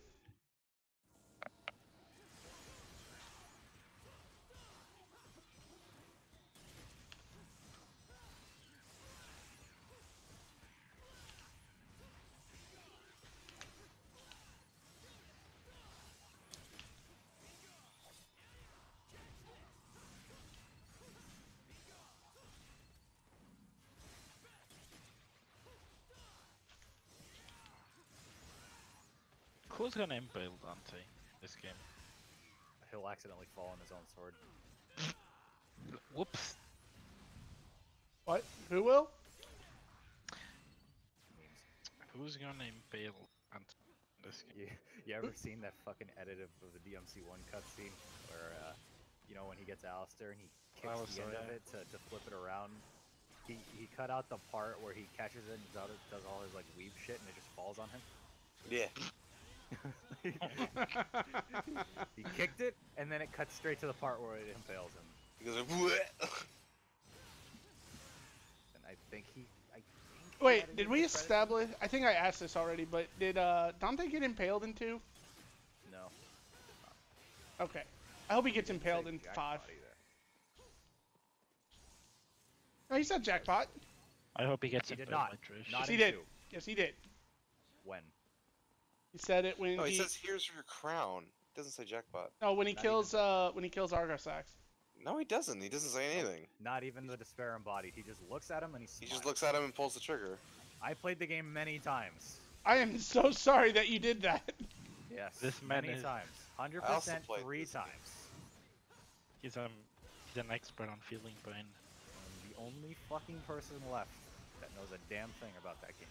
Who's gonna impale Dante this game? He'll accidentally fall on his own sword. Whoops. What? Who will? Memes. Who's gonna impale Dante this game? You ever seen that fucking edit of the DMC1 cutscene where, you know, when he gets Alistair and he kicks the end of it to flip it around? He cut out the part where he catches it and does all his like weave shit and it just falls on him. Yeah. He kicked it and then it cuts straight to the part where it impales him. He goes like, "Bleh." And I think he Wait, did we establish? I think I asked this already, but did Dante get impaled in 2? No. Okay. I hope he gets Didn't impaled say in jackpot 5. either. No, he said jackpot. I hope he gets He did impaled not. by Trish. Not Yes, he in did. 2. Yes, he did. When? He said it when No, he he. says, "Here's your crown." It doesn't say jackpot. No, when he Not kills Argosax. No, he doesn't. He doesn't say anything. Not even the despair embodied. He just looks at him and he He smiles. just looks at him and pulls the trigger. I played the game many times. I am so sorry that you did that. Yes. This man many is- times. I also 100% played 3 this game. times. He's an expert on feeling pain. I'm the only fucking person left that knows a damn thing about that game.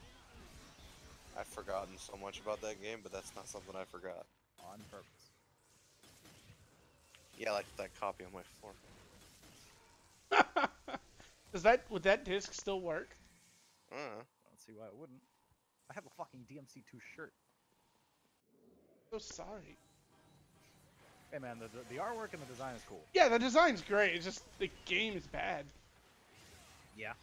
I've forgotten so much about that game, but that's not something I forgot. On purpose. Yeah, like that copy on my floor. Would that disc still work? I don't see why it wouldn't. I have a fucking DMC2 shirt. So sorry. Hey man, the artwork and the design is cool. Yeah, the design's great. It's just the game is bad. Yeah.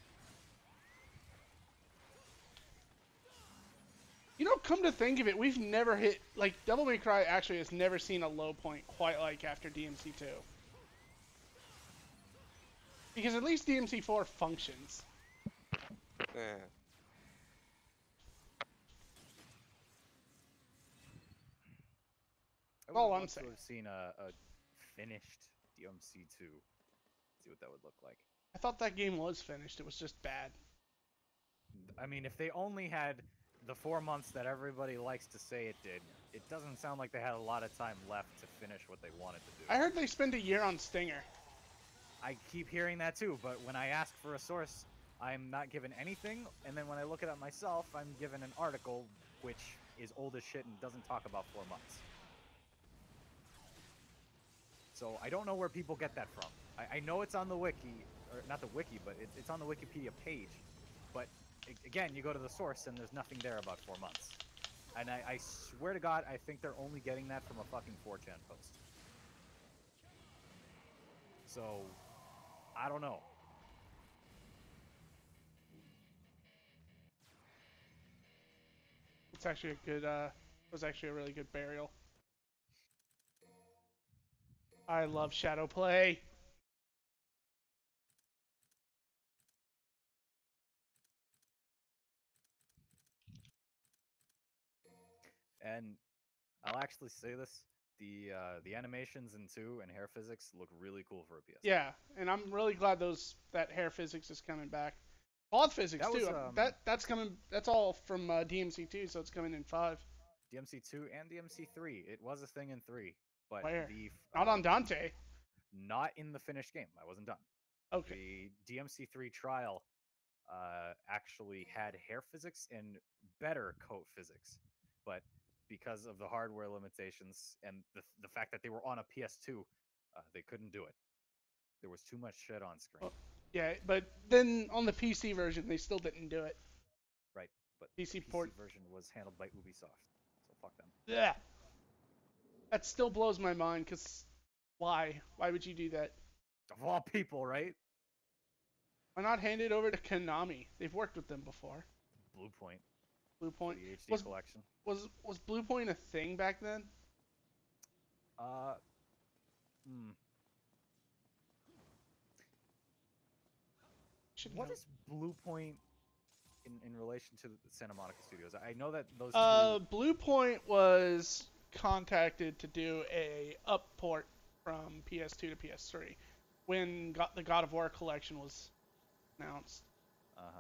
You know, come to think of it, we've never hit like Devil May Cry actually has never seen a low point quite like after DMC2. Because at least DMC4 functions. Yeah. I all would I'm love saying. to have seen a finished DMC2. See what that would look like. I thought that game was finished. It was just bad. I mean, if they only had the 4 months that everybody likes to say it did, it doesn't sound like they had a lot of time left to finish what they wanted to do. I heard they spent a year on Stinger. I keep hearing that too, but when I ask for a source, I'm not given anything, and then when I look it up myself, I'm given an article which is old as shit and doesn't talk about 4 months. So I don't know where people get that from. I know it's on the wiki, or not the wiki, but it's on the Wikipedia page. But again, you go to the source and there's nothing there about 4 months. And I swear to God, I think they're only getting that from a fucking 4chan post. So, I don't know. It's actually a good, it was actually a really good burial. I love Shadow Play. And I'll actually say this: the animations in 2 and hair physics look really cool for a PS. Yeah, and I'm really glad that hair physics is coming back. Cloth physics That too. was, That's coming. That's all from DMC2, so it's coming in 5. DMC2 and DMC3. It was a thing in 3, but Where? the Not on Dante. not in the finished game. I wasn't done. Okay. The DMC3 trial actually had hair physics and better coat physics, but because of the hardware limitations and the fact that they were on a PS2, they couldn't do it. There was too much shit on screen. Well, yeah, but then on the PC version, they still didn't do it. Right, but PC the PC port. version was handled by Ubisoft, so fuck them. Yeah. That still blows my mind. Cause why? Why would you do that? Of all people, right? Why not hand it over to Konami? They've worked with them before. Blue Point. Blue Point The HD was collection. was Blue Point a thing back then? Hmm. Should What know. is Blue Point in relation to Santa Monica Studios? I know that those two. Blue Point was contacted to do a up port from PS2 to PS3 when the God of War collection was announced. Uh-huh.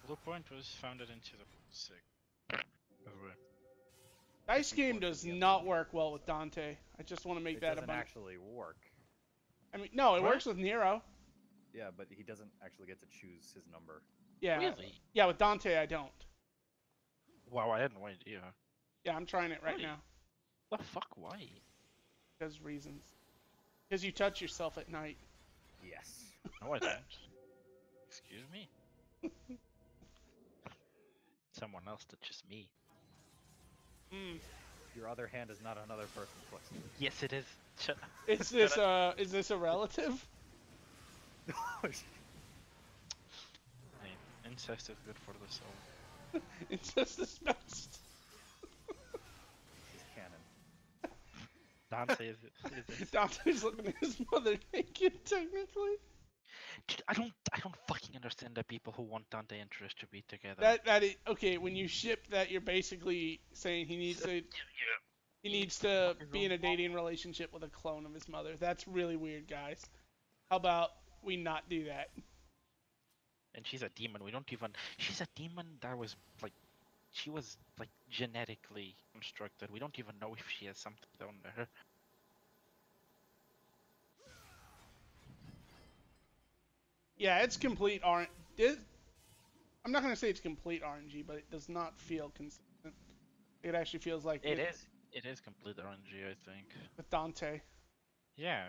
Blue Point was founded in 2006. By the way. Dice game Before does the not episode. work well with Dante. I just want to make It that doesn't abundant. actually work. I mean, no, it What? works with Nero. Yeah, but he doesn't actually get to choose his number. Yeah. Really? Yeah, with Dante I don't. Wow, I had no idea. Yeah, I'm trying it right Why? now. The fuck? Why? Because reasons. Because you touch yourself at night. Yes. No, I don't. Excuse me? Someone else touches me. Mm. Your other hand is not another person's pussy. Yes, it is. Is this a relative? Hey, incest is good for the soul. Incest is best. He's canon. Dante is it? Dante's looking at his mother naked, technically. Dude, I don't fucking understand the people who want Dante and Trish to be together. Okay, when you ship that, you're basically saying he needs to fucking be in a wrong. dating relationship with a clone of his mother. That's really weird, guys. How about we not do that? And she's a demon. We don't even. She's a demon that was like. She was like genetically constructed. We don't even know if she has something down there. Yeah, it's complete I'm not gonna say it's complete RNG, but it does not feel consistent. It actually feels like It is. It is complete RNG, I think. with Dante. Yeah.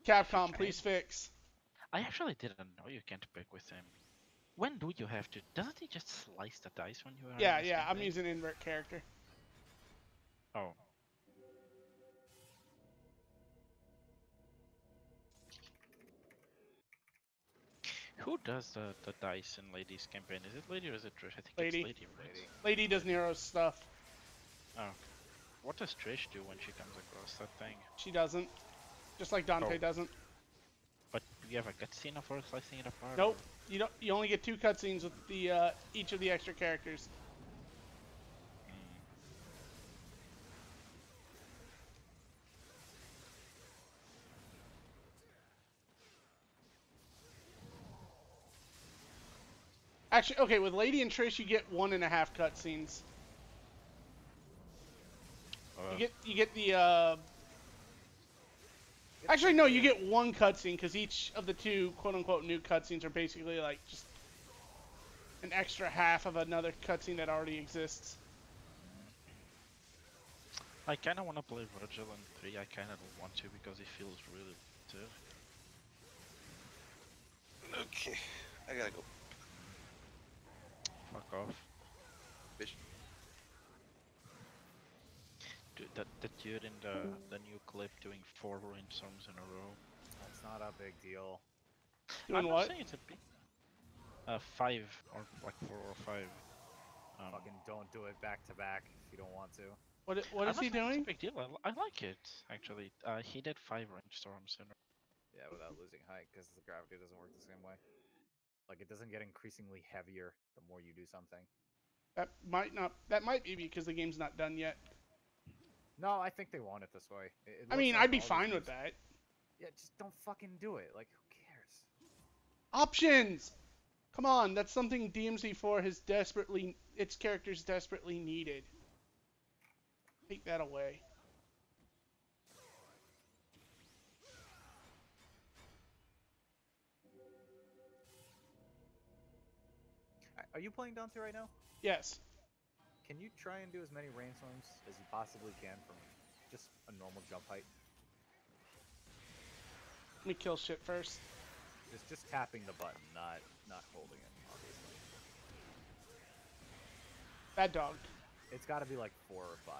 Capcom, please fix. I actually didn't know you can't pick with him. When do you have to? Doesn't he just slice the dice when you are? Yeah, in this yeah, I'm campaign? using invert character. Oh. Who does the dice in Lady's campaign? Is it Lady or is it Trish? I think Lady. it's Lady, right? Lady does Nero's stuff. Oh. What does Trish do when she comes across that thing? She doesn't. Just like Dante Oh. doesn't. But do you have a cutscene of her slicing it apart? Nope. or- You don't. You only get 2 cutscenes with the each of the extra characters. Hmm. Actually, okay, with Lady and Trish, you get 1.5 cutscenes. You get the. Actually, no, you get 1 cutscene because each of the 2 quote-unquote new cutscenes are basically like just an extra half of another cutscene that already exists. I kind of want to play Virgil in 3. I kind of don't want to because he feels really repetitive. Okay, I gotta go. Fuck off. Bitch. Dude, the dude in the new clip doing 4 rainstorms in a row. That's not a big deal. Doing I'm not what? saying it's a big. 5 or like 4 or 5. Fucking don't do it back to back if you don't want to. What I'm is not he saying it's doing? a big deal. I like it actually. He did 5 rainstorms in a Yeah, without losing height, because the gravity doesn't work the same way. Like, it doesn't get increasingly heavier the more you do something. That might not. That might be because the game's not done yet. No, I think they want it this way. I mean, I'd be fine with that. Yeah, just don't fucking do it. Like, who cares? Options. Come on, that's something DMC4 has its characters desperately needed. Take that away. Are you playing Dante right now? Yes. Can you try and do as many rainstorms as you possibly can from just a normal jump height? Let me kill shit first. Just tapping the button, not holding it, obviously. Bad dog. It's got to be like 4 or 5.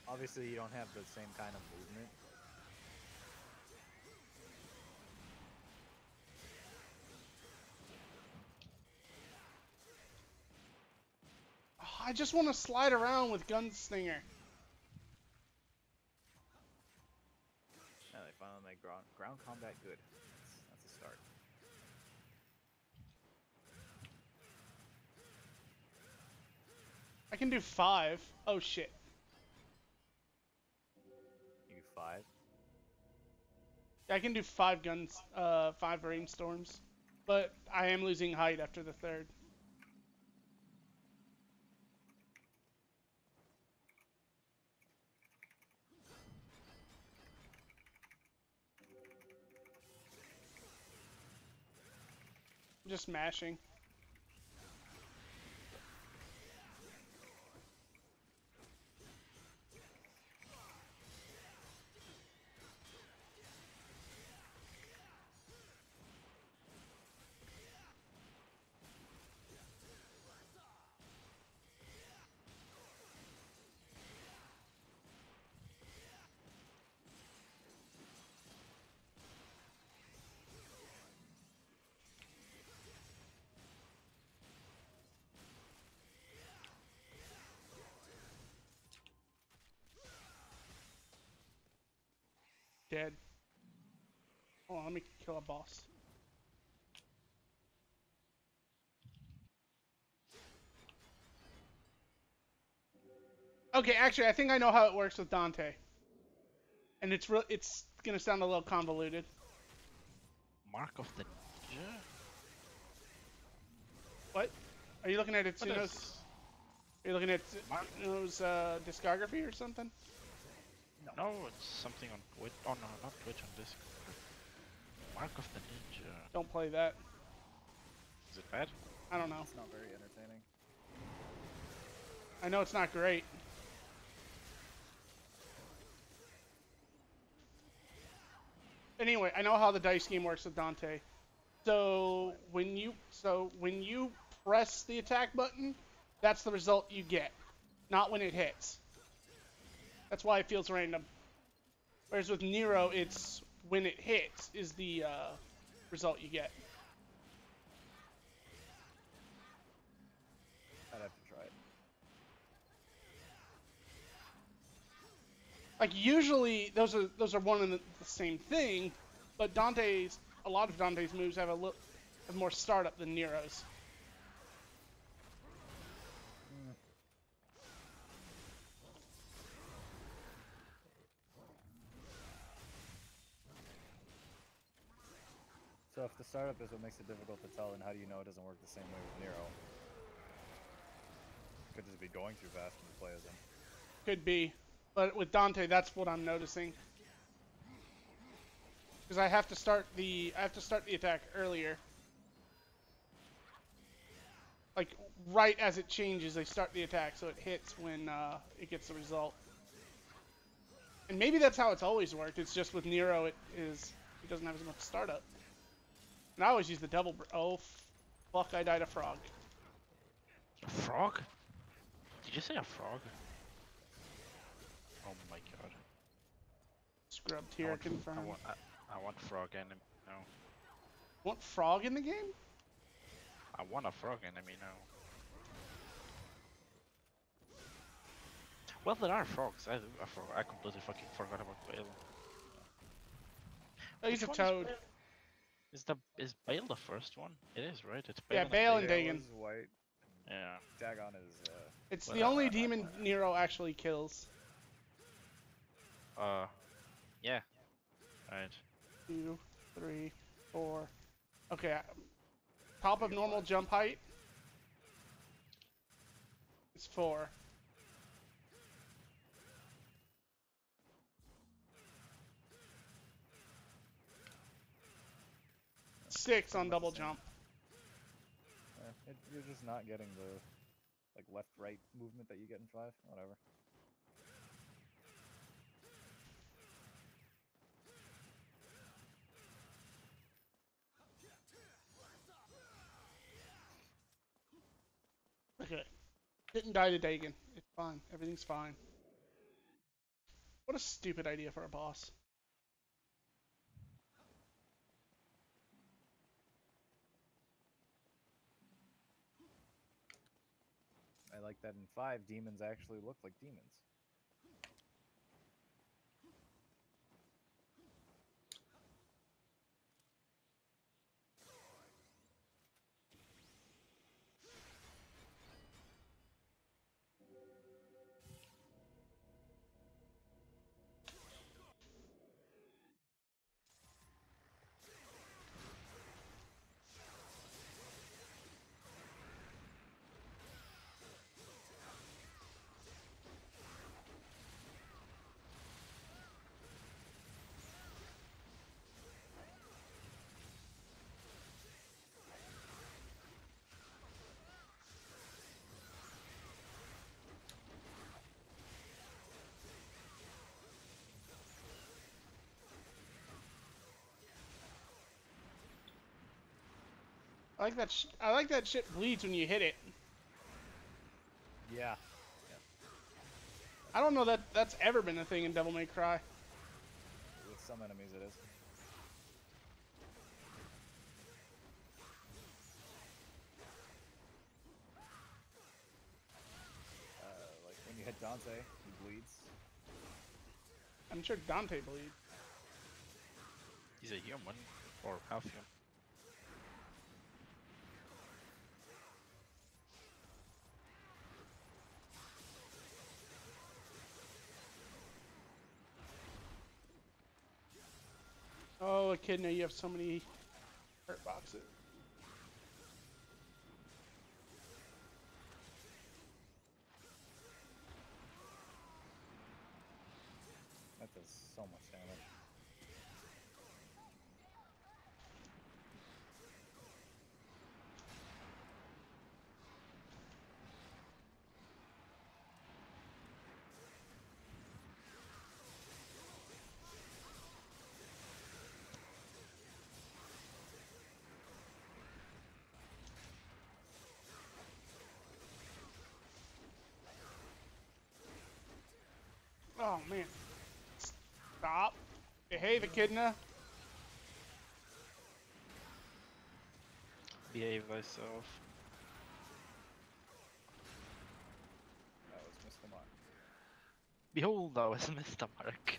Obviously, you don't have the same kind of movement. I just want to slide around with Gunslinger. Yeah, they finally make ground combat good. That's a start. I can do 5. Oh shit. You do 5. Yeah, I can do 5 guns, 5 rainstorms. But I am losing height after the 3rd. I'm just mashing. Dead. Oh, let me kill a boss. Okay, actually, I think I know how it works with Dante. And it's gonna sound a little convoluted. Mark of the Ninja? What? Are you looking at What Itsuno's? is Are you looking at Mark? Itsuno's discography or something? No, it's something on Twitch. Oh no, not Twitch, on Discord. Mark of the Ninja. Don't play that. Is it bad? I don't know. It's not very entertaining. I know it's not great. Anyway, I know how the dice game works with Dante. So when you press the attack button, that's the result you get, not when it hits. That's why it feels random. Whereas with Nero, it's when it hits is the result you get. I'd have to try it. Like usually those are one and the same thing, but a lot of Dante's moves have have more startup than Nero's. So if the startup is what makes it difficult to tell, then how do you know it doesn't work the same way with Nero? Could just be going too fast when you play as him. Could be, but with Dante, that's what I'm noticing. Because I have to start the attack earlier. Like right as it changes, they start the attack, so it hits when it gets the result. And maybe that's how it's always worked. It's just with Nero, it doesn't have as much startup. And I always use the double. Oh, fuck! I died a frog. A frog? Did you say a frog? Oh my god. Scrubbed here, confirm. I want frog enemy now. Want frog in the game? I want a frog enemy now. Well, there are frogs. I completely fucking forgot about Bale. Oh, he's a Which one toad. Is Bale the first one? It is, right? It's Yeah, and Bale and Dagon. Dagon. is white. Yeah. Dagon is It's Well, the only demon Nero actually kills. Yeah. Right. 2, 3, 4. Okay, top of normal jump height is 4. 6 on double jump. you're just not getting the like left-right movement that you get in 5. Whatever. Okay. Didn't die to Dagon. It's fine. Everything's fine. What a stupid idea for a boss. I like that in 5, demons actually look like demons. I like that shit bleeds when you hit it. Yeah. I don't know that that's ever been a thing in Devil May Cry. With some enemies it is. Like when you hit Dante, he bleeds. I'm sure Dante bleeds. He's a human, or half human. Oh, Echidna, you have so many hurt boxes. That does so much damage. Oh man. Stop. Behave, Echidna. Behave thyself. That was Mr. Mark. Behold, thou hast missed the mark.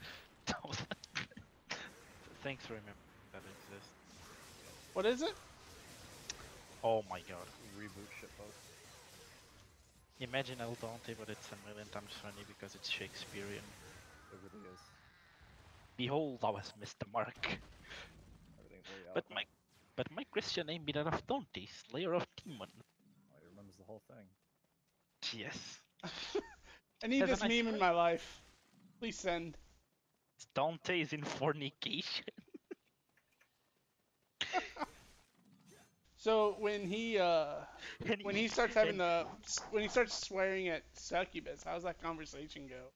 Thanks for remembering that exists. What is it? Oh my god. Reboot shitpost. Imagine El Dante, but it's a million times funny because it's Shakespearean. It really is. Behold, thou hast missed the mark. Everything's very But eloquent. my Christian name be that of Dante, Slayer of Demon. Oh, he remembers the whole thing. Yes. I need Has a this nice meme in my life. Please send. Dante is in fornication. So when he starts having when he starts swearing at succubus, how's that conversation go?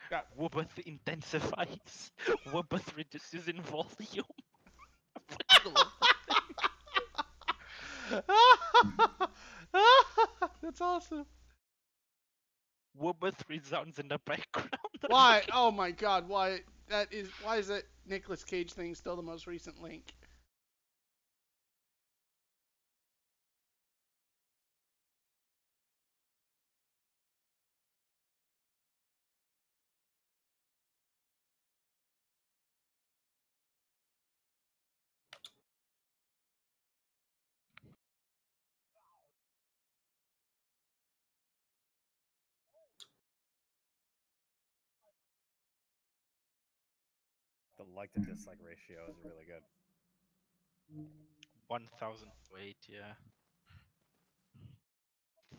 Yeah. Wobbuth intensifies. Wobbuth reduces in volume. I fucking love that. That's awesome. Wobbuth resounds in the background. Why? Oh my God! Why is that Nicolas Cage thing still the most recent link? The like to dislike ratio is really good. 1008, yeah.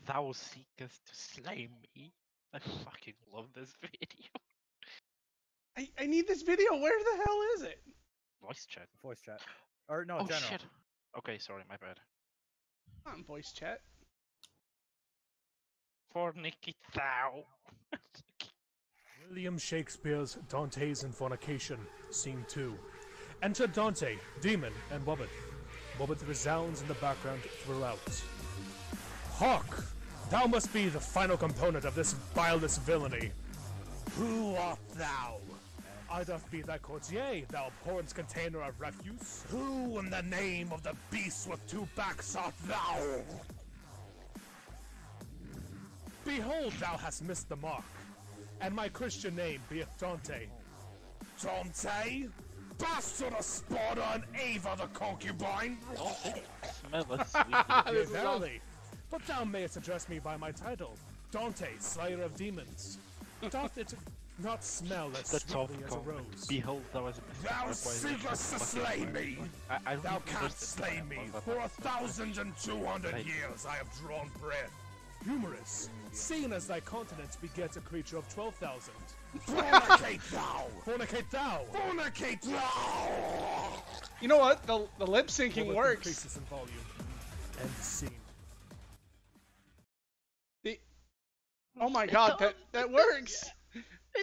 Thou seekest to slay me. I fucking love this video. I need this video. Where the hell is it? Voice chat. Voice chat. Or no, Oh general. shit. Okay, sorry, my bad. Not in voice chat. Fornicate thou. William Shakespeare's Dante's in Fornication, Scene 2. Enter Dante, Demon, and Wobbit. Wobbit resounds in the background throughout. Hark! Thou must be the final component of this vilest villainy. Who art thou? I doth be thy courtier, thou abhorrent container of refuse. Who in the name of the beast with two backs art thou? Behold, thou hast missed the mark, and my Christian name beeth Dante. Dante? Bastard of Sparta and Ava the concubine? Smell it, sweet. Yea, This is verily. But thou mayest address me by my title, Dante, Slayer of Demons. Doth it not smell as That's all sweetly as a comment. rose? Behold, thou hast Thou seekest to slay me! I Thou don't canst slay me! For 1,200 Right. years I have drawn breath. Humorous, seeing as thy continent begets a creature of 12,000. Fornicate thou! Fornicate thou! Fornicate thou! You know what? The lip syncing Robert works. increases in volume. End scene. Oh my god, that works.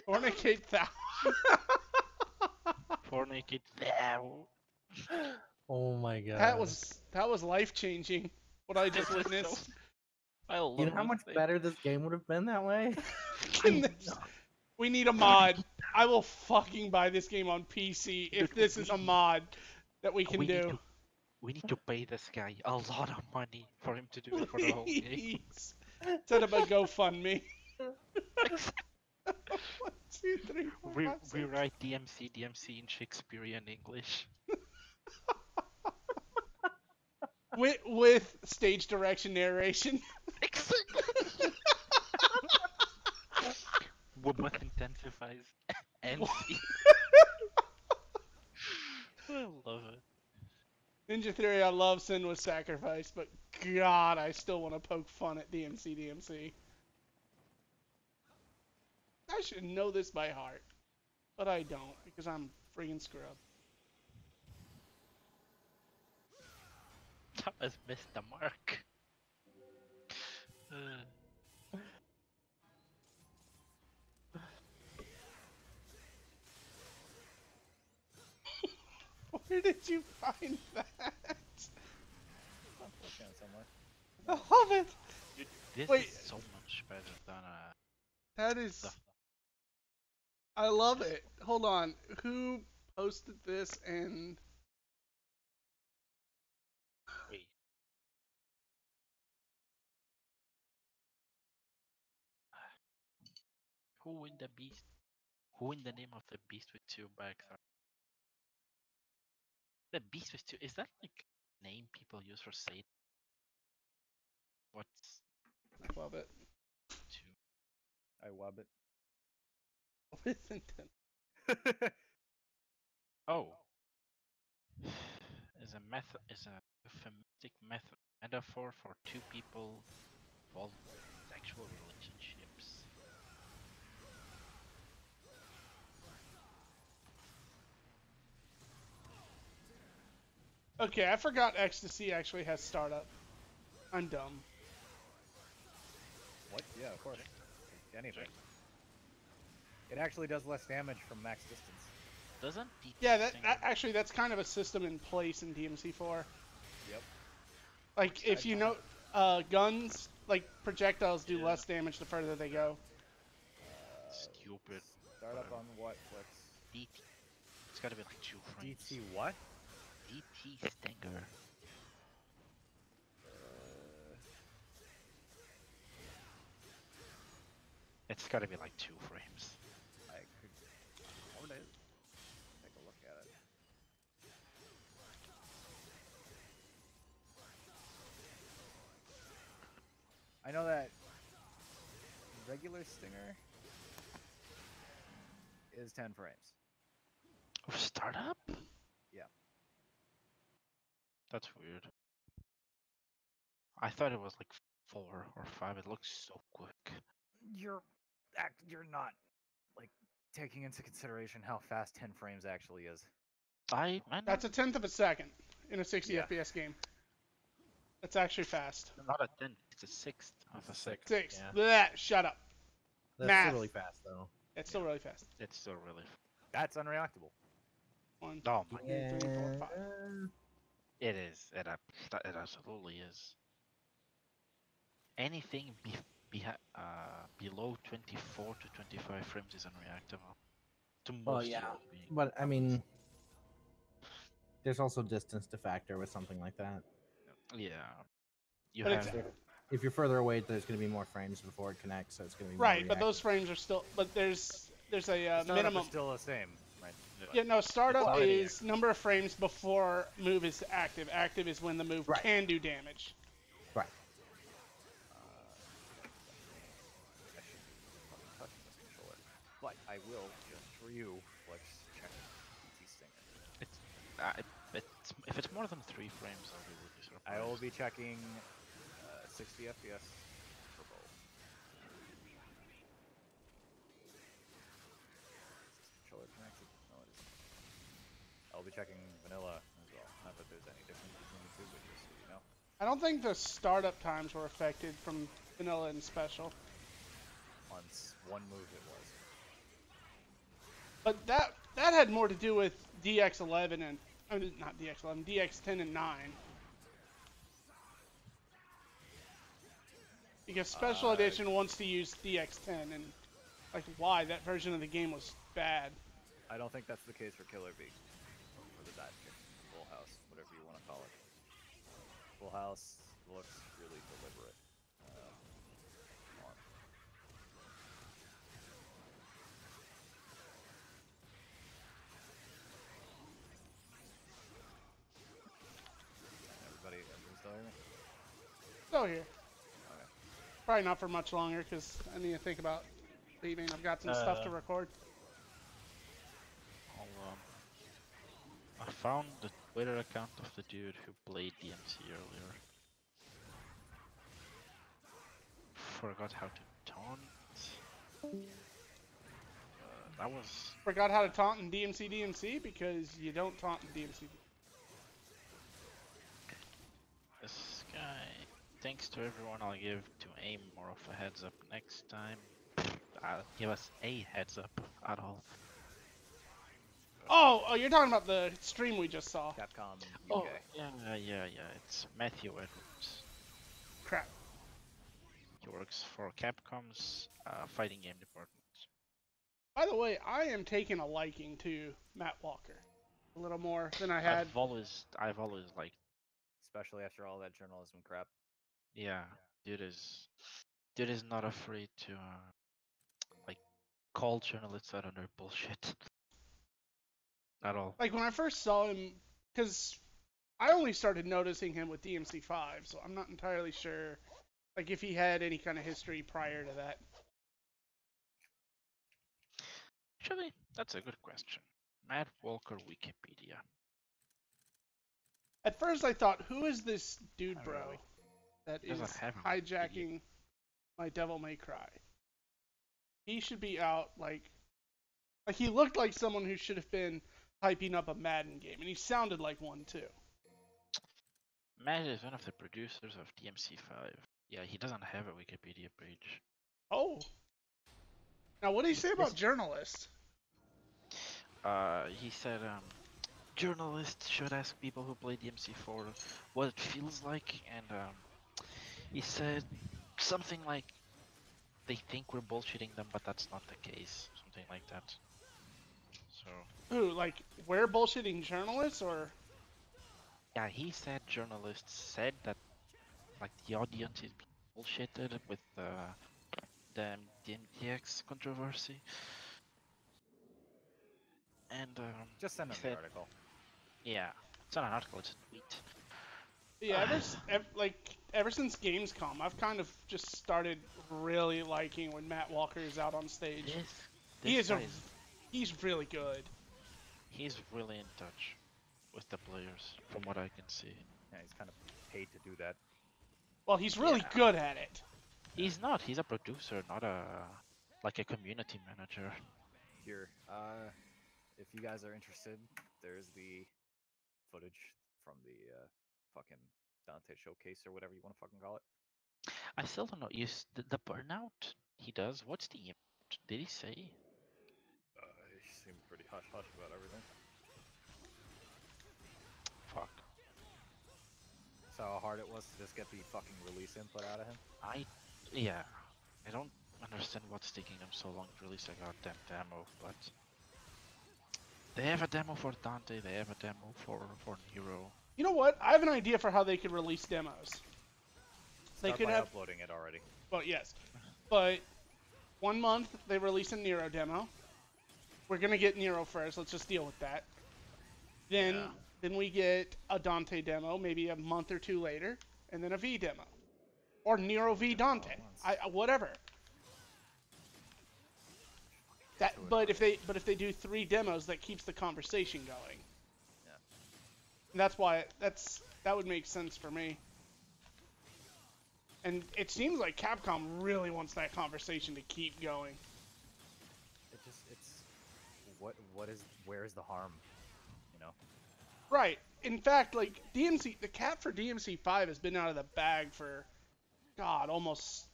Fornicate thou. Fornicate thou. Oh my god. That was life changing. What I just witnessed. I love You know how much this better this game would have been that way? We need a mod. I will fucking buy this game on PC if this is a mod that we can do. We need to pay this guy a lot of money for him to do it for the whole game. Please. Set up a GoFundMe. 1, 2, 3, 4, We 5, 6. write DMC in Shakespearean English. With stage direction narration. Woman intensifies MC. I love it. Ninja Theory, I love Sin with Sacrifice, but God, I still want to poke fun at DMC. I should know this by heart, but I don't because I'm a friggin' scrub. That was missed the mark. Where did you find that? Somewhere. I love it. Dude, this Wait. is so much better than That is. the I love it. Hold on. Who posted this and? wait. Who in the beast? Who in the name of the beast with two backs? The beast with two. Is that like name people use for Satan? What's Love it. two? I wub it. With intent. Oh. Is a method is a euphemistic metaphor for two people involved in sexual relationships. Okay, I forgot Ecstasy actually has startup. I'm dumb. What? Yeah, of course. Anything. It actually does less damage from max distance. Doesn't the Yeah, thing- actually that's kind of a system in place in DMC4. Yep. Like if you know guns, like projectiles do Yeah. less damage the further they go. stupid Start up on what? Flex? DT? It's gotta be like 2 frames. DT what? DT Stinger. It's gotta be like 2 frames. I could. How would I take a look at it? I know that regular Stinger is 10 frames. Oh, startup? Yeah. That's weird. I thought it was like 4 or 5. It looks so quick. You're not like taking into consideration how fast 10 frames actually is. I know. That's a tenth of a second in a 60 Yeah. FPS game. That's actually fast. Not a 10, it's a 1/6 of a second. 6. Yeah. Bleh, shut up. That's Math. still really fast though. It's still really fast. It's still really. That's unreactable. 1, Oh my. 2, 3, 4, 5. It is. It absolutely is. Anything below 24 to 25 frames is unreactable. To most Well, yeah, human beings. but I mean, there's also distance to factor with something like that. Yeah. You But have. it's if you're further away, there's going to be more frames before it connects, so it's going to be more Right, but reactive. those frames are still. But there's a Startup minimum. is still the same, right? Yeah, no. Startup already is number of frames before move is active. Active is when the move Right. can do damage. Right. I shouldn't be fucking touching this controller, but I will just for you. Let's check PT stinger. If it's more than 3 frames, I'll be really surprised. I will be checking 60 FPS for both. Is this controller connected? No, it isn't. I'll be checking vanilla as well. Not that there's any difference between the two, but just so you know. I don't think the startup times were affected from vanilla and special. On one move it was. But that had more to do with DX11 and not DX11, DX10 and 9. Because Special Edition wants to use DX10 and like why that version of the game was bad. I don't think that's the case for Killer B. Or the dive kick. Full House, whatever you want to call it. Full House looks really deliberate. On. Everybody still hear me? So here. Okay. Probably not for much longer because I need to think about leaving. I've got some stuff to record. I found the Twitter account of the dude who played DMC earlier. Forgot how to taunt. That was... Forgot how to taunt in DMC because you don't taunt in DMC. This guy... Thanks to everyone I'll give to aim more of a heads up next time. Give us a heads up at all. Oh, you're talking about the stream we just saw. Capcom UK. Oh, yeah. It's Matthew Edwards. Crap. He works for Capcom's fighting game department. By the way, I am taking a liking to Matt Walker. A little more than I had. I've always liked. Especially after all that journalism crap. Yeah, dude is not afraid to like call journalists out on their bullshit at all. Like when I first saw him, because I only started noticing him with DMC5, so I'm not entirely sure, like if he had any kind of history prior to that. Actually, that's a good question. Matt Walker Wikipedia. At first I thought, who is this dude, bro, Really? that is Doesn't have a hijacking my Devil May Cry? He should be out, like he looked like someone who should have been hyping up a Madden game, and he sounded like one too. Matt is one of the producers of DMC5. Yeah, he doesn't have a Wikipedia page. Oh. Now, what did he say about journalists? He said, journalists should ask people who play DMC4 what it feels like, and he said something like they think we're bullshitting them, but that's not the case. Something like that. So. Who, like, we're bullshitting journalists, or? Yeah, he said journalists said that, like, the audience is bullshitted with the MTX controversy. And Just send them the article. Yeah, it's not an article, it's a tweet. Yeah, ever since Gamescom, I've kind of just started really liking when Matt Walker is out on stage. He's really good. He's really in touch with the players, from what I can see. Yeah, he's kind of paid to do that. Well, he's really good at it. He's not. He's a producer, not a community manager. Here, if you guys are interested, there's the footage from the fucking Dante showcase or whatever you want to fucking call it. I still don't know. The burnout he does. What's the emote? Did he say? He seemed pretty hush hush about everything. Fuck. So how hard it was to just get the fucking release input out of him. Yeah. I don't understand what's taking them so long to release a goddamn demo, but they have a demo for Dante. They have a demo for Nero. You know what? I have an idea for how they could release demos. They Start could by have, uploading it already. well, yes, but 1 month they release a Nero demo. We're gonna get Nero first. Let's just deal with that. Then, Yeah. then we get a Dante demo, maybe a month or 2 later, and then a V demo, or Nero V Dante. Whatever. But if they do 3 demos, that keeps the conversation going. Yeah. And that's why that would make sense for me. And it seems like Capcom really wants that conversation to keep going. It's where is the harm? You know. Right. In fact, like DMC, the cap for DMC5 has been out of the bag for, God, almost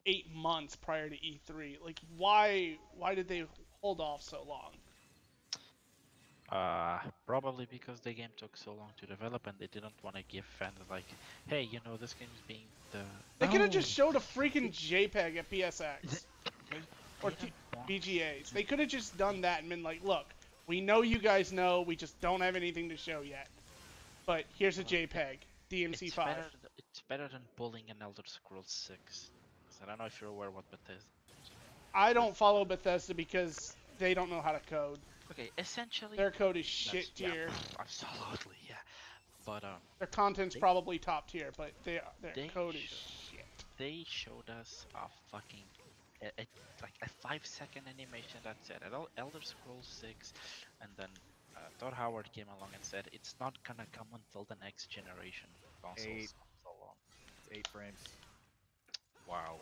8 months prior to E3. Like, why did they hold off so long? Probably because the game took so long to develop and they didn't want to give fans like, hey, you know, this game's being the. They could have No, just showed a freaking JPEG at PSX They or didn't want BGAs. They could have just done that and been like, look, we know you guys know, we just don't have anything to show yet. But here's a JPEG, DMC5. It's better than pulling an Elder Scrolls 6. 'Cause I don't know if you're aware what Bethesda. I don't follow Bethesda because they don't know how to code. Okay, essentially. Their code is that's- shit tier. Yeah, absolutely, yeah. But Their content's they- probably top tier, but their they code is sh- shit. they showed us a fucking like a 5-second animation that said Elder Scrolls 6, and then Todd Howard came along and said it's not gonna come until the next generation of consoles. 8. So long. It's 8 frames. Wow.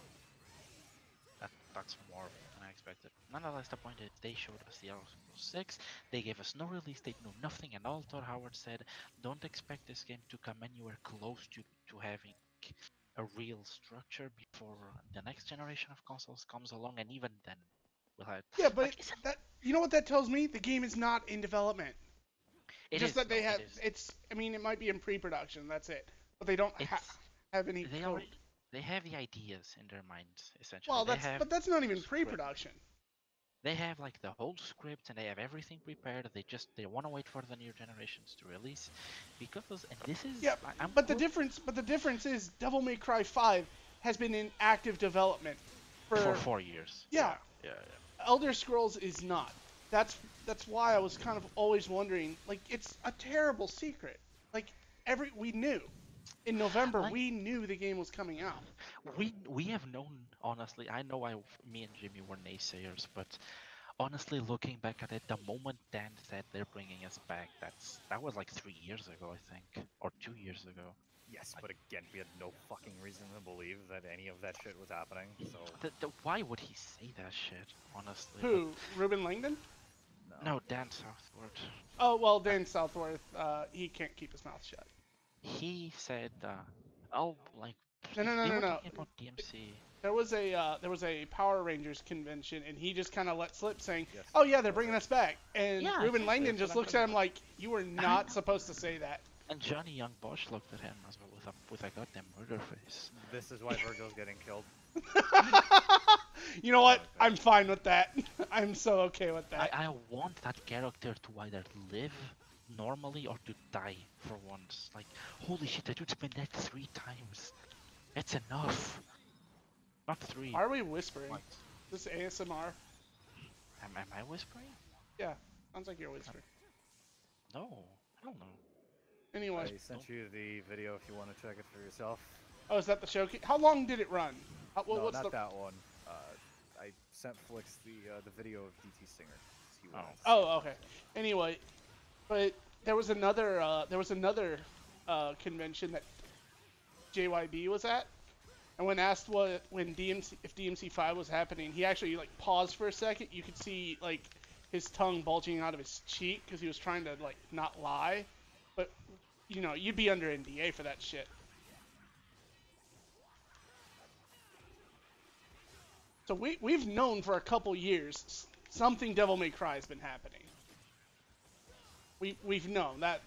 That's more than I expected. Nonetheless, the point is they showed us the Elder Scrolls 6. They gave us no release date, no nothing, and all Todd Howard said, don't expect this game to come anywhere close to having a real structure before the next generation of consoles comes along, and even then we'll have. Yeah, but Like, that, you know what that tells me? The game is not in development. it Just is, that they no, have, it is. it's, I mean, it might be in pre-production, that's it. But they don't have any They code. already they have the ideas in their minds essentially. Well, they have, but that's not even script. pre-production. They have like the whole script and they have everything prepared. They want to wait for the new generations to release, because and this is Yeah, I'm but the quote- difference is Devil May Cry 5 has been in active development for 4 years. Yeah. Yeah. Elder Scrolls is not. That's why I was kind of always wondering, like, it's a terrible secret. Like, we knew. In November, Like- we knew the game was coming out. We have known, honestly. I know me and Jimmy were naysayers, but honestly, looking back at it, the moment Dan said they're bringing us back, that was like 3 years ago, I think, or 2 years ago. Yes, but again, we had no fucking reason to believe that any of that shit was happening. So Why would he say that shit? Honestly. Who? Ruben Langdon? No, Dan Southward. Oh, well, Dan Southworth, he can't keep his mouth shut. He said, "Oh, like No. they were talking about DMC." There was a Power Rangers convention, and he just kind of let slip saying, Yes. "Oh yeah, they're bringing us back." And Yeah, Ruben exactly, Langdon that's just what I'm looks at him talking like, "You were not supposed to say that." And Johnny Young Bosch looked at him as well with a goddamn murder face. this is why Virgil's getting killed. You know what? I'm fine with that. I'm so okay with that. I want that character to either live normally or to die for once. Like, holy shit, that dude's been dead 3 times. That's enough. Not 3. Why are we whispering? What? This ASMR? Am I whispering? Yeah, sounds like you're whispering. No, hell no. Anyway, I sent you the video if you want to check it for yourself. oh, is that the showcase? How long did it run? No, What's not the? that one. I sent Flix the video of DT Stinger. He Oh. wanted to see Oh, it. okay. Anyway, but there was another convention that JYB was at, and when asked if DMC5 was happening, he actually like paused for a second. You could see like his tongue bulging out of his cheek because he was trying to like not lie, but you know you'd be under NDA for that shit. So we've known for a couple years something Devil May Cry has been happening. We've known that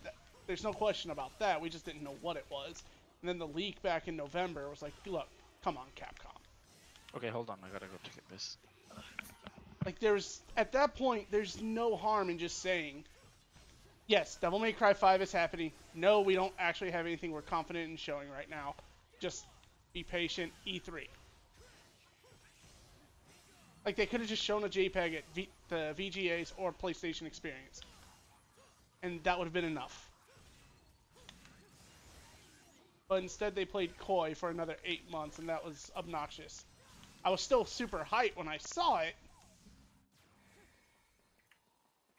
there's no question about that. We just didn't know what it was. And then the leak back in November was like, look, come on, Capcom. Okay, hold on. I gotta go check this. Like at that point, there's no harm in just saying, yes, Devil May Cry 5 is happening. No, we don't actually have anything we're confident in showing right now. Just be patient, E3. Like, they could have just shown a JPEG at the VGAs or PlayStation Experience. And that would have been enough. But instead they played coy for another 8 months, and that was obnoxious. I was still super hyped when I saw it.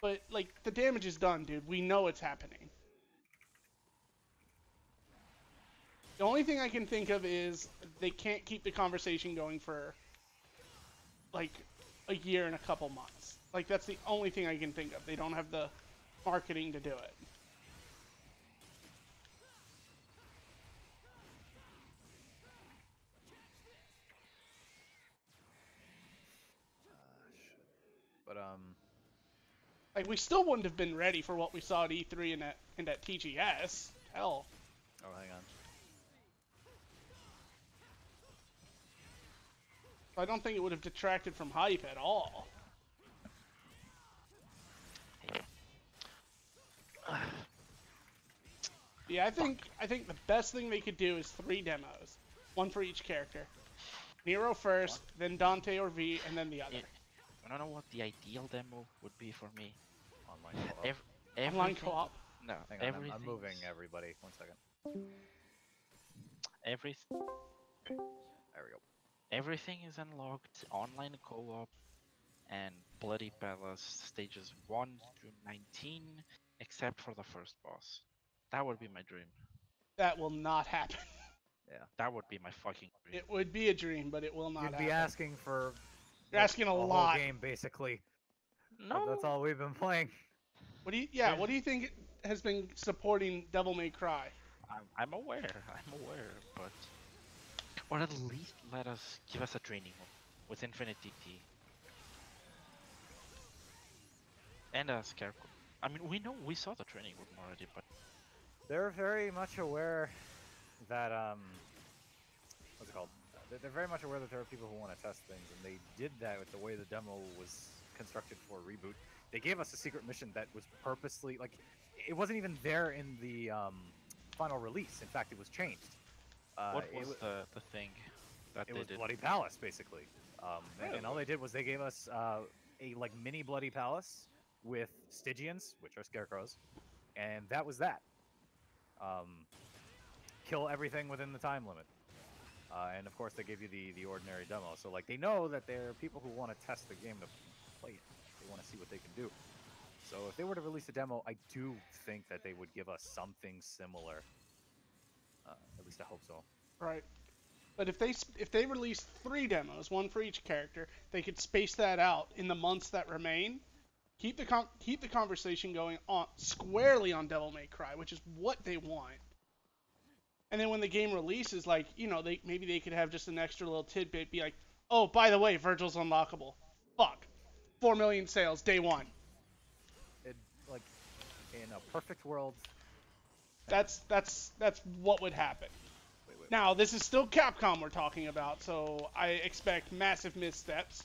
But, like, the damage is done, dude. We know it's happening. The only thing I can think of is they can't keep the conversation going for, like, a year and a couple months. Like, that's the only thing I can think of. They don't have the marketing to do it. But Like, we still wouldn't have been ready for what we saw at E3 and at TGS. Hell. oh, hang on. I don't think it would have detracted from hype at all. Yeah, I think the best thing they could do is 3 demos, 1 for each character. Nero first, then Dante or V, and then the other. I don't know what the ideal demo would be for me. Online co-op. Online Everything- co-op. No, Hang on, I'm everything. moving everybody. 1 second. There we go. Everything is unlocked, online co-op, and Bloody Palace stages 1 to 19, except for the first boss. That would be my dream. That will not happen. That would be my fucking dream. It would be a dream, but it will not You'd happen. be asking for You're asking a whole lot. game, basically. No, That's all we've been playing. What do you think has been supporting Devil May Cry? I'm aware, but or at least give us a training with Infinity T and a Scarecrow. I mean, we saw the training room already, but They're very much aware that what's it called? They're very much aware that there are people who want to test things, and they did that with the way the demo was constructed for Reboot. They gave us a secret mission that was purposely like it wasn't even there in the final release. In fact, it was changed. what was the thing that It they was did? Bloody Palace, basically. And all Really? they did was they gave us a like mini Bloody Palace with Stygians, which are scarecrows, and that was that. Kill everything within the time limit. And of course, they give you the ordinary demo. So like they know that there are people who want to test the game to play it. They want to see what they can do. So if they were to release a demo, I do think that they would give us something similar. At least I hope so. Right. But if they release 3 demos, 1 for each character, they could space that out in the months that remain. Keep the conversation going on squarely on Devil May Cry, which is what they want. And then when the game releases, like, you know, maybe they could have just an extra little tidbit, be like, oh, by the way, Virgil's unlockable. Fuck. 4 million sales, day 1. It like in a perfect world. That's what would happen. Wait. Now, this is still Capcom we're talking about, so I expect massive missteps.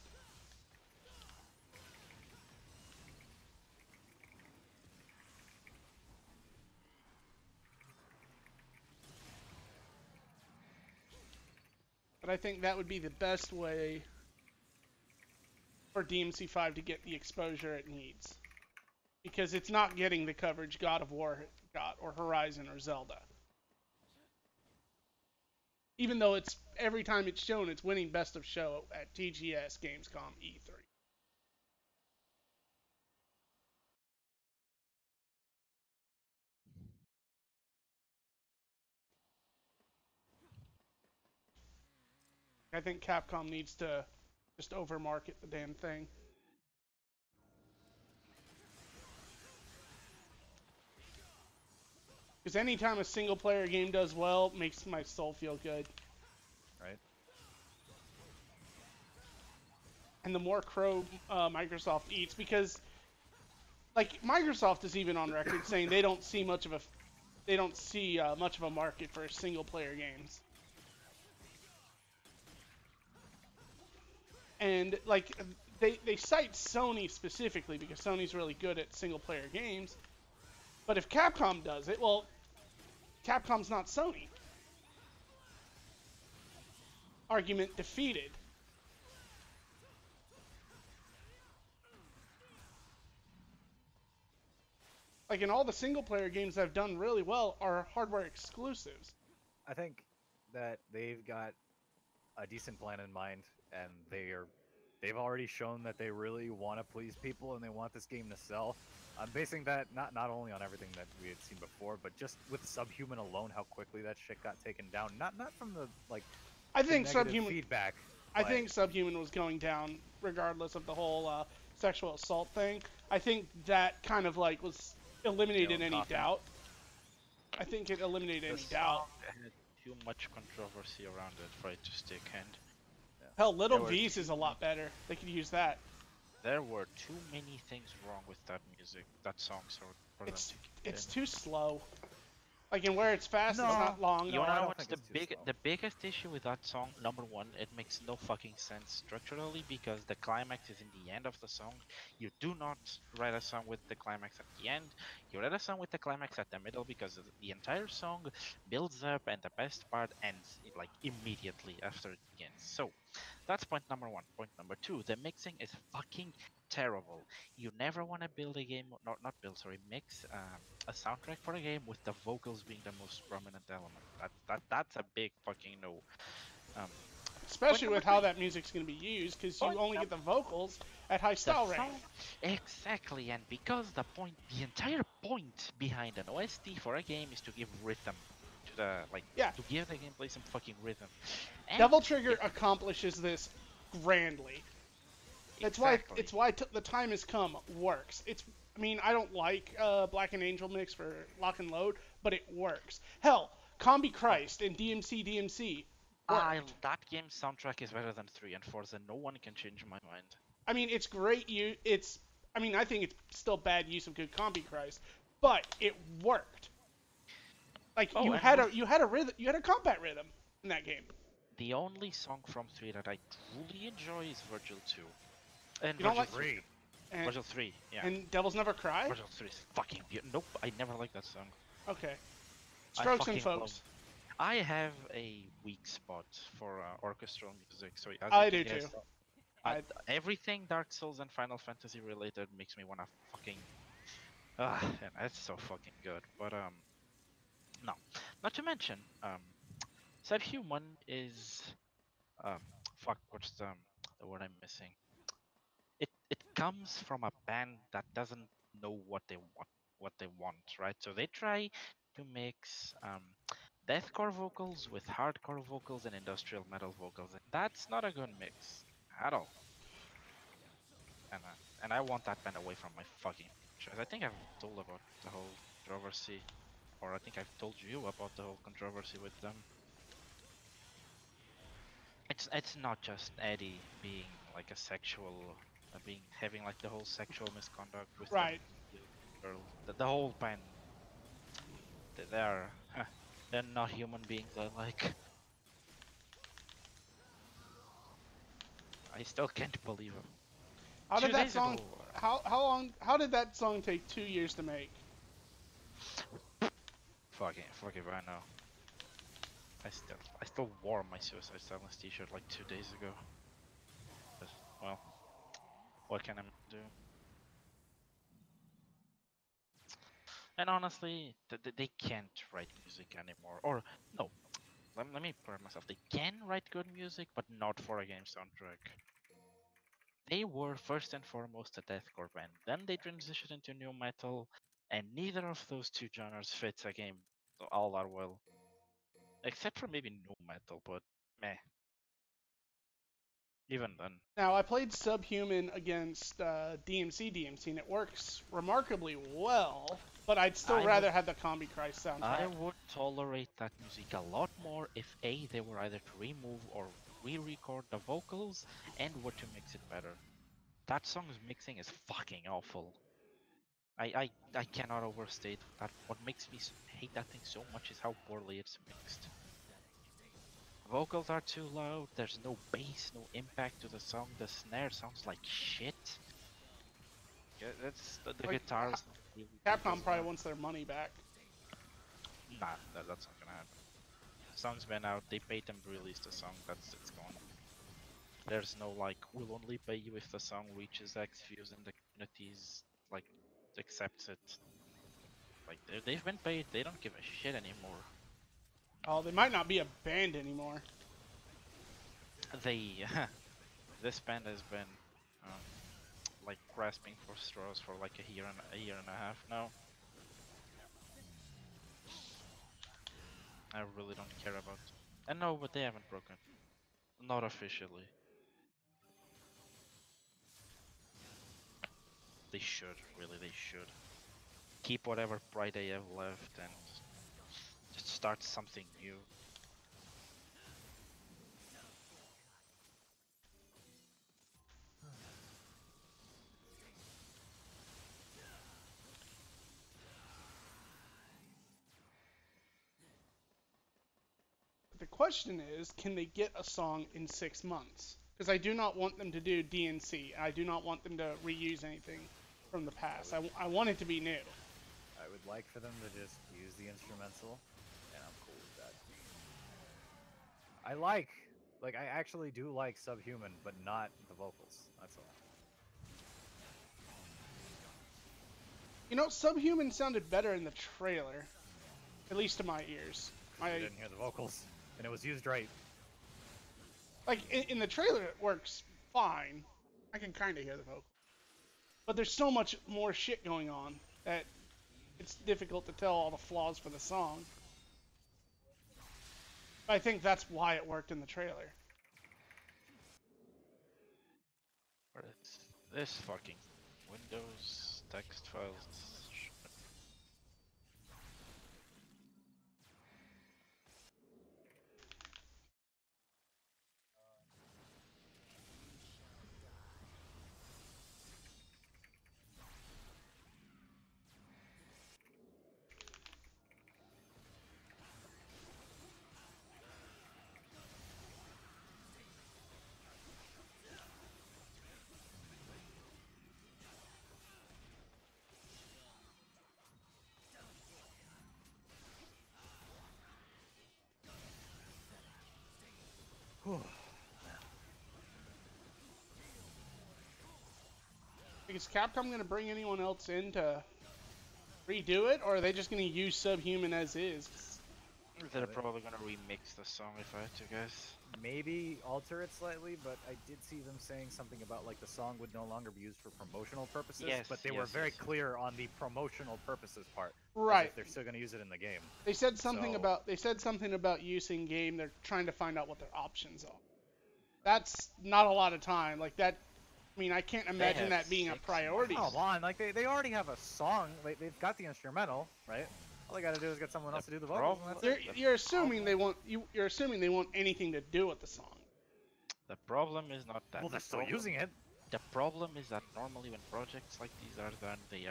But I think that would be the best way for DMC5 to get the exposure it needs. Because it's not getting the coverage God of War got, or Horizon, or Zelda. Even though it's every time it's shown, it's winning Best of Show at TGS, Gamescom, E3. I think Capcom needs to just overmarket the damn thing. Because anytime a single player game does well, makes my soul feel good. Right. And the more crow Microsoft eats, because like Microsoft is even on record saying they don't see much of a market for single player games. And like they cite Sony specifically because Sony's really good at single player games. But if Capcom does it, well, Capcom's not Sony. argument defeated. Like in all the single player games that have done really well are hardware exclusives. I think that they've got a decent plan in mind, and they've already shown that they really want to please people and they want this game to sell. I'm basing that not only on everything that we had seen before, but just with Subhuman alone, how quickly that shit got taken down. Not from the like I the think negative Subhuman. feedback. I but think Subhuman was going down regardless of the whole sexual assault thing. I think that kind of like was eliminated any coffin. doubt. I think it eliminated The any doubt. song had too much controversy around it for it to stick, and Hell, Little There were V's two- is a lot better. They could use that. there were too many things wrong with that music, that song, so for them It's to keep it's it. too slow. Like, and where it's fast, it's No. not long. You I know don't what's think it's too slow. the biggest issue with that song? Number one, it makes no fucking sense structurally because the climax is in the end of the song. You do not write a song with the climax at the end. You write a song with the climax at the middle because the entire song builds up and the best part ends like immediately after it begins. So that's point number one. Point number two, the mixing is fucking terrible. You never want to build a game, not build, sorry, mix a soundtrack for a game with the vocals being the most prominent element. That's a big fucking no. Um, Especially number with how three. that music's going to be used, because you Point only get the vocals at high the style rank. song, exactly, and because the entire point behind an OST for a game is to give rhythm to the Yeah. to give the gameplay some fucking rhythm. And Devil Trigger it- accomplishes this grandly. That's exactly. why it's why the time has come works. I mean, I don't like Black and Angel mix for lock and load, but it works. Hell, Combi Christ and DMC worked. That game's soundtrack is better than 3 and 4, and no one can change my mind. I mean, it's great. I mean, I think it's still bad use of good Combi Christ, but it worked. Like Oh, you and had a rhythm, you had a combat rhythm in that game. The only song from 3 that I truly enjoy is Virgil 2. And You don't Virgil like 3. And, Virgil 3, yeah. and Devils Never Cry. Virgil 3 is fucking beautiful. Nope, I never liked that song. Okay. I Strokes and fucking folks. I have a weak spot for orchestral music, so as I you do can guess, too. everything Dark Souls and Final Fantasy related makes me wanna fucking and that's so fucking good. But no, not to mention Subhuman is fuck, what's the word I'm missing? It comes from a band that doesn't know what they want, right? So they try to mix deathcore vocals with hardcore vocals and industrial metal vocals, and that's not a good mix at all. And I want that band away from my fucking franchise. I think I've told about the whole controversy, or I think I've told you about the whole controversy with them. It's not just Eddie being like a sexual, being having like the whole sexual misconduct with Right. the girl. The whole band, they're they're not human beings. I still can't believe it. How did 2 that days song? ago, How did that song take 2 years to make? fuck it right now. I still wore my Suicide Silence t-shirt like 2 days ago. But, well, what can I do? And honestly, they can't write music anymore. Or no, let me correct myself. They can write good music, but not for a game soundtrack. They were first and foremost a deathcore band. Then they transitioned into new metal, and neither of those two genres fits a game all that well. Except for maybe new metal, but meh. Even then. Now I played Subhuman against DMC, and it works remarkably well. But I'd still I rather have the Combi Christ soundtrack. I would tolerate that music a lot more if A, they were either to remove or re-record the vocals and were to mix it better. That song's mixing is fucking awful. I cannot overstate that. What makes me hate that thing so much is how poorly it's mixed. Vocals are too loud, there's no bass, no impact to the song, the snare sounds like shit. Yeah, that's the Like, guitars. Really Capcom probably wants their money back. Nah, that's not gonna happen. Song's been out. They paid them to release the song. It's gone. There's no like, we'll only pay you if the song reaches X views and the communities like accepts it. Like they've been paid. They don't give a shit anymore. Oh, they might not be a band anymore. They this band has been like grasping for straws for like a year and a half now. I really don't care about. And no, but they haven't broken. Not officially. They should, really, they should. Keep whatever pride they have left and just start something new. But the question is, can they get a song in 6 months? Because I do not want them to do DNC. I do not want them to reuse anything from the past. I want it to be new. I would like for them to just use the instrumental, and I'm cool with that. I actually do like Subhuman, but not the vocals. That's all. You know, Subhuman sounded better in the trailer, at least to my ears. I didn't hear the vocals, and it was used right. Like in the trailer, it works fine. I can kind of hear the vocal, but there's so much more shit going on that it's difficult to tell all the flaws for the song. I think that's why it worked in the trailer. What is this fucking Windows text files? Is Capcom going to bring anyone else in to redo it, or are they just going to use Subhuman as is? They're probably gonna remix the song if I had to guess. Maybe alter it slightly, but I did see them saying something about like the song would no longer be used for promotional purposes. Yes, but they were very clear on the promotional purposes part. Right. They're still going to use it in the game. They said something about use in game. They're trying to find out what their options are. That's not a lot of time. Like that. I mean, I can't imagine that being a priority. Come on, like they already have a song. Like, they've got the instrumental, right? All they gotta do is get someone else to do the vocals. And that's it. You're assuming they want anything to do with the song. The problem is not that. Well, they're still using it. The problem is that normally when projects like these are done, they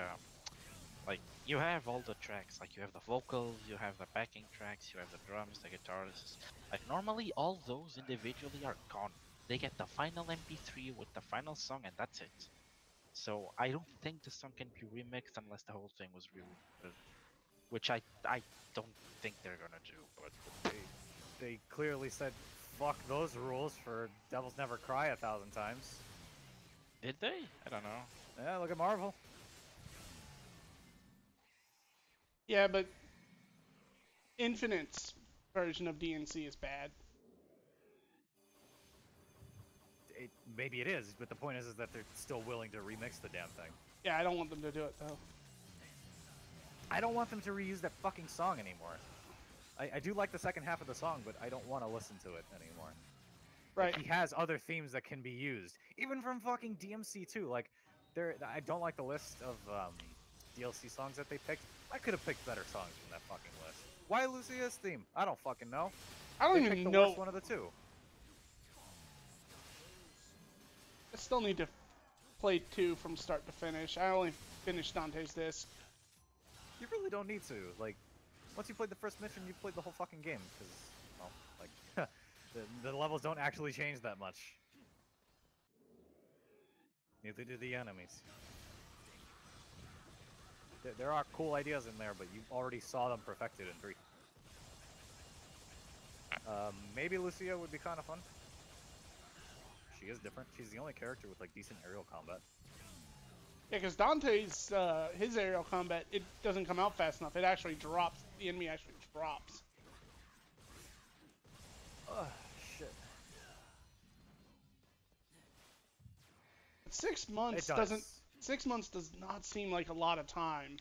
like you have all the tracks, like you have the vocals, you have the backing tracks, you have the drums, the guitarists. Like normally all those individually are gone. They get the final MP3 with the final song and that's it. So I don't think the song can be remixed unless the whole thing was really good. Which I don't think they're gonna do, but they clearly said fuck those rules for Devils Never Cry 1,000 times. Did they? I don't know. Yeah, look at Marvel. Yeah, but Infinite's version of DNC is bad. Maybe it is, but the point is that they're still willing to remix the damn thing. Yeah, I don't want them to do it though. I don't want them to reuse that fucking song anymore. I do like the second half of the song, but I don't want to listen to it anymore. Right. Like, he has other themes that can be used, even from fucking DMC too. Like, I don't like the list of DLC songs that they picked. I could have picked better songs from that fucking list. Why Lucia's theme? I don't fucking know. I don't They even picked the know. worst one of the two. I still need to play 2 from start to finish. I only finished Dante's Disc. You really don't need to. Like, once you played the first mission, you played the whole fucking game. Because, well, like, the levels don't actually change that much. Neither do the enemies. There are cool ideas in there, but you already saw them perfected in 3. Maybe Lucia would be kind of fun. She is different. She's the only character with like decent aerial combat. Yeah, because Dante's his aerial combat, it doesn't come out fast enough. It actually drops. The enemy actually drops. Ugh, shit. 6 months It does. doesn't. 6 months does not seem like a lot of time.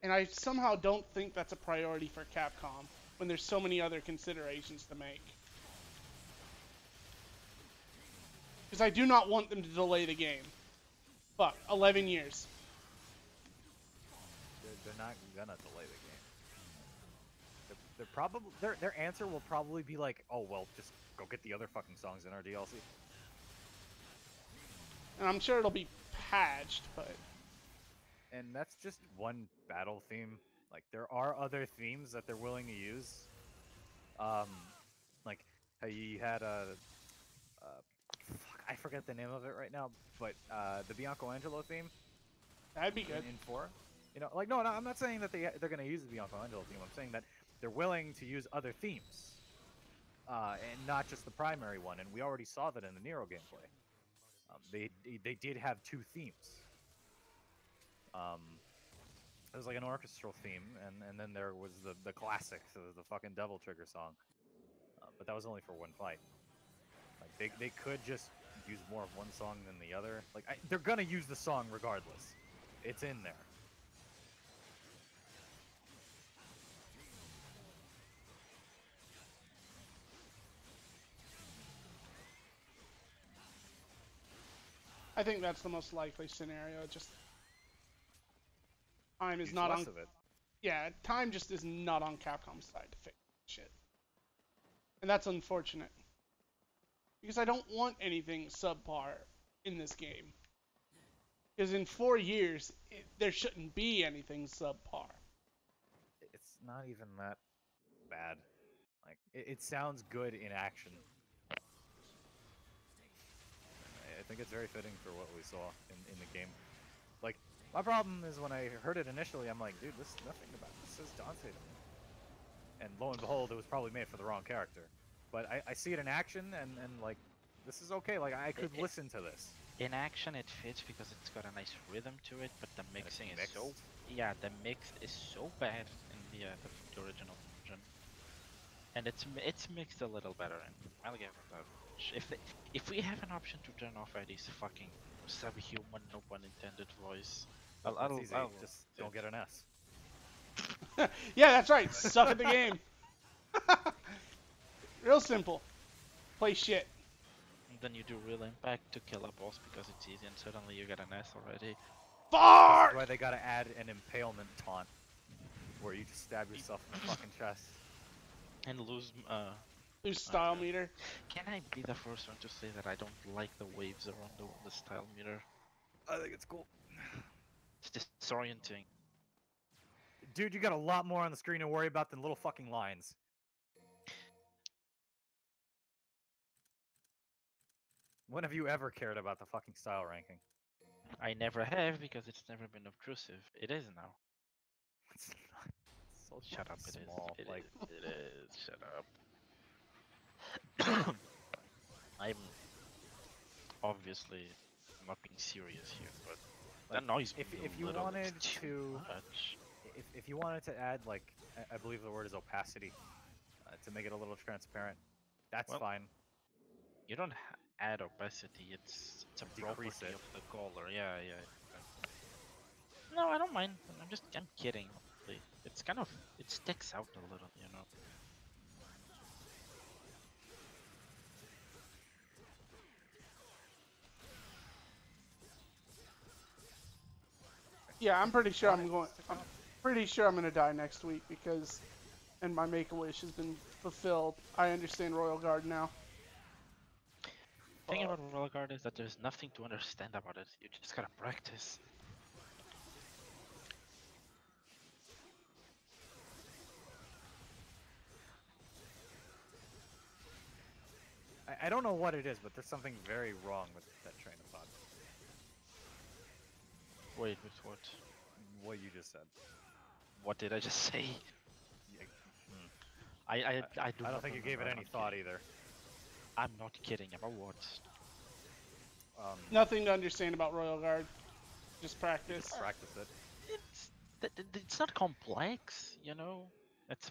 And I somehow don't think that's a priority for Capcom when there's so many other considerations to make. Because I do not want them to delay the game. Fuck, 11 years. They're not gonna delay the game. They're probably their answer will probably be like, oh well, just go get the other fucking songs in our DLC. And I'm sure it'll be patched, but And that's just one battle theme. Like there are other themes that they're willing to use. Like how you had fuck, I forget the name of it right now, but the Bianco Angelo theme that'd be good. in 4. You know, like no, I'm not saying that they're gonna use the Bianco Angelo theme. I'm saying that they're willing to use other themes, and not just the primary one. And we already saw that in the Nero gameplay. They did have 2 themes. There was like an orchestral theme, and then there was the classic, so the fucking Devil Trigger song. But that was only for one fight. Like they could just use more of one song than the other. Like they're gonna use the song regardless. It's in there. I think that's the most likely scenario. Just time is Use not less on. of it. Yeah, time just is not on Capcom's side to fix shit, and that's unfortunate. Because I don't want anything subpar in this game. Because in 4 years, there shouldn't be anything subpar. It's not even that bad. Like it sounds good in action. I think it's very fitting for what we saw in the game. Like my problem is when I heard it initially, I'm like, dude, this nothing about this says Dante to me. And lo and behold, it was probably made for the wrong character. But I see it in action, and like this is okay. Like I could listen to this. In action, it fits because it's got a nice rhythm to it, but the mixing is so the mix is so bad in the original version, and it's mixed a little better. And I'll give it that. If we have an option to turn off Eddie's fucking subhuman, no pun intended voice, It's easy. Just don't get an S. Yeah, that's right. Suck at the game. Real simple. Play shit. And then you do real impact to kill a boss because it's easy, and suddenly you get an S already. Fart! That's why they gotta add an impalement taunt, where you just stab yourself in the fucking chest. And lose Style meter. Can I be the first one to say that I don't like the waves around the style meter? I think it's cool. It's disorienting. Dude, you got a lot more on the screen to worry about than little fucking lines. When have you ever cared about the fucking style ranking? I never have because it's never been obtrusive. It is now. It's not. It's so Shut up, fucking it is. small. It Like, is. It is. Shut up. I'm obviously not being serious here, but that annoys me if a you little. wanted It's too to, much. if you wanted to add like, I believe the word is opacity, to make it a little transparent, that's Well, fine. You don't add opacity. It's a property Decrease it. of the color. Yeah. No, I don't mind. I'm kidding. Honestly. It's kind of it sticks out a little, you know. Yeah, I'm pretty sure I'm pretty sure I'm gonna die next week because, and my Make-A-Wish has been fulfilled. I understand Royal Guard now. The thing about Royal Guard is that there's nothing to understand about it. You just gotta practice. I don't know what it is, but there's something very wrong with that train of thought. Wait, with what? What you just said. What did I just say? Yeah, I do I don't not think you remember, gave it I'm any not thought kidding. either. I'm not kidding about what. Nothing to understand about Royal Guard. Just practice. Just practice it. It's not complex, you know. It's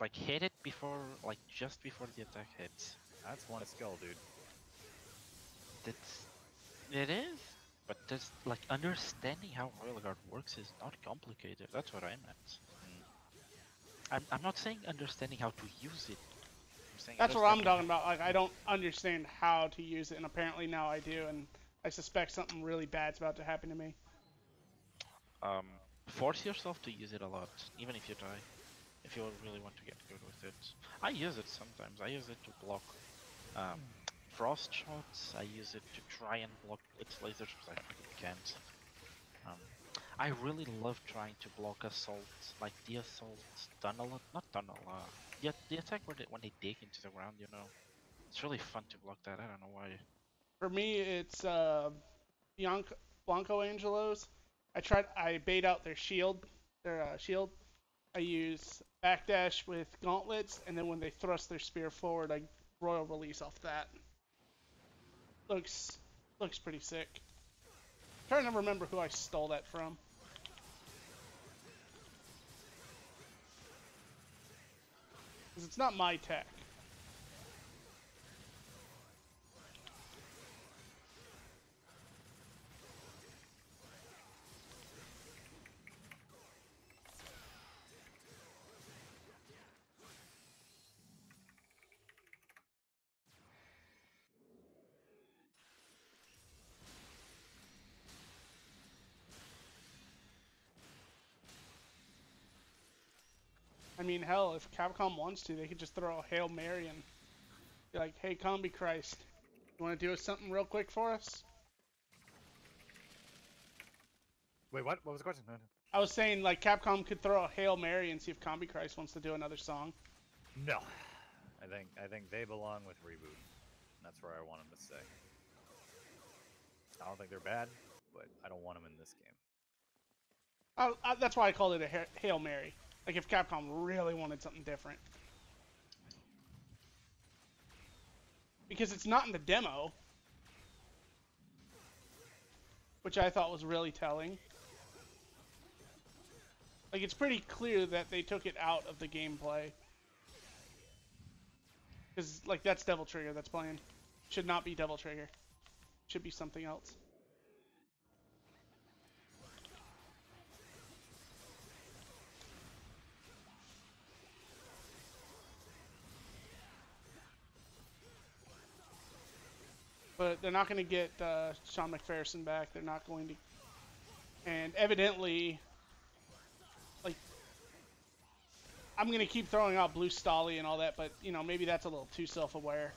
like hit it before, like just before the attack hits. That's one skill, dude. It is, but there's like understanding how Royal Guard works is not complicated. That's what I meant. I'm not saying understanding how to use it. I'm saying That's what I'm talking understanding about. Like, I don't understand how to use it, and apparently now I do, and I suspect something really bad's about to happen to me. Force yourself to use it a lot, even if you die. If you really want to get good with it. I use it sometimes. I use it to block frost shots. I use it to try and block its lasers, because I fucking can't. I really love trying to block assault, like the assault tunnel, not tunnel, the attack where when they dig into the ground, you know. It's really fun to block that, I don't know why. For me, it's Blanco Angelos. I bait out their shield, I use backdash with gauntlets, and then when they thrust their spear forward, I royal release off that. Looks pretty sick. Trying to remember who I stole that from. Because it's not my tech. I mean, hell, if Capcom wants to, they could just throw a Hail Mary and be like, hey, Combi Christ, you want to do something real quick for us? Wait, what? What was the question? I was saying, like, Capcom could throw a Hail Mary and see if Combi Christ wants to do another song. No. I think they belong with Reboot. That's where I want them to stay. I don't think they're bad, but I don't want them in this game. That's why I called it a Hail Mary. Like, if Capcom really wanted something different. Because it's not in the demo. Which I thought was really telling. Like, it's pretty clear that they took it out of the gameplay. Because, like, that's Devil Trigger that's playing. Should not be Devil Trigger. Should be something else. But they're not going to get Sean McPherson back. They're not going to. And evidently, like, I'm going to keep throwing out Blue Stolly and all that, but, you know, maybe that's a little too self-aware.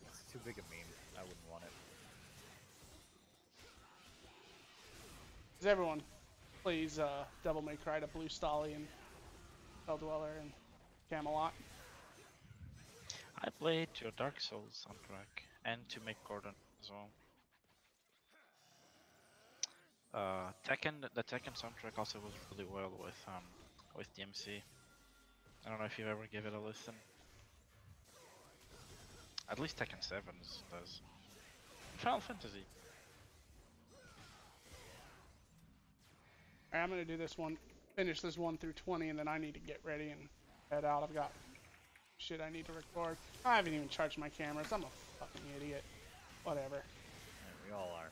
It's too big a meme. I wouldn't want it. Because everyone plays Devil May Cry to Blue Stolly and Hell Dweller and Camelot. I played your Dark Souls soundtrack and to make Gordon as well. The Tekken soundtrack also was really well with DMC. I don't know if you ever gave it a listen. At least Tekken 7 does. Final Fantasy. Alright, I'm gonna do this one, finish this 1 through 20, and then I need to get ready and head out. I've got shit I need to record. I haven't even charged my cameras. I'm a fucking idiot. Whatever. Yeah, we all are.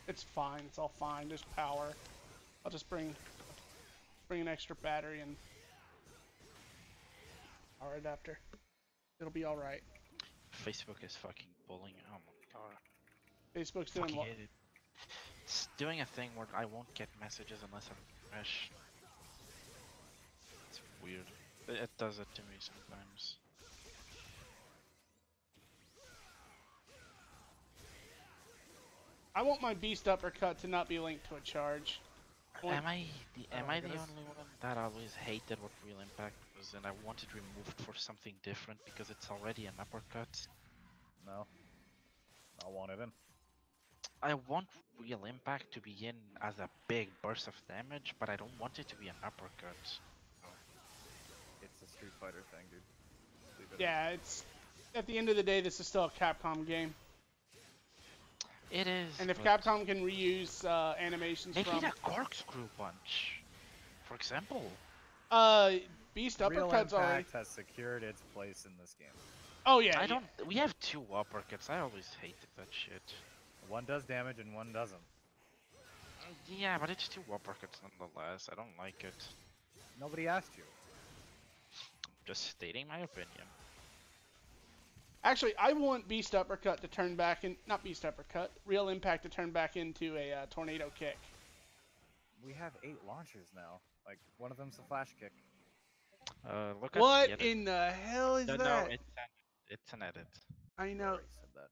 It's fine. It's all fine. There's power. I'll just bring an extra battery and power adapter. It'll be all right. Facebook is fucking bullying. Oh my god. Facebook's doing Fucking what? hate it. It's doing a thing where I won't get messages unless I'm fresh. It's weird. It does it to me sometimes. I want my beast uppercut to not be linked to a charge. Am I the only goodness. one that always hated what Real Impact was and I want it removed for something different because it's already an uppercut? No. I want it in. I want Real Impact to be in as a big burst of damage, but I don't want it to be an uppercut. It's a Fighter thing, dude. Leave it. Yeah, it's at the end of the day, this is still a Capcom game, It is. and if but Capcom can reuse animations make from it a corkscrew punch, for example. Beast Real uppercuts already. Impact has secured its place in this game. Oh yeah, I yeah. don't. We have 2 uppercuts. I always hated that shit. One does damage and one doesn't. Yeah, but it's 2 uppercuts nonetheless. I don't like it. Nobody asked you. Just stating my opinion. Actually, I want Beast uppercut to turn back in, not Beast uppercut, Real Impact to turn back into a tornado kick. We have 8 launchers now. Like, one of them's a flash kick. Look at What the edit. in the hell is No, that? it's an edit. I You know already said that.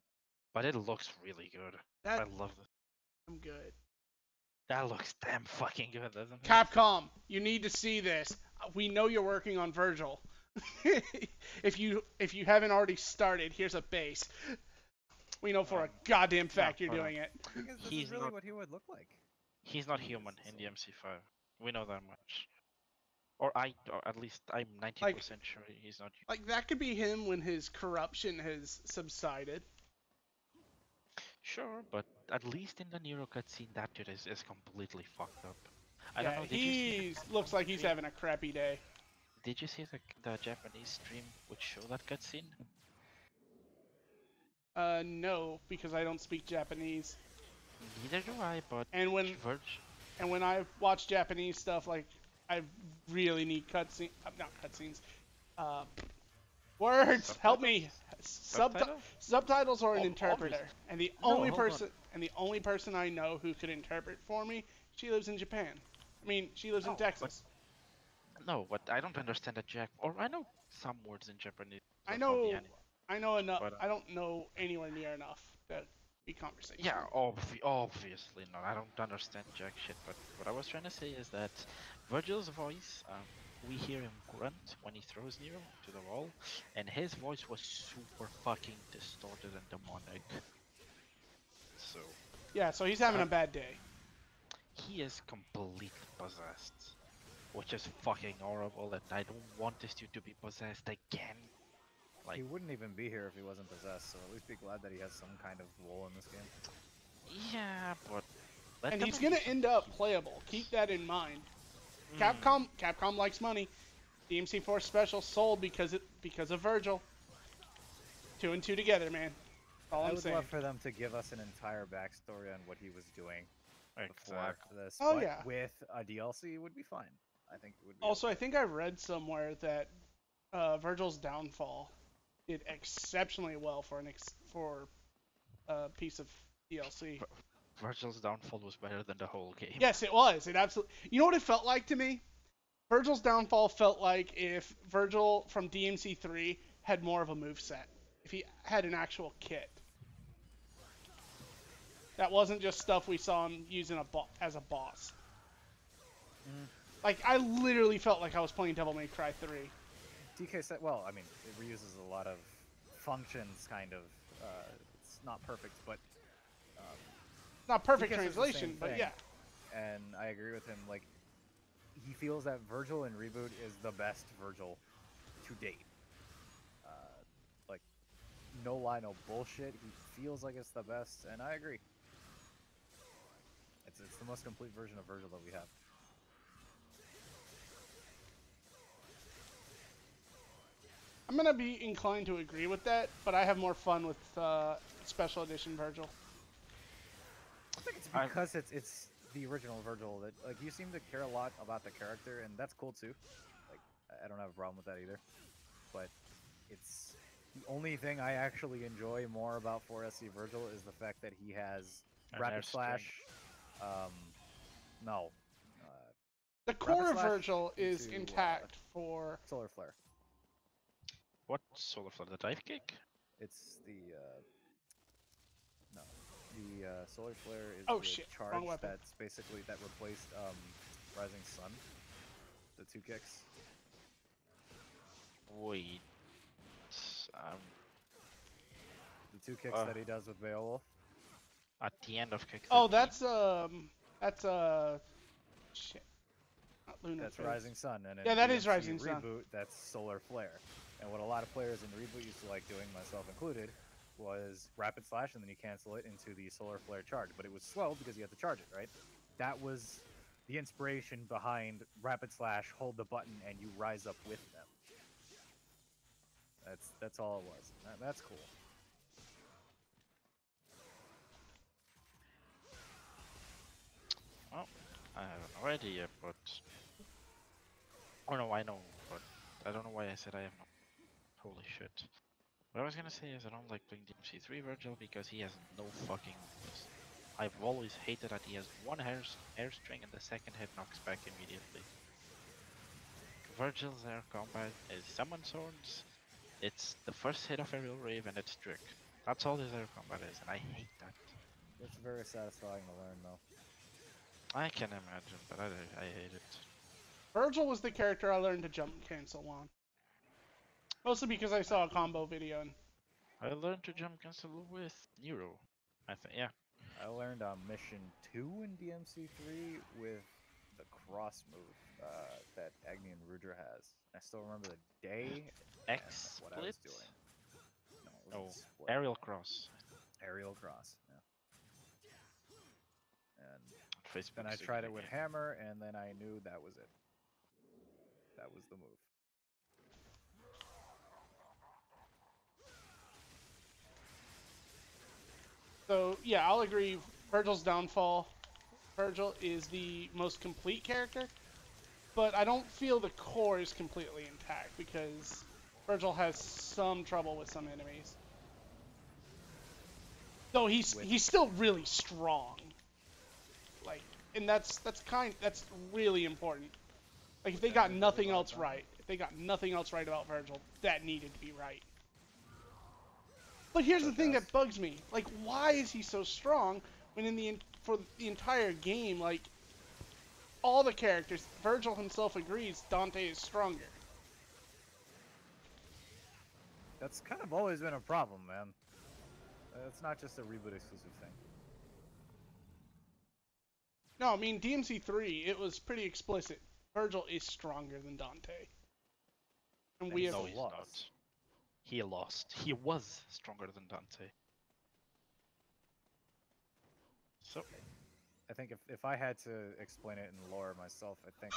But it looks really good. that. I love this. I'm good. That looks damn fucking good, doesn't it? Capcom, you need to see this. We know you're working on Virgil. if you haven't already started, here's a base. We know for a goddamn fact you're doing it. Because this He's is really not- what he would look like. He's not human in the MC5. We know that much. Or at least I'm 90% sure he's not. Like that could be him when his corruption has subsided. Sure, but at least in the Nero cutscene, that dude is completely fucked up. I Yeah, don't know. Did you see he looks like he's having a crappy day. Did you see the Japanese stream which show that cutscene? No, because I don't speak Japanese. Neither do I, but And when Verge. And when I watch Japanese stuff, like, I really need cutscenes. Not cutscenes. Words! Help me! Subtitles? Subtitles or an Ob- interpreter. obviously. And the No, only hold on. person I know who could interpret for me, she lives in Japan. I mean, she lives in No, Texas. No, but I don't understand the Jack. Or I know some words in Japanese. I from know, the anime. I know enough. But, I don't know anywhere near enough to be conversational. Yeah, obviously not. I don't understand jack shit. But what I was trying to say is that Virgil's voice, we hear him grunt when he throws Nero to the wall, and his voice was super fucking distorted and demonic. So Yeah, so he's having a bad day. he is completely possessed, which is fucking horrible, and I don't want this dude to be possessed again. Like, He wouldn't even be here if he wasn't possessed, so at least be glad that he has some kind of role in this game. yeah, but let And them he's gonna just end up playable. Keep that in mind. Capcom likes money. DMC Force Special sold because of Virgil. 2 and 2 together, man. All I I'm would saying. love for them to give us an entire backstory on what he was doing before Exactly. this. Oh, but yeah. with a DLC would be fine. I think it would be Also, okay. I think I read somewhere that Virgil's downfall did exceptionally well for a piece of DLC. Virgil's downfall was better than the whole game. Yes, it was. It absolutely. You know what it felt like to me? Virgil's downfall felt like if Virgil from DMC3 had more of a moveset. If he had an actual kit. That wasn't just stuff we saw him using as a boss. Like, I literally felt like I was playing Devil May Cry 3. DK said, well, I mean, it reuses a lot of functions, kind of. It's not perfect, but Not perfect DK says the translation, same but thing, yeah. And I agree with him. Like, he feels that Virgil in Reboot is the best Virgil to date. Like, no lie, no bullshit. He feels like it's the best, and I agree. It's the most complete version of Virgil that we have. I'm gonna be inclined to agree with that, but I have more fun with Special Edition Virgil. I think it's because it's the original Virgil that, like, you seem to care a lot about the character, and that's cool too. Like, I don't have a problem with that either. But it's the only thing I actually enjoy more about 4SC Virgil is the fact that he has An Rapid airstream. Slash. No. The core of Slash Virgil is into, intact for. Solar Flare. What solar flare? The dive kick? It's the no, the Solar Flare is Oh, the shit, charge wrong weapon. that's basically that replaced Rising Sun. The 2 kicks. Wait. The 2 kicks that he does with Beowulf. At the end of kick. Oh, 13. that's shit. Lunar That's Phase. Rising Sun, and in Yeah, that is DMC Rising Sun. Reboot, that's Solar Flare. And what a lot of players in Reboot used to like doing, myself included, was Rapid Slash, and then you cancel it into the Solar Flare charge. But it was slow because you had to charge it, right? That was the inspiration behind Rapid Slash, hold the button, and you rise up with them. That's all it was. That's cool. Well, I have no idea, but... Oh no, I know, but I don't know why I said I have no... Holy shit. What I was gonna say is I don't like playing DMC3 Virgil because he has no fucking moves. I've always hated that he has one airstring and the second hit knocks back immediately. Virgil's air combat is summon swords, it's the first hit of aerial rave and it's trick. That's all his air combat is, and I hate that. It's very satisfying to learn, though. I can imagine, but I hate it. Virgil was the character I learned to jump cancel on. Mostly because I saw a combo video. And I learned to jump cancel with Nero. I think, yeah. I learned on Mission 2 in DMC3 with the cross move that Agni and Rudra has. I still remember the day and X what I was split? doing. No, it Oh, wasn't split. aerial cross. Aerial cross, yeah. And Facebook then I tried it with Hammer, and then I knew that was it. That was the move. so, yeah, I'll agree. Virgil's downfall. Virgil is the most complete character, but I don't feel the core is completely intact because Virgil has some trouble with some enemies. Though he's still really strong. Like, and that's really important. Like if they got nothing else right, about Virgil, that needed to be right. But here's the thing that bugs me. Like, why is he so strong when for the entire game, like, all the characters, Virgil himself agrees Dante is stronger. That's kind of always been a problem, man. It's not just a Reboot exclusive thing. No, I mean, DMC3, it was pretty explicit. Virgil is stronger than Dante. And we have No, he's not. He lost. He was stronger than Dante. So, I think if I had to explain it in lore myself, I think...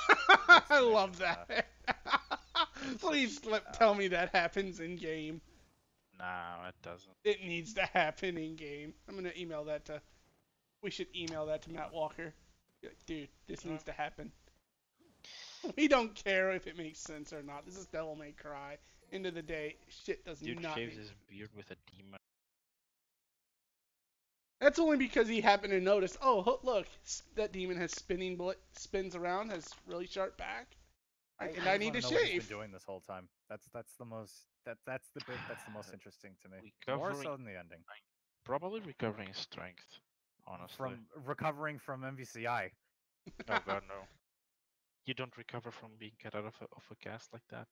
I love that. Please tell me that happens in game. no, it doesn't. It needs to happen in game. I'm gonna email that to... We should email that to Matt Walker. Be like, dude, this needs to happen. We don't care if it makes sense or not. This is Devil May Cry. End of the day, shit does Dude not shaves make... his beard with a demon. That's only because he happened to notice, oh, look, that demon has spins around, has really sharp back. And I need to know what he's shave. been doing this whole time. That's the most that's the bit that's the most interesting to me. More Recovering, so than the ending. probably recovering his strength, honestly. From recovering from MVCI. Oh god, no. You don't recover from being cut out of a cast like that.